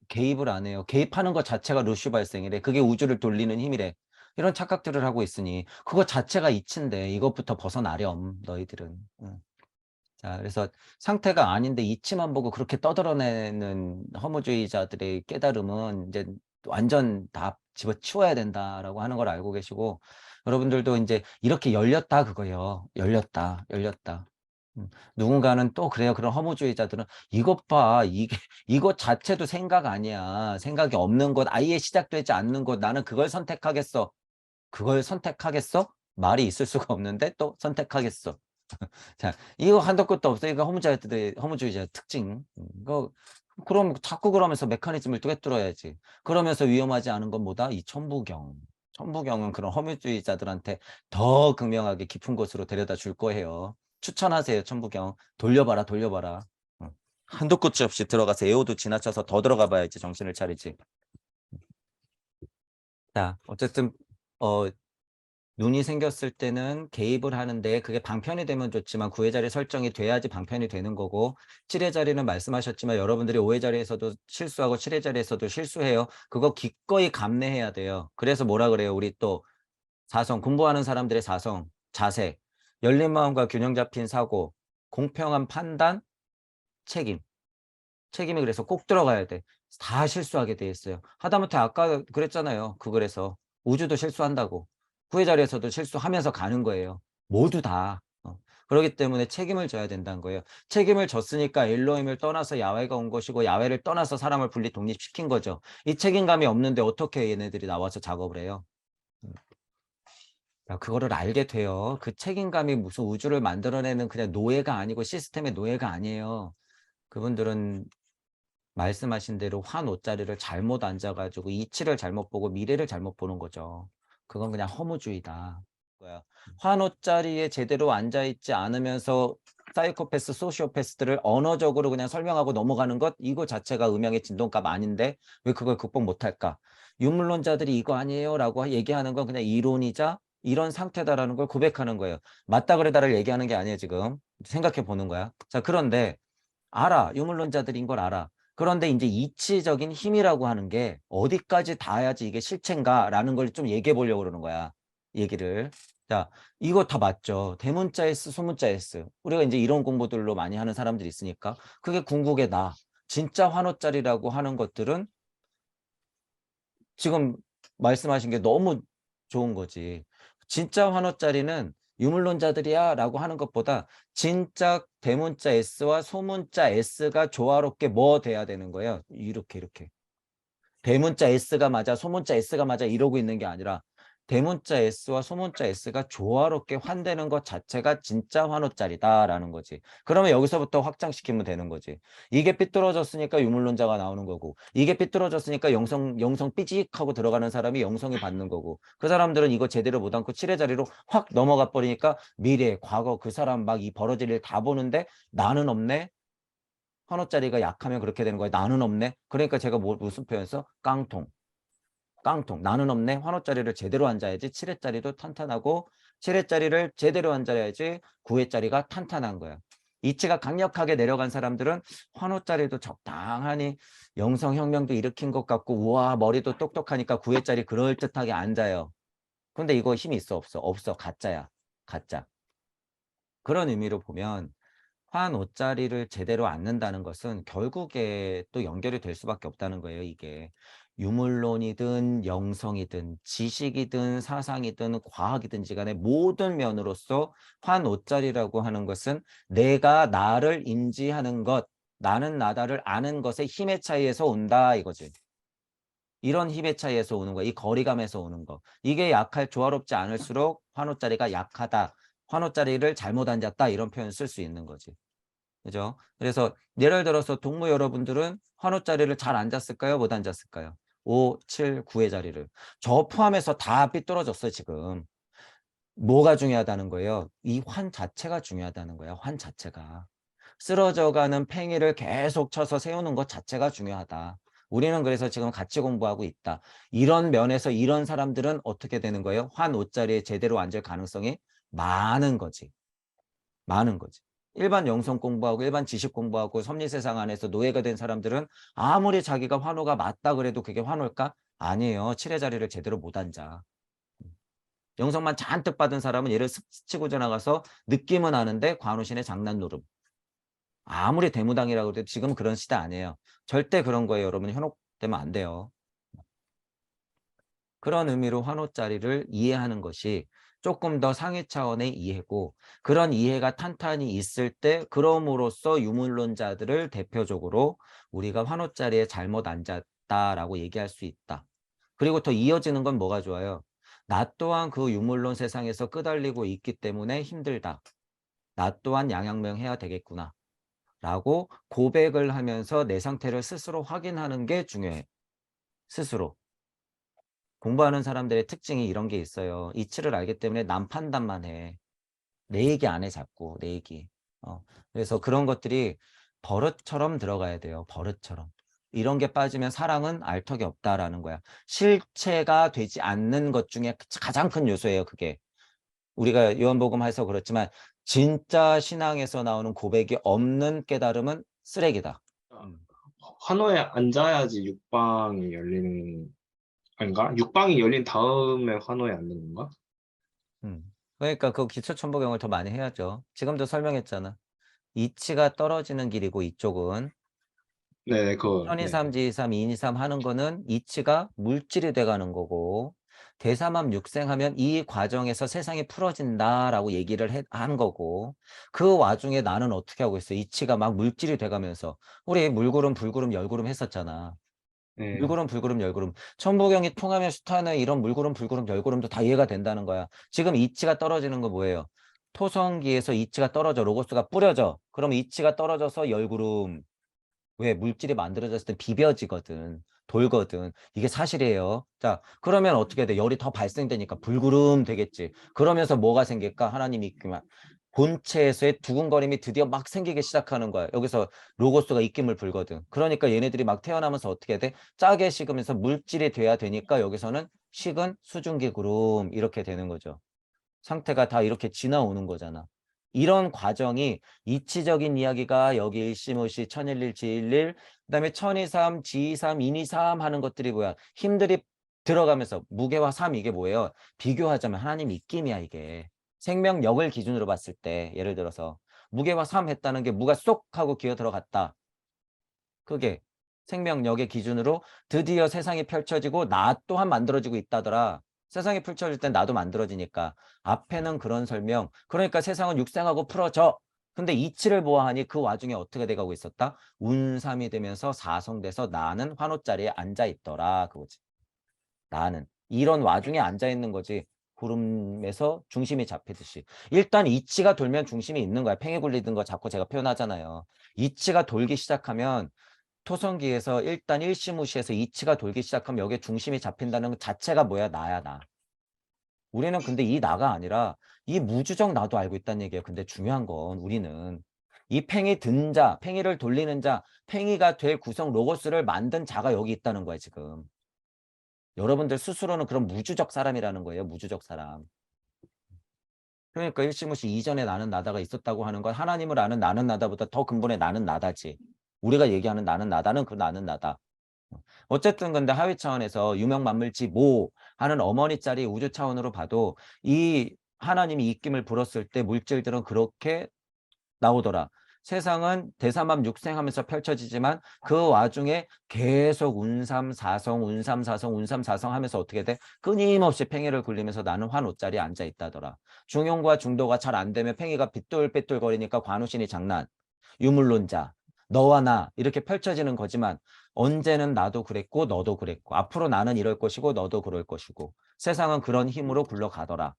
개입을 안 해요. 개입하는 것 자체가 루시 발생이래. 그게 우주를 돌리는 힘이래. 이런 착각들을 하고 있으니 그거 자체가 이치인데 이것부터 벗어나렴 너희들은. 응. 자, 그래서 상태가 아닌데 이치만 보고 그렇게 떠들어내는 허무주의자들의 깨달음은 이제 완전 다 집어치워야 된다라고 하는 걸 알고 계시고 여러분들도 이제 이렇게 열렸다 그거예요. 열렸다, 열렸다. 누군가는 또 그래요. 그런 허무주의자들은 이것 봐, 이게 이것 자체도 생각 아니야. 생각이 없는 것, 아예 시작되지 않는 것. 나는 그걸 선택하겠어. 그걸 선택하겠어? 말이 있을 수가 없는데 또 선택하겠어. 자, 이거 한도 끝도 없어. 이거 허무주의자의 특징. 이거 그럼 자꾸 그러면서 메커니즘을 꿰뚫어야지. 그러면서 위험하지 않은 건 뭐다? 이 천부경. 천부경은 그런 허무주의자들한테 더 극명하게 깊은 곳으로 데려다 줄 거예요. 추천하세요, 천부경. 돌려봐라, 돌려봐라. 한도 끝이 없이 들어가서 에오도 지나쳐서 더 들어가 봐야지 정신을 차리지. 자, 어쨌든 어 눈이 생겼을 때는 개입을 하는데 그게 방편이 되면 좋지만 구의 자리 설정이 돼야지 방편이 되는 거고 7의 자리는 말씀하셨지만 여러분들이 5의 자리에서도 실수하고 7의 자리에서도 실수해요. 그거 기꺼이 감내해야 돼요. 그래서 뭐라 그래요? 우리 또 사성 공부하는 사람들의 사성 자세 열린 마음과 균형 잡힌 사고 공평한 판단 책임 책임이 그래서 꼭 들어가야 돼. 다 실수하게 돼 있어요. 하다못해 아까 그랬잖아요. 그 글에서 우주도 실수한다고. 후의 자리에서도 실수하면서 가는 거예요. 모두 다. 그렇기 때문에 책임을 져야 된다는 거예요. 책임을 졌으니까 엘로힘을 떠나서 야훼가 온 것이고 야훼를 떠나서 사람을 분리 독립시킨 거죠. 이 책임감이 없는데 어떻게 얘네들이 나와서 작업을 해요? 음. 그거를 알게 돼요. 그 책임감이 무슨 우주를 만들어내는 그냥 노예가 아니고 시스템의 노예가 아니에요. 그분들은 말씀하신 대로 환 옷자리를 잘못 앉아 가지고 이치를 잘못 보고 미래를 잘못 보는 거죠. 그건 그냥 허무주의다. 거야. 환 옷자리에 제대로 앉아 있지 않으면서 사이코패스, 소시오패스들을 언어적으로 그냥 설명하고 넘어가는 것 이거 자체가 음양의 진동값 아닌데 왜 그걸 극복 못 할까? 유물론자들이 이거 아니에요라고 얘기하는 건 그냥 이론이자 이런 상태다라는 걸 고백하는 거예요. 맞다 그래다를 얘기하는 게 아니에요, 지금. 생각해 보는 거야. 자, 그런데 알아. 유물론자들인 걸 알아. 그런데 이제 이치적인 힘이라고 하는 게 어디까지 닿아야지 이게 실체인가라는 걸 좀 얘기해 보려고 그러는 거야. 얘기를. 자, 이거 다 맞죠. 대문자 S, 소문자 S. 우리가 이제 이런 공부들로 많이 하는 사람들이 있으니까 그게 궁극의 나. 진짜 환호짜리라고 하는 것들은 지금 말씀하신 게 너무 좋은 거지. 진짜 환호짜리는 유물론자들이야 라고 하는 것보다 진짜 대문자 S와 소문자 S가 조화롭게 뭐 돼야 되는 거예요. 이렇게. 대문자 S가 맞아, 소문자 S가 맞아 이러고 있는 게 아니라 대문자 S와 소문자 S가 조화롭게 환되는 것 자체가 진짜 환호짜리다라는 거지. 그러면 여기서부터 확장시키면 되는 거지. 이게 삐뚤어졌으니까 유물론자가 나오는 거고, 이게 삐뚤어졌으니까 영성 삐직하고 들어가는 사람이 영성이 받는 거고, 그 사람들은 이거 제대로 못 안고 7의 자리로 확 넘어가 버리니까 미래, 과거 그 사람 막 이 벌어질 일 다 보는데 나는 없네? 환호짜리가 약하면 그렇게 되는 거야. 나는 없네? 그러니까 제가 무슨 표현 써? 깡통. 깡통. 나는 없네. 환호짜리를 제대로 앉아야지 7회짜리도 탄탄하고 7회짜리를 제대로 앉아야지 9회짜리가 탄탄한 거야. 이치가 강력하게 내려간 사람들은 환호짜리도 적당하니 영성혁명도 일으킨 것 같고 우와 머리도 똑똑하니까 9회짜리 그럴듯하게 앉아요. 근데 이거 힘이 있어 없어? 없어. 가짜야. 가짜. 그런 의미로 보면 한 5짜리를 제대로 앉는다는 것은 결국에 또 연결이 될 수밖에 없다는 거예요, 이게. 유물론이든 영성이든 지식이든 사상이든 과학이든지 간에 모든 면으로서 한 5짜리라고 하는 것은 내가 나를 인지하는 것, 나는 나다를 아는 것의 힘의 차이에서 온다 이거지. 이런 힘의 차이에서 오는 거야. 이 거리감에서 오는 거. 이게 약할 조화롭지 않을수록 환호짜리가 약하다. 환호짜리를 잘못 앉았다. 이런 표현 쓸 수 있는 거지. 그죠? 그래서 예를 들어서 동무 여러분들은 환호짜리를 잘 앉았을까요? 못 앉았을까요? 5, 7, 9의 자리를. 저 포함해서 다 삐뚤어졌어요, 지금. 뭐가 중요하다는 거예요? 이 환 자체가 중요하다는 거야, 환 자체가. 쓰러져가는 팽이를 계속 쳐서 세우는 것 자체가 중요하다. 우리는 그래서 지금 같이 공부하고 있다. 이런 면에서 이런 사람들은 어떻게 되는 거예요? 환 5자리에 제대로 앉을 가능성이 많은 거지. 많은 거지. 일반 영성 공부하고 일반 지식 공부하고 섭리세상 안에서 노예가 된 사람들은 아무리 자기가 환호가 맞다 그래도 그게 환호일까? 아니에요. 7의 자리를 제대로 못 앉아. 영성만 잔뜩 받은 사람은 얘를 스치고 지나가서 느낌은 아는데 관우신의 장난 노름. 아무리 대무당이라고 해도 지금 그런 시대 아니에요. 절대 그런 거예요. 여러분 현혹되면 안 돼요. 그런 의미로 환호짜리를 이해하는 것이 조금 더 상위 차원의 이해고 그런 이해가 탄탄히 있을 때 그럼으로써 유물론자들을 대표적으로 우리가 환호짜리에 잘못 앉았다라고 얘기할 수 있다. 그리고 더 이어지는 건 뭐가 좋아요? 나 또한 그 유물론 세상에서 끄달리고 있기 때문에 힘들다. 나 또한 양양명해야 되겠구나. 라고 고백을 하면서 내 상태를 스스로 확인하는 게 중요해. 스스로. 공부하는 사람들의 특징이 이런 게 있어요. 이치를 알기 때문에 남 판단만 해. 내 얘기 안 해 자꾸 내 얘기. 그래서 그런 것들이 버릇처럼 들어가야 돼요. 버릇처럼. 이런 게 빠지면 사랑은 알턱이 없다라는 거야. 실체가 되지 않는 것 중에 가장 큰 요소예요. 그게. 우리가 요한복음에서 그렇지만 진짜 신앙에서 나오는 고백이 없는 깨달음은 쓰레기다. 음. 환호에 앉아야지 육방이 열리는, 아닌가? 육방이 열린 다음에 환호에 앉는 건가? 그러니까 그 기초천부경을 더 많이 해야죠. 지금도 설명했잖아. 이치가 떨어지는 길이고 이쪽은 네, 그거, 네. 1, 2, 3, 지, 3, 2, 3 하는 거는 이치가 물질이 돼가는 거고 대삼합 육생하면 이 과정에서 세상이 풀어진다라고 얘기를 한 거고 그 와중에 나는 어떻게 하고 있어? 이치가 막 물질이 돼가면서 우리 물구름, 불구름, 열구름 했었잖아. 네. 물구름, 불구름, 열구름. 천부경이 통하면 슈타는 이런 물구름, 불구름, 열구름도 다 이해가 된다는 거야. 지금 이치가 떨어지는 거 뭐예요? 토성기에서 이치가 떨어져 로고스가 뿌려져. 그럼 이치가 떨어져서 열구름. 왜? 물질이 만들어졌을 때 비벼지거든. 돌거든. 이게 사실이에요. 자, 그러면 어떻게 돼? 열이 더 발생되니까 불구름 되겠지. 그러면서 뭐가 생길까? 하나님이 있기만. 본체에서의 두근거림이 드디어 막 생기기 시작하는 거야. 여기서 로고스가 입김을 불거든. 그러니까 얘네들이 막 태어나면서 어떻게 돼? 짜게 식으면서 물질이 돼야 되니까 여기서는 식은 수증기 구름 이렇게 되는 거죠. 상태가 다 이렇게 지나오는 거잖아. 이런 과정이 이치적인 이야기가 여기 일시무시 천일일 지일일 그다음에 천이삼 지이삼 인이삼 하는 것들이 뭐야 힘들이 들어가면서 무게와 삶 이게 뭐예요 비교하자면 하나님 입김이야 이게 생명력을 기준으로 봤을 때 예를 들어서 무게와 삶 했다는 게 무가 쏙 하고 기어 들어갔다 그게 생명력의 기준으로 드디어 세상이 펼쳐지고 나 또한 만들어지고 있다더라. 세상이 펼쳐질 땐 나도 만들어지니까. 앞에는 그런 설명. 그러니까 세상은 육생하고 풀어져. 근데 이치를 보아하니 그 와중에 어떻게 돼가고 있었다? 운삼이 되면서 사성돼서 나는 환호자리에 앉아 있더라. 그거지. 나는. 이런 와중에 앉아 있는 거지. 구름에서 중심이 잡히듯이. 일단 이치가 돌면 중심이 있는 거야. 팽이 굴리는 거 자꾸 제가 표현하잖아요. 이치가 돌기 시작하면 토성기에서 일단 일시무시해서 이치가 돌기 시작하면 여기에 중심이 잡힌다는 것 자체가 뭐야? 나야, 나. 우리는 근데 이 나가 아니라 이 무주적 나도 알고 있다는 얘기예요. 근데 중요한 건 우리는 이 팽이 든 자, 팽이를 돌리는 자, 팽이가 될 구성 로고스를 만든 자가 여기 있다는 거야, 지금. 여러분들 스스로는 그런 무주적 사람이라는 거예요. 무주적 사람. 그러니까 일시무시 이전에 나는 나다가 있었다고 하는 건 하나님을 아는 나는 나다보다 더 근본의 나는 나다지. 우리가 얘기하는 나는 나다는 그 나는 나다. 어쨌든 근데 하위 차원에서 유명만물지 모 하는 어머니 자리 우주 차원으로 봐도 이 하나님이 입김을 불었을 때 물질들은 그렇게 나오더라. 세상은 대삼합 육생하면서 펼쳐지지만 그 와중에 계속 운삼사성 운삼사성 운삼사성 하면서 어떻게 돼? 끊임없이 팽이를 굴리면서 나는 환호자리에 앉아 있다더라. 중용과 중도가 잘 안 되면 팽이가 빗돌빼돌거리니까 관우신이 장난. 유물론자. 너와 나 이렇게 펼쳐지는 거지만 언제는 나도 그랬고 너도 그랬고 앞으로 나는 이럴 것이고 너도 그럴 것이고 세상은 그런 힘으로 굴러가더라.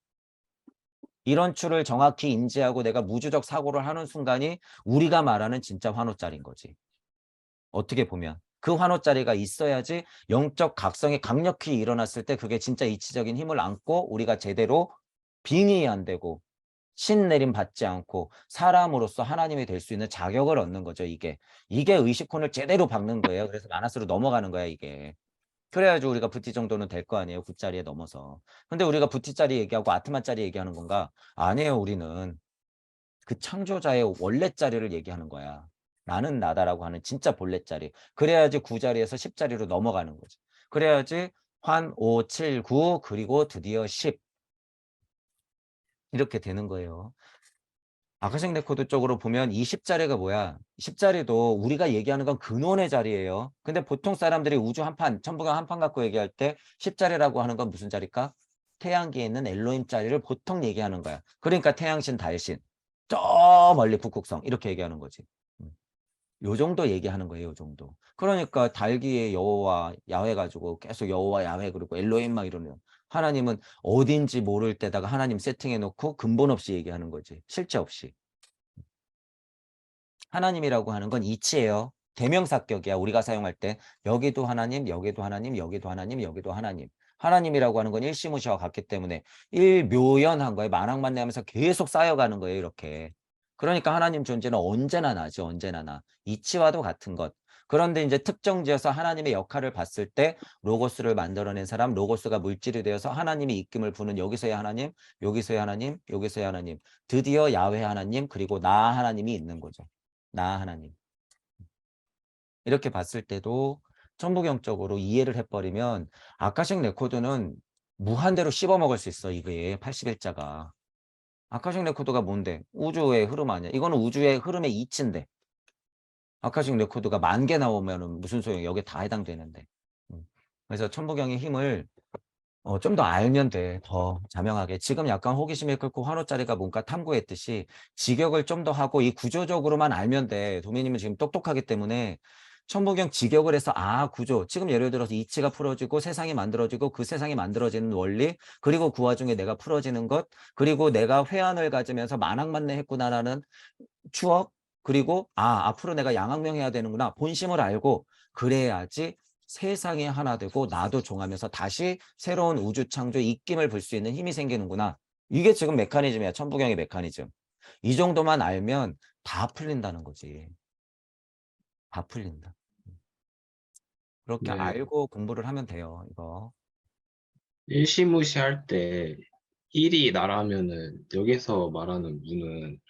이런 추를 정확히 인지하고 내가 무주적 사고를 하는 순간이 우리가 말하는 진짜 환호짜리인 거지. 어떻게 보면. 그 환호짜리가 있어야지 영적 각성이 강력히 일어났을 때 그게 진짜 이치적인 힘을 안고 우리가 제대로 빙의 안 되고 신내림 받지 않고 사람으로서 하나님이 될 수 있는 자격을 얻는 거죠, 이게. 이게 의식혼을 제대로 박는 거예요. 그래서 마나스로 넘어가는 거야, 이게. 그래야지 우리가 부티 정도는 될 거 아니에요. 9짜리에 넘어서. 근데 우리가 부티짜리 얘기하고 아트만짜리 얘기하는 건가? 아니에요. 우리는 그 창조자의 원래짜리를 얘기하는 거야. 나는 나다라고 하는 진짜 본래짜리. 그래야지 9자리에서 10자리로 넘어가는 거지. 그래야지 환, 5, 7, 9 그리고 드디어 10 이렇게 되는 거예요. 아카식 레코드 쪽으로 보면 이 10자리가 뭐야? 10자리도 우리가 얘기하는 건 근원의 자리예요. 근데 보통 사람들이 우주 한판, 천부경 한판 갖고 얘기할 때 10자리라고 하는 건 무슨 자리일까? 태양계에 있는 엘로힘 자리를 보통 얘기하는 거야. 그러니까 태양신, 달신, 저 멀리 북극성 이렇게 얘기하는 거지. 음. 요 정도 얘기하는 거예요. 요 정도. 그러니까 달기에 여호와 야훼 가지고 계속 여호와 야훼 그리고 엘로힘 막 이러는 하나님은 어딘지 모를 때다가 하나님 세팅해 놓고 근본 없이 얘기하는 거지. 실체 없이. 하나님이라고 하는 건 이치예요. 대명사격이야. 우리가 사용할 때 여기도 하나님, 여기도 하나님, 여기도 하나님, 여기도 하나님. 하나님이라고 하는 건 일시무시와 같기 때문에 일묘연한 거예요. 만학만내하면서 계속 쌓여가는 거예요. 이렇게. 그러니까 하나님 존재는 언제나 나지. 언제나 나. 이치와도 같은 것. 그런데 이제 특정지어서 하나님의 역할을 봤을 때 로고스를 만들어낸 사람, 로고스가 물질이 되어서 하나님이 입김을 부는 여기서의 하나님, 여기서의 하나님, 여기서의 하나님. 드디어 야훼 하나님, 그리고 나 하나님이 있는 거죠. 나 하나님. 이렇게 봤을 때도 천부경적으로 이해를 해버리면 아카식 레코드는 무한대로 씹어먹을 수 있어. 이게 81자가. 아카식 레코드가 뭔데? 우주의 흐름 아니야. 이거는 우주의 흐름의 이치인데. 아카식 레코드가 10,000개 나오면 무슨 소용이야. 여기에 다 해당되는데. 그래서 천부경의 힘을 좀 더 알면 돼. 더 자명하게. 지금 약간 호기심이 끓고 환호짜리가 뭔가 탐구했듯이 직역을 좀 더 하고 이 구조적으로만 알면 돼. 도매님은 지금 똑똑하기 때문에 천부경 직역을 해서 구조. 지금 예를 들어서 이치가 풀어지고 세상이 만들어지고 그 세상이 만들어지는 원리 그리고 그 와중에 내가 풀어지는 것 그리고 내가 회한을 가지면서 만학만내 했구나라는 추억 그리고 앞으로 내가 양학명해야 되는구나 본심을 알고 그래야지 세상이 하나 되고 나도 종하면서 다시 새로운 우주 창조 입김을 불 수 있는 힘이 생기는구나. 이게 지금 메커니즘이야. 천부경의 메커니즘. 이 정도만 알면 다 풀린다는 거지. 다 풀린다. 그렇게 네. 알고 공부를 하면 돼요. 이거. 일시무시할 때 1이 나라면은 여기서 말하는 무는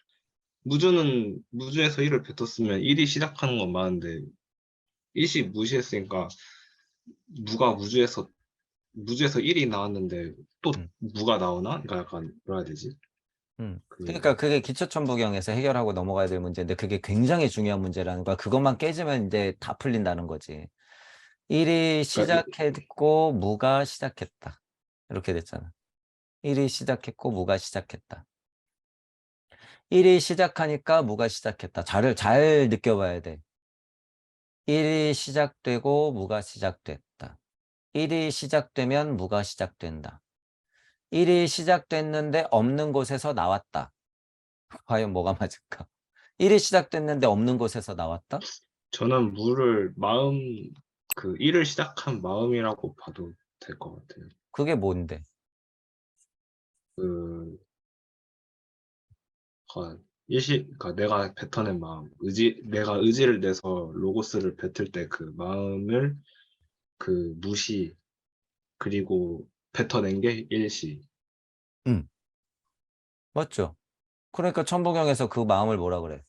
무주는 무주에서 1을 뱉었으면 1이 시작하는 건 맞는데 일시 무시했으니까 무가 무주에서 1이 나왔는데 또 음, 무가 나오나? 그러니까 약간 뭐라 해야 되지? 그 그러니까 그게 기초천부경에서 해결하고 넘어가야 될 문제인데 그게 굉장히 중요한 문제라는 거야. 그것만 깨지면 이제 다 풀린다는 거지. 1이 그러니까 시작했고 무가 시작했다. 이렇게 됐잖아. 1이 시작했고 무가 시작했다. 1이 시작하니까 무가 시작했다. 잘 느껴봐야 돼. 1이 시작되고 무가 시작됐다. 1이 시작되면 무가 시작된다. 1이 시작됐는데 없는 곳에서 나왔다. 과연 뭐가 맞을까? 1이 시작됐는데 없는 곳에서 나왔다? 저는 무를 마음, 그 일을 시작한 마음이라고 봐도 될 것 같아요. 그게 뭔데? 그, 그러니까 내가 뱉어낸 마음, 내가 의지를 내서 로고스를 뱉을 때 그 마음을 그 무시, 그리고 뱉어낸 게 일시. 응, 맞죠? 그러니까 천부경에서 그 마음을 뭐라 그래?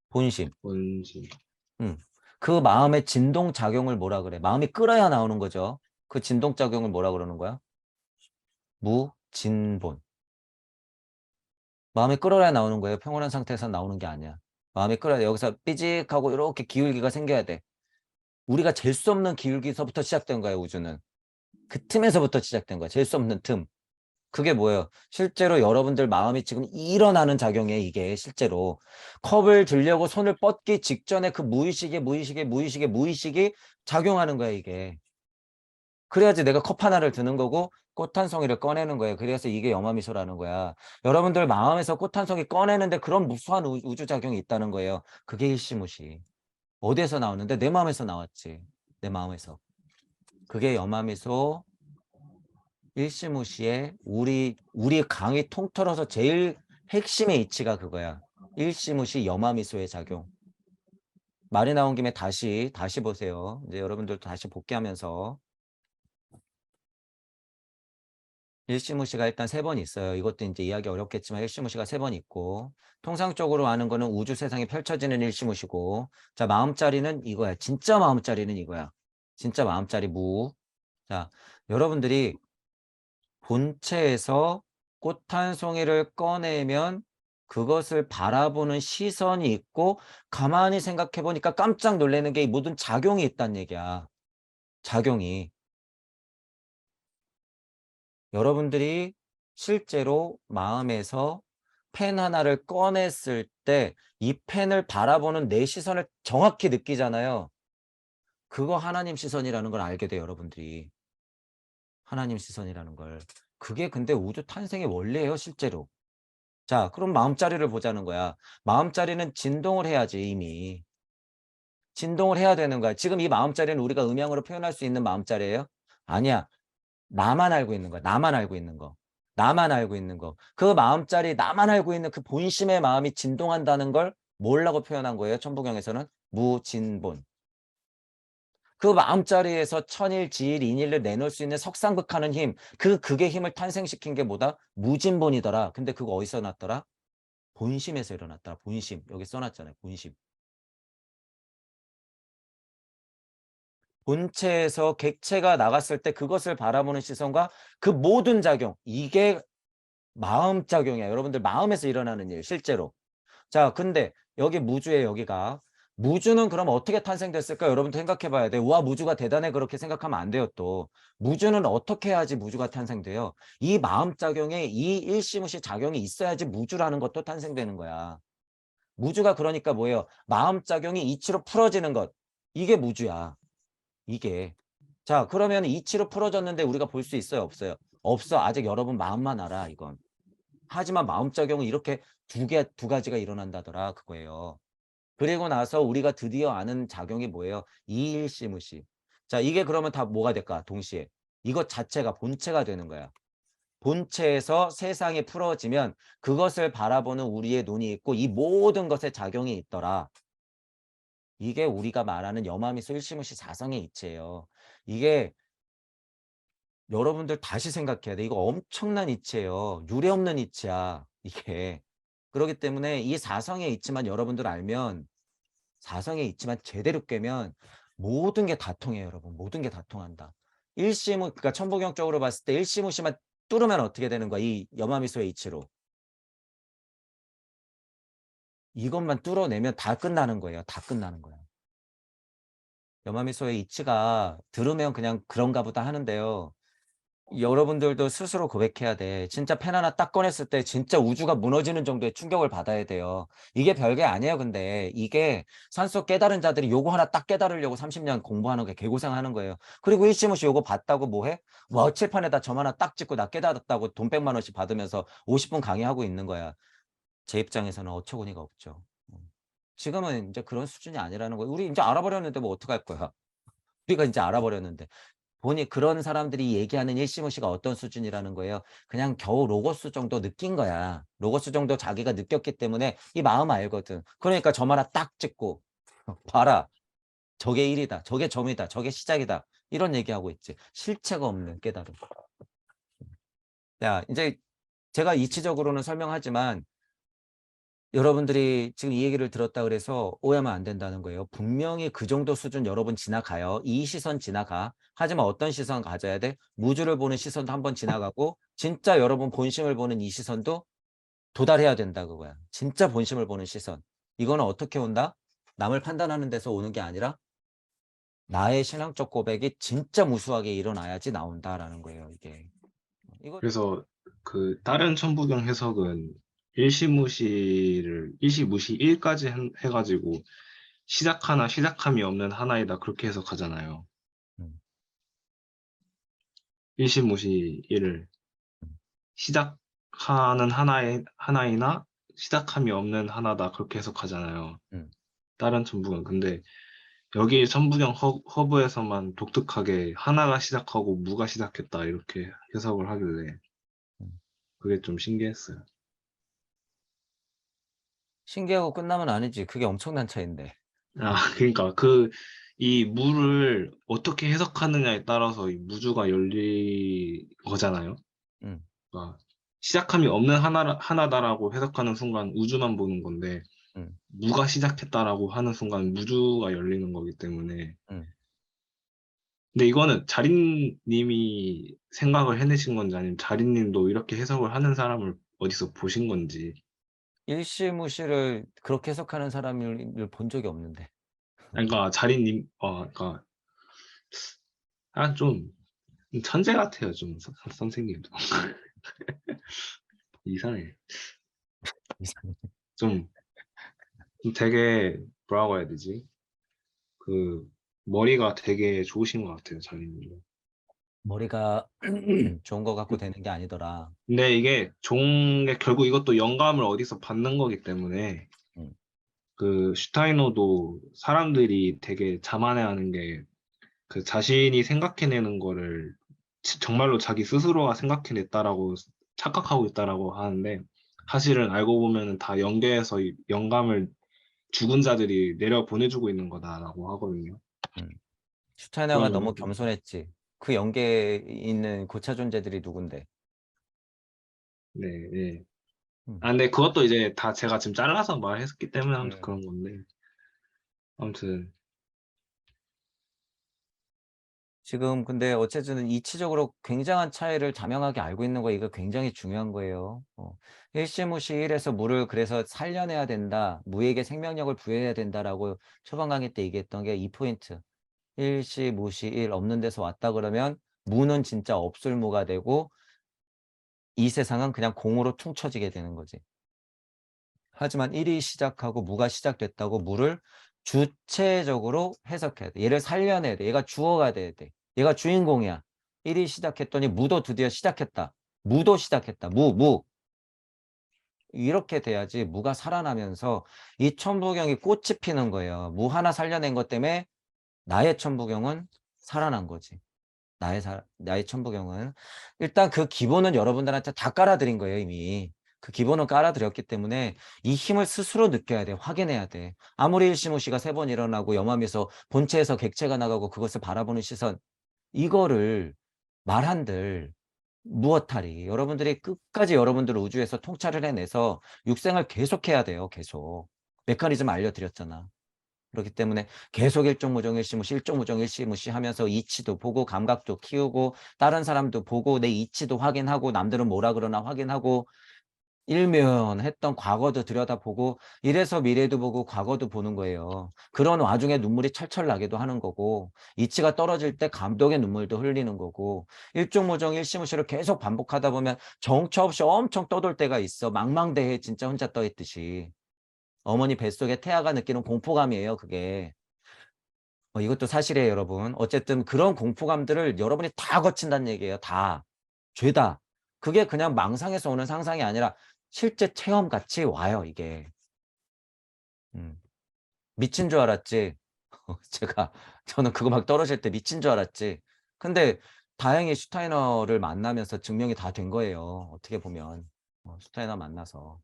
본심. 본심. 응. 그 마음의 진동작용을 뭐라 그래? 마음이 끓어야 나오는 거죠. 그 진동작용을 뭐라 그러는 거야? 무진본. 마음이 끓어야 나오는 거예요. 평온한 상태에서 나오는 게 아니야. 마음이 끓어야 돼. 여기서 삐직하고 이렇게 기울기가 생겨야 돼. 우리가 잴 수 없는 기울기서부터 시작된 거예요, 우주는. 그 틈에서부터 시작된 거야. 잴 수 없는 틈. 그게 뭐예요? 실제로 여러분들 마음이 지금 일어나는 작용이에요, 이게 실제로. 컵을 들려고 손을 뻗기 직전에 그 무의식이 작용하는 거야, 이게. 그래야지 내가 컵 하나를 드는 거고 꽃 한 송이를 꺼내는 거예요. 그래서 이게 염화미소라는 거야. 여러분들 마음에서 꽃 한 송이 꺼내는데 그런 무수한 우주작용이 있다는 거예요. 그게 일시무시. 어디에서 나왔는데? 내 마음에서 나왔지. 내 마음에서. 그게 염화미소 일시무시의 우리 강이 통틀어서 제일 핵심의 이치가 그거야. 일시무시 염화미소의 작용. 말이 나온 김에 다시 보세요. 이제 여러분들도 다시 복귀하면서 일시무시가 일단 3번 있어요. 이것도 이제 이해하기 어렵겠지만 일시무시가 3번 있고 통상적으로 아는 거는 우주 세상에 펼쳐지는 일시무시고 자 마음자리는 이거야. 진짜 마음자리는 이거야. 진짜 마음자리 무. 자 여러분들이 본체에서 꽃 한 송이를 꺼내면 그것을 바라보는 시선이 있고 가만히 생각해 보니까 깜짝 놀라는 게 모든 작용이 있다는 얘기야. 작용이. 여러분들이 실제로 마음에서 펜 하나를 꺼냈을 때 이 펜을 바라보는 내 시선을 정확히 느끼잖아요. 그거 하나님 시선이라는 걸 알게 돼요, 여러분들이. 하나님 시선이라는 걸. 그게 근데 우주 탄생의 원리예요, 실제로. 자, 그럼 마음자리를 보자는 거야. 마음자리는 진동을 해야지, 이미. 진동을 해야 되는 거야. 지금 이 마음자리는 우리가 음양으로 표현할 수 있는 마음자리예요? 아니야. 나만 알고 있는 거야. 나만 알고 있는 거. 나만 알고 있는 거. 그 마음자리, 나만 알고 있는 그 본심의 마음이 진동한다는 걸 뭐라고 표현한 거예요? 천부경에서는 무진본. 그 마음자리에서 천일, 지일, 인일을 내놓을 수 있는 석상극하는 힘, 극의 힘을 탄생시킨 게 뭐다? 무진본이더라. 근데 그거 어디서 났더라? 본심에서 일어났더라. 본심. 여기 써놨잖아요. 본심. 본체에서 객체가 나갔을 때 그것을 바라보는 시선과 그 모든 작용. 이게 마음작용이야. 여러분들 마음에서 일어나는 일, 실제로. 자, 근데 여기 무주에 여기가. 무주는 그럼 어떻게 탄생됐을까? 여러분도 생각해 봐야 돼. 우와, 무주가 대단해. 그렇게 생각하면 안 돼요, 또. 무주는 어떻게 해야지 무주가 탄생돼요? 이 마음작용에 이 일시무시 작용이 있어야지 무주라는 것도 탄생되는 거야. 무주가 그러니까 뭐예요? 마음작용이 이치로 풀어지는 것. 이게 무주야. 이게. 자, 그러면 이치로 풀어졌는데 우리가 볼 수 있어요? 없어요? 없어. 아직 여러분 마음만 알아, 이건. 하지만 마음작용은 이렇게 두 가지가 일어난다더라 그거예요. 그리고 나서 우리가 드디어 아는 작용이 뭐예요? 이일시무시. 자, 이게 그러면 다 뭐가 될까? 동시에. 이것 자체가 본체가 되는 거야. 본체에서 세상이 풀어지면 그것을 바라보는 우리의 눈이 있고 이 모든 것에 작용이 있더라. 이게 우리가 말하는 염화미소 일시무시 사성의 이치예요. 이게 여러분들 다시 생각해야 돼. 이거 엄청난 이치예요. 유례없는 이치야. 이게. 그렇기 때문에 이 사성의 이치만 여러분들 알면 사성의 이치만 제대로 꿰면 모든 게 다 통해요, 여러분. 모든 게 다 통한다. 그러니까 천부경적으로 봤을 때 일시무시만 뚫으면 어떻게 되는 거야? 이 염화미소의 이치로. 이것만 뚫어내면 다 끝나는 거예요. 다 끝나는 거야. 염화미소의 이치가 들으면 그냥 그런가 보다 하는데요. 여러분들도 스스로 고백해야 돼. 진짜 펜 하나 딱 꺼냈을 때 진짜 우주가 무너지는 정도의 충격을 받아야 돼요. 이게 별게 아니에요 근데. 이게 산수 깨달은 자들이 요거 하나 딱 깨달으려고 30년 공부하는 게 개고생하는 거예요. 그리고 일시무시 요거 봤다고 뭐 해? 와 칠판에다 점 하나 딱 찍고 나 깨달았다고 돈 100만 원씩 받으면서 50분 강의하고 있는 거야. 제 입장에서는 어처구니가 없죠. 지금은 이제 그런 수준이 아니라는 거예요. 우리 이제 알아버렸는데 뭐 어떡할 거야. 우리가 이제 알아버렸는데. 보니 그런 사람들이 얘기하는 일시무시가 어떤 수준이라는 거예요. 그냥 겨우 로고스 정도 느낀 거야. 로고스 정도 자기가 느꼈기 때문에 이 마음 알거든. 그러니까 점 하나 딱 찍고 봐라. 저게 1이다. 저게 점이다. 저게 시작이다. 이런 얘기하고 있지. 실체가 없는 깨달음. 야, 이제 제가 이치적으로는 설명하지만 여러분들이 지금 이 얘기를 들었다 그래서 오해하면 안 된다는 거예요. 분명히 그 정도 수준 여러분 지나가요. 이 시선 지나가. 하지만 어떤 시선 가져야 돼? 무주를 보는 시선도 한번 지나가고 진짜 여러분 본심을 보는 이 시선도 도달해야 된다 그거야. 진짜 본심을 보는 시선. 이거는 어떻게 온다? 남을 판단하는 데서 오는 게 아니라 나의 신앙적 고백이 진짜 무수하게 일어나야지 나온다라는 거예요. 이게. 이거 그래서 그 다른 천부경 해석은 일시무시 1까지 해가지고 시작 하나 시작함이 없는 하나이다 그렇게 해석하잖아요. 음, 일시무시 1을 음, 시작하는 하나이나 시작함이 없는 하나다 그렇게 해석하잖아요. 음. 다른 천부경. 근데 여기 천부경 허브에서만 독특하게 하나가 시작하고 무가 시작했다 이렇게 해석을 하길래 음. 그게 좀 신기했어요. 신기하고 끝나면 아니지. 그게 엄청난 차이인데. 아, 그러니까 이 무를 어떻게 해석하느냐에 따라서 이 무주가 열린 거잖아요. 음, 그러니까 시작함이 없는 하나다라고 해석하는 순간 우주만 보는 건데 음, 무가 시작했다라고 하는 순간 무주가 열리는 거기 때문에. 음. 근데 이거는 자린님이 생각을 해내신 건지 아니면 자린님도 이렇게 해석을 하는 사람을 어디서 보신 건지. 일시무시를 그렇게 해석하는 사람을 본 적이 없는데. 그러니까 자린님, 그러니까 좀 천재 같아요, 좀 선생님도. 이상해. 이상해. 좀 되게 뭐라고 해야 되지? 그 머리가 되게 좋으신 것 같아요, 자린님. 머리가 좋은 거 갖고 되는 게 아니더라. 근데 이게 좋은 게 결국 이것도 영감을 어디서 받는 거기 때문에 음, 그 슈타이너도 사람들이 되게 자만해하는 게 그 자신이 생각해내는 거를 정말로 자기 스스로가 생각해냈다라고 착각하고 있다라고 하는데 사실은 알고 보면은 다 연계해서 이 영감을 죽은 자들이 내려 보내주고 있는 거다라고 하거든요. 음. 슈타이너가 너무 그러면은 겸손했지. 그 연계에 있는 고차 존재들이 누군데. 네, 네. 음, 아, 근데 그것도 이제 다 제가 지금 잘라서 말했기 때문에 아무튼 음. 그런 건데 아무튼 지금 근데 어쨌든 이치적으로 굉장한 차이를 자명하게 알고 있는 거 이거 굉장히 중요한 거예요. 일시무시 1에서 무를 그래서 살려내야 된다. 무에게 생명력을 부여해야 된다라고 초반 강의 때 얘기했던 게 이 포인트. 일시무시 1 없는 데서 왔다 그러면 무는 진짜 없을 무가 되고 이 세상은 그냥 공으로 퉁 쳐지게 되는 거지. 하지만 1이 시작하고 무가 시작됐다고 무를 주체적으로 해석해야 돼. 얘를 살려내야 돼. 얘가 주어가 돼야 돼. 얘가 주인공이야. 1이 시작했더니 무도 드디어 시작했다. 무도 시작했다. 무. 이렇게 돼야지 무가 살아나면서 이 천부경이 꽃이 피는 거예요. 무 하나 살려낸 것 때문에 나의 천부경은 살아난 거지. 나의 천부경은. 일단 그 기본은 여러분들한테 다 깔아드린 거예요, 이미. 그 기본은 깔아드렸기 때문에 이 힘을 스스로 느껴야 돼. 확인해야 돼. 아무리 일시무시가 3번 일어나고 염함에서 본체에서 객체가 나가고 그것을 바라보는 시선, 이거를 말한들 무엇하리. 여러분들이 끝까지 여러분들 우주에서 통찰을 해내서 육생을 계속해야 돼요. 계속. 메커니즘 알려드렸잖아. 그렇기 때문에 계속 일종무정 일시무시 일종무정 일시무시 하면서 이치도 보고 감각도 키우고 다른 사람도 보고 내 이치도 확인하고 남들은 뭐라 그러나 확인하고 일면했던 과거도 들여다보고 이래서 미래도 보고 과거도 보는 거예요. 그런 와중에 눈물이 철철 나기도 하는 거고 이치가 떨어질 때 감동의 눈물도 흘리는 거고 일종무정 일시무시를 계속 반복하다 보면 정처 없이 엄청 떠돌 때가 있어. 망망대해 진짜 혼자 떠 있듯이. 어머니 뱃속에 태아가 느끼는 공포감이에요, 그게. 이것도 사실이에요, 여러분. 어쨌든 그런 공포감들을 여러분이 다 거친다는 얘기예요. 다. 죄다. 그게 그냥 망상에서 오는 상상이 아니라 실제 체험같이 와요, 이게. 음. 미친 줄 알았지. 저는 그거 막 떨어질 때 미친 줄 알았지. 근데 다행히 슈타이너를 만나면서 증명이 다 된 거예요. 어떻게 보면. 슈타이너 만나서.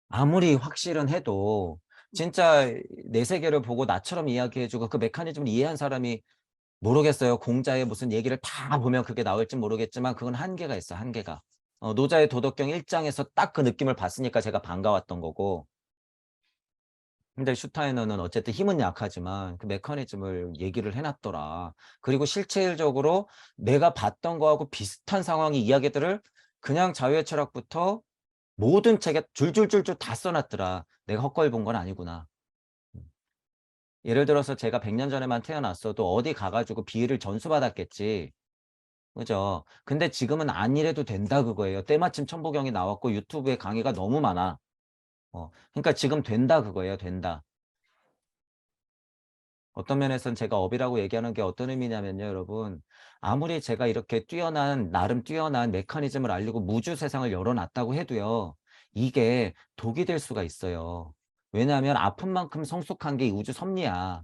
아무리 확실은 해도 진짜 내 세계를 보고 나처럼 이야기해 주고 그 메커니즘을 이해한 사람이 모르겠어요. 공자의 무슨 얘기를 다 보면 그게 나올진 모르겠지만 그건 한계가 있어, 한계가. 노자의 도덕경 1장에서 딱 그 느낌을 봤으니까 제가 반가웠던 거고. 근데 슈타이너는 어쨌든 힘은 약하지만 그 메커니즘을 얘기를 해놨더라. 그리고 실질적으로 내가 봤던 거하고 비슷한 상황의 이야기들을 그냥 자유의 철학부터 모든 책에 줄줄줄줄 다 써놨더라. 내가 헛걸 본 건 아니구나. 음. 예를 들어서 제가 100년 전에만 태어났어도 어디 가가지고 비위를 전수받았겠지. 그죠? 근데 지금은 안 이래도 된다 그거예요. 때마침 천부경이 나왔고 유튜브에 강의가 너무 많아. 그러니까 지금 된다 그거예요. 된다. 어떤 면에서는 제가 업이라고 얘기하는 게 어떤 의미냐면요, 여러분. 아무리 제가 이렇게 나름 뛰어난 메커니즘을 알리고 무주 세상을 열어놨다고 해도요, 이게 독이 될 수가 있어요. 왜냐하면 아픈 만큼 성숙한 게 우주 섭리야.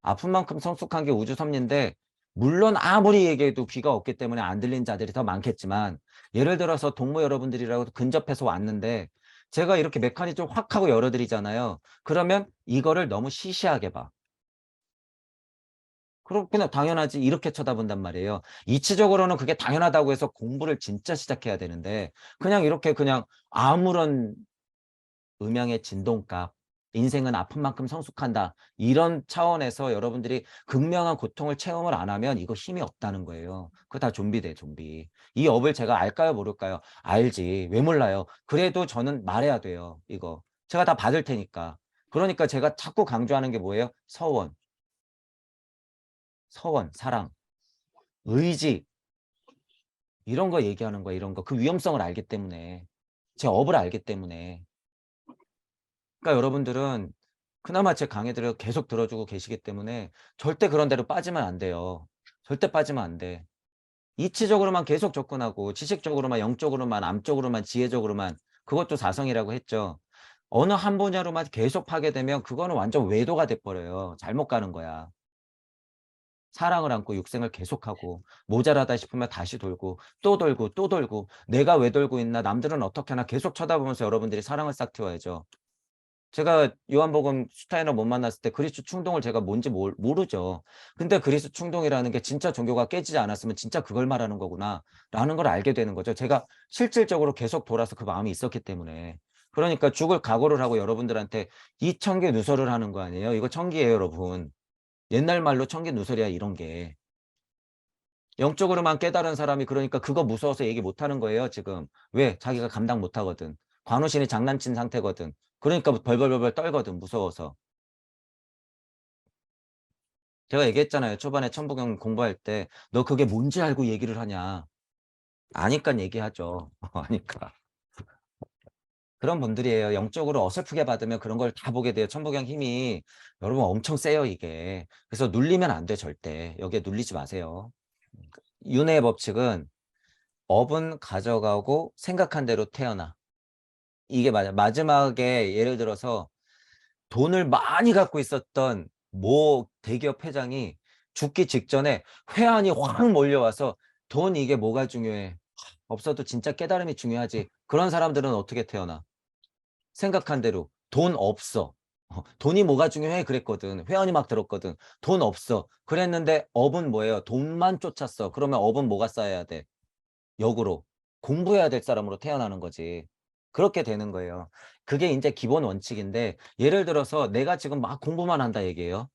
아픈 만큼 성숙한 게 우주 섭리인데, 물론 아무리 얘기해도 귀가 없기 때문에 안 들린 자들이 더 많겠지만, 예를 들어서 동무 여러분들이라고 근접해서 왔는데, 제가 이렇게 메커니즘 확 하고 열어드리잖아요. 그러면 이거를 너무 시시하게 봐. 그럼 그냥 당연하지 이렇게 쳐다본단 말이에요. 이치적으로는 그게 당연하다고 해서 공부를 진짜 시작해야 되는데 그냥 이렇게 그냥 아무런 음양의 진동값, 인생은 아픈 만큼 성숙한다. 이런 차원에서 여러분들이 극명한 고통을 체험을 안 하면 이거 힘이 없다는 거예요. 그거 다 좀비 돼, 좀비. 이 업을 제가 알까요, 모를까요? 알지. 왜 몰라요? 그래도 저는 말해야 돼요, 이거. 제가 다 받을 테니까. 그러니까 제가 자꾸 강조하는 게 뭐예요? 서원, 서원, 사랑, 의지, 이런 거 얘기하는 거야, 이런 거. 그 위험성을 알기 때문에. 제 업을 알기 때문에. 그러니까 여러분들은 그나마 제 강의들을 계속 들어주고 계시기 때문에 절대 그런 데로 빠지면 안 돼요. 절대 빠지면 안 돼. 이치적으로만 계속 접근하고 지식적으로만 영적으로만 암적으로만 지혜적으로만 그것도 사성이라고 했죠. 어느 한 분야로만 계속 파게 되면 그거는 완전 외도가 돼버려요. 잘못 가는 거야. 사랑을 안고 육생을 계속하고 모자라다 싶으면 다시 돌고 또 돌고 또 돌고 내가 왜 돌고 있나 남들은 어떻게 하나 계속 쳐다보면서 여러분들이 사랑을 싹 틔워야죠. 제가 요한복음 슈타이너 못 만났을 때 그리스도 충동을 제가 뭔지 모르죠. 근데 그리스도 충동이라는 게 진짜 종교가 깨지지 않았으면 진짜 그걸 말하는 거구나 라는 걸 알게 되는 거죠. 제가 실질적으로 계속 돌아서 그 마음이 있었기 때문에. 그러니까 죽을 각오를 하고 여러분들한테 이 청기 누설을 하는 거 아니에요. 이거 청기예요, 여러분. 옛날 말로 청기 누설이야, 이런 게. 영적으로만 깨달은 사람이 그러니까 그거 무서워서 얘기 못하는 거예요, 지금. 왜? 자기가 감당 못하거든. 관우신이 장난친 상태거든. 그러니까 벌벌벌 떨거든, 무서워서. 제가 얘기했잖아요. 초반에 천부경 공부할 때 너 그게 뭔지 알고 얘기를 하냐. 아니까 얘기하죠. 아니까. 그런 분들이에요. 영적으로 어설프게 받으면 그런 걸 다 보게 돼요. 천부경 힘이 여러분 엄청 세요, 이게. 그래서 눌리면 안 돼, 절대. 여기에 눌리지 마세요. 윤회의 법칙은 업은 가져가고 생각한 대로 태어나. 이게 맞아. 마지막에 예를 들어서 돈을 많이 갖고 있었던 모 대기업 회장이 죽기 직전에 회한이 확 몰려와서 돈 이게 뭐가 중요해. 없어도 진짜 깨달음이 중요하지. 그런 사람들은 어떻게 태어나? 생각한 대로 돈 없어. 돈이 뭐가 중요해 그랬거든. 회원이 막 들었거든. 돈 없어. 그랬는데 업은 뭐예요? 돈만 쫓았어. 그러면 업은 뭐가 쌓여야 돼? 역으로 공부해야 될 사람으로 태어나는 거지. 그렇게 되는 거예요. 그게 이제 기본 원칙인데 예를 들어서 내가 지금 막 공부만 한다 얘기예요.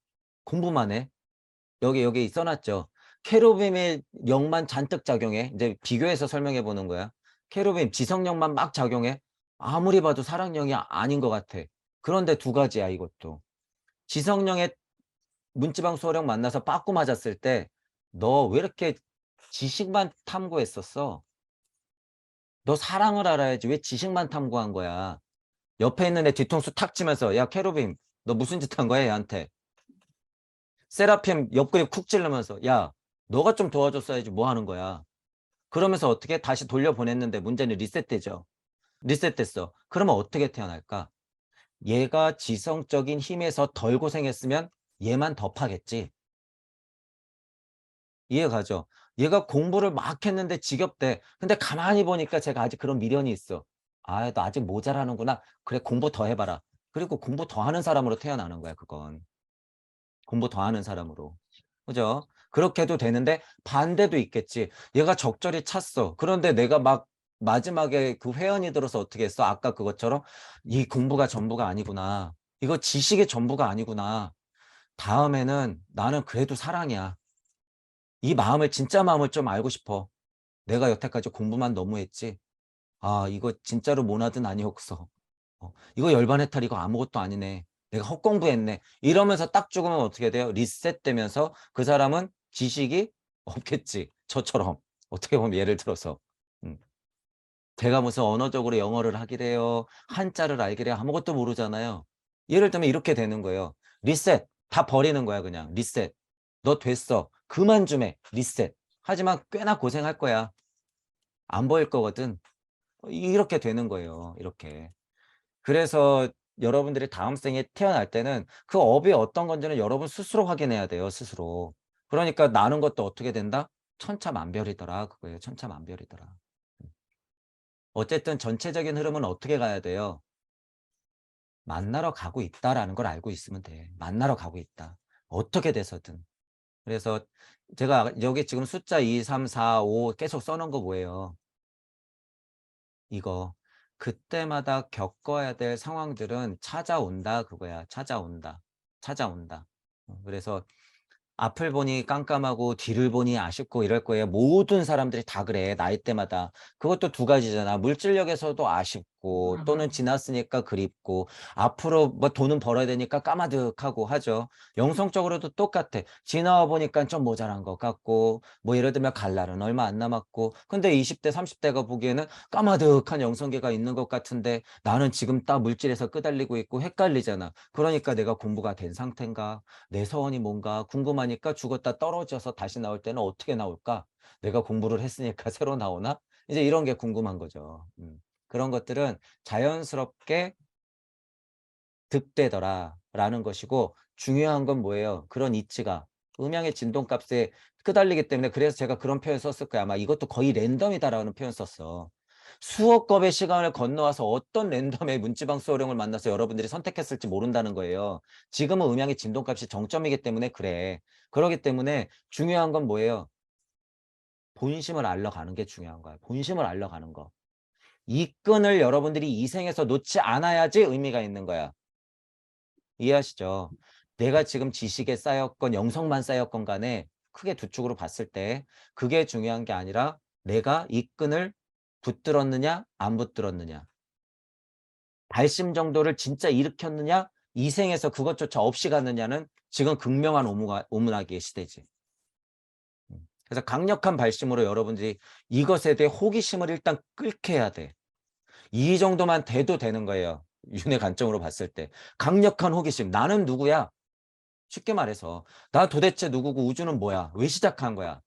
공부만 해. 여기 써놨죠. 케루빔의 영만 잔뜩 작용해. 이제 비교해서 설명해 보는 거야. 캐로빈 지성령만 막 작용해? 아무리 봐도 사랑령이 아닌 것 같아. 그런데 두 가지야 이것도. 지성령의 문지방 수호령 만나서 빠꾸 맞았을 때 너 왜 이렇게 지식만 탐구했었어? 너 사랑을 알아야지 왜 지식만 탐구한 거야? 옆에 있는 애 뒤통수 탁 치면서 야 캐로빈 너 무슨 짓 한 거야 얘한테? 세라핌 옆구리 쿡 찌르면서 야 너가 좀 도와줬어야지 뭐 하는 거야? 그러면서 어떻게 다시 돌려보냈는데 문제는 리셋되죠. 리셋됐어. 그러면 어떻게 태어날까? 얘가 지성적인 힘에서 덜 고생했으면 얘만 더 파겠지. 이해가죠? 얘가 공부를 막 했는데 지겹대. 근데 가만히 보니까 제가 아직 그런 미련이 있어. 아, 너 아직 모자라는구나. 그래, 공부 더 해봐라. 그리고 공부 더 하는 사람으로 태어나는 거야, 그건. 공부 더 하는 사람으로. 그죠? 그렇게 해도 되는데 반대도 있겠지. 얘가 적절히 찼어. 그런데 내가 막 마지막에 그 회원이 들어서 어떻게 했어? 아까 그것처럼 이 공부가 전부가 아니구나. 이거 지식이 전부가 아니구나. 다음에는 나는 그래도 사랑이야. 이 마음을 진짜 마음을 좀 알고 싶어. 내가 여태까지 공부만 너무 했지. 아, 이거 진짜로 모나든 아니었어. 이거 열반 해탈 이거 아무것도 아니네. 내가 헛공부했네. 이러면서 딱 죽으면 어떻게 돼요? 리셋되면서 그 사람은 지식이 없겠지. 저처럼. 어떻게 보면 예를 들어서. 음. 제가 무슨 언어적으로 영어를 하기래요. 한자를 알기래요. 아무것도 모르잖아요. 예를 들면 이렇게 되는 거예요. 리셋. 다 버리는 거야 그냥. 리셋. 너 됐어. 그만 좀 해. 리셋. 하지만 꽤나 고생할 거야. 안 보일 거거든. 이렇게 되는 거예요. 이렇게. 그래서 여러분들이 다음 생에 태어날 때는 그 업이 어떤 건지는 여러분 스스로 확인해야 돼요. 스스로. 그러니까 나는 것도 어떻게 된다? 천차만별이더라. 그거예요. 천차만별이더라. 어쨌든 전체적인 흐름은 어떻게 가야 돼요? 만나러 가고 있다라는 걸 알고 있으면 돼. 만나러 가고 있다. 어떻게 돼서든. 그래서 제가 여기 지금 숫자 2, 3, 4, 5 계속 써놓은 거 뭐예요? 이거. 그때마다 겪어야 될 상황들은 찾아온다 그거야. 찾아온다. 찾아온다. 그래서 앞을 보니 깜깜하고 뒤를 보니 아쉽고 이럴 거예요. 모든 사람들이 다 그래. 나이대마다. 그것도 두 가지잖아. 물질력에서도 아쉽고 또는 지났으니까 그립고 앞으로 뭐 돈은 벌어야 되니까 까마득하고 하죠. 영성적으로도 똑같아. 지나와 보니까 좀 모자란 것 같고 뭐 예를 들면 갈 날은 얼마 안 남았고 근데 20대 30대가 보기에는 까마득한 영성계가 있는 것 같은데 나는 지금 딱 물질에서 끄달리고 있고 헷갈리잖아. 그러니까 내가 공부가 된 상태인가? 내 서원이 뭔가 궁금하니까 죽었다 떨어져서 다시 나올 때는 어떻게 나올까? 내가 공부를 했으니까 새로 나오나? 이제 이런 게 궁금한 거죠. 그런 것들은 자연스럽게 득되더라라는 것이고 중요한 건 뭐예요? 그런 이치가 음양의 진동값에 끄달리기 때문에 그래서 제가 그런 표현 썼을 거야. 아마 이것도 거의 랜덤이다라는 표현 썼어. 수억 겁의 시간을 건너와서 어떤 랜덤의 문지방 수호령을 만나서 여러분들이 선택했을지 모른다는 거예요. 지금은 음양의 진동값이 정점이기 때문에 그래. 그러기 때문에 중요한 건 뭐예요? 본심을 알러가는 게 중요한 거야. 본심을 알러가는 거. 이 끈을 여러분들이 이 생에서 놓지 않아야지 의미가 있는 거야. 이해하시죠? 내가 지금 지식에 쌓였건 영성만 쌓였건 간에 크게 두 축으로 봤을 때 그게 중요한 게 아니라 내가 이 끈을 붙들었느냐 안 붙들었느냐 발심 정도를 진짜 일으켰느냐 이 생에서 그것조차 없이 갔느냐는 지금 극명한 오문학의 시대지. 그래서 강력한 발심으로 여러분들이 이것에 대해 호기심을 일단 끓게 해야 돼. 이 정도만 돼도 되는 거예요. 윤회 관점으로 봤을 때. 강력한 호기심. 나는 누구야? 쉽게 말해서 나 도대체 누구고 우주는 뭐야? 왜 시작한 거야?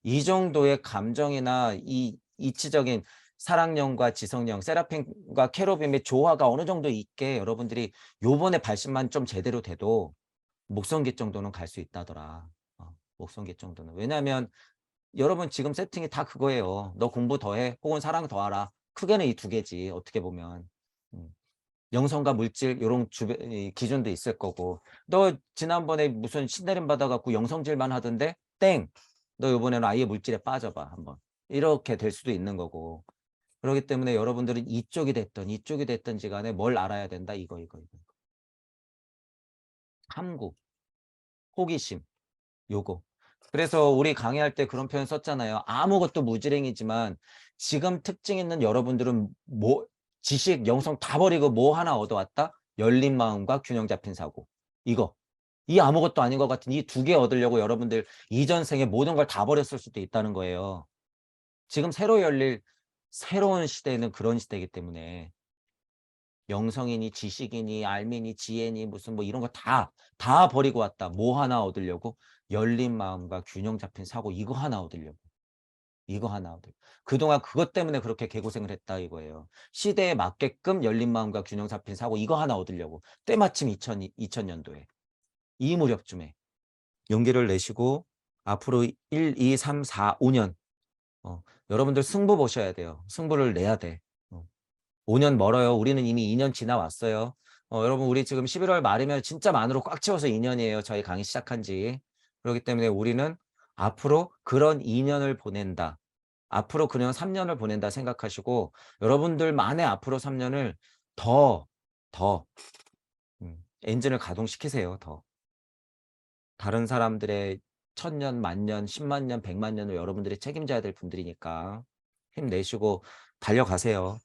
이 정도의 감정이나 이 이치적인 사랑령과 지성령, 세라핌과 캐로빔의 조화가 어느 정도 있게 여러분들이 요번에 발심만 좀 제대로 돼도 목성기 정도는 갈 수 있다더라. 목성기 정도는. 왜냐하면 여러분 지금 세팅이 다 그거예요. 너 공부 더 해. 혹은 사랑 더 하라. 크게는 이 두 개지. 어떻게 보면. 음. 영성과 물질 요런 주변 기준도 있을 거고 너 지난번에 무슨 신내림 받아 갖고 영성질만 하던데 땡. 너 요번에는 아예 물질에 빠져봐 한번. 이렇게 될 수도 있는 거고. 그렇기 때문에 여러분들은 이쪽이 됐든 이쪽이 됐든지 간에 뭘 알아야 된다 이거. 탐구, 호기심 요거. 그래서 우리 강의할 때 그런 표현 썼잖아요. 아무것도 무지랭이지만 지금 특징 있는 여러분들은 뭐 지식, 영성 다 버리고 뭐 하나 얻어왔다? 열린 마음과 균형 잡힌 사고. 이거. 이 아무것도 아닌 것 같은 이 두 개 얻으려고 여러분들 이전 생에 모든 걸 다 버렸을 수도 있다는 거예요. 지금 새로 열릴 새로운 시대는 그런 시대이기 때문에 영성이니 지식이니 알미니 지혜니 무슨 뭐 이런 거 다 버리고 왔다. 뭐 하나 얻으려고? 열린 마음과 균형 잡힌 사고 이거 하나 얻으려고. 이거 하나 얻으려고. 그동안 그것 때문에 그렇게 개고생을 했다 이거예요. 시대에 맞게끔 열린 마음과 균형 잡힌 사고 이거 하나 얻으려고. 때마침 2000년도에 이 무렵쯤에 용기를 내시고 앞으로 1, 2, 3, 4, 5년 여러분들 승부 보셔야 돼요. 승부를 내야 돼. 5년 멀어요. 우리는 이미 2년 지나왔어요. 여러분 우리 지금 11월 말이면 진짜 만으로 꽉 채워서 2년이에요. 저희 강의 시작한 지. 그렇기 때문에 우리는 앞으로 그런 2년을 보낸다. 앞으로 그냥 3년을 보낸다 생각하시고 여러분들만의 앞으로 3년을 더 엔진을 가동시키세요. 더. 다른 사람들의 1000년, 10,000년, 10만 년, 100만 년을 여러분들이 책임져야 될 분들이니까 힘내시고 달려가세요.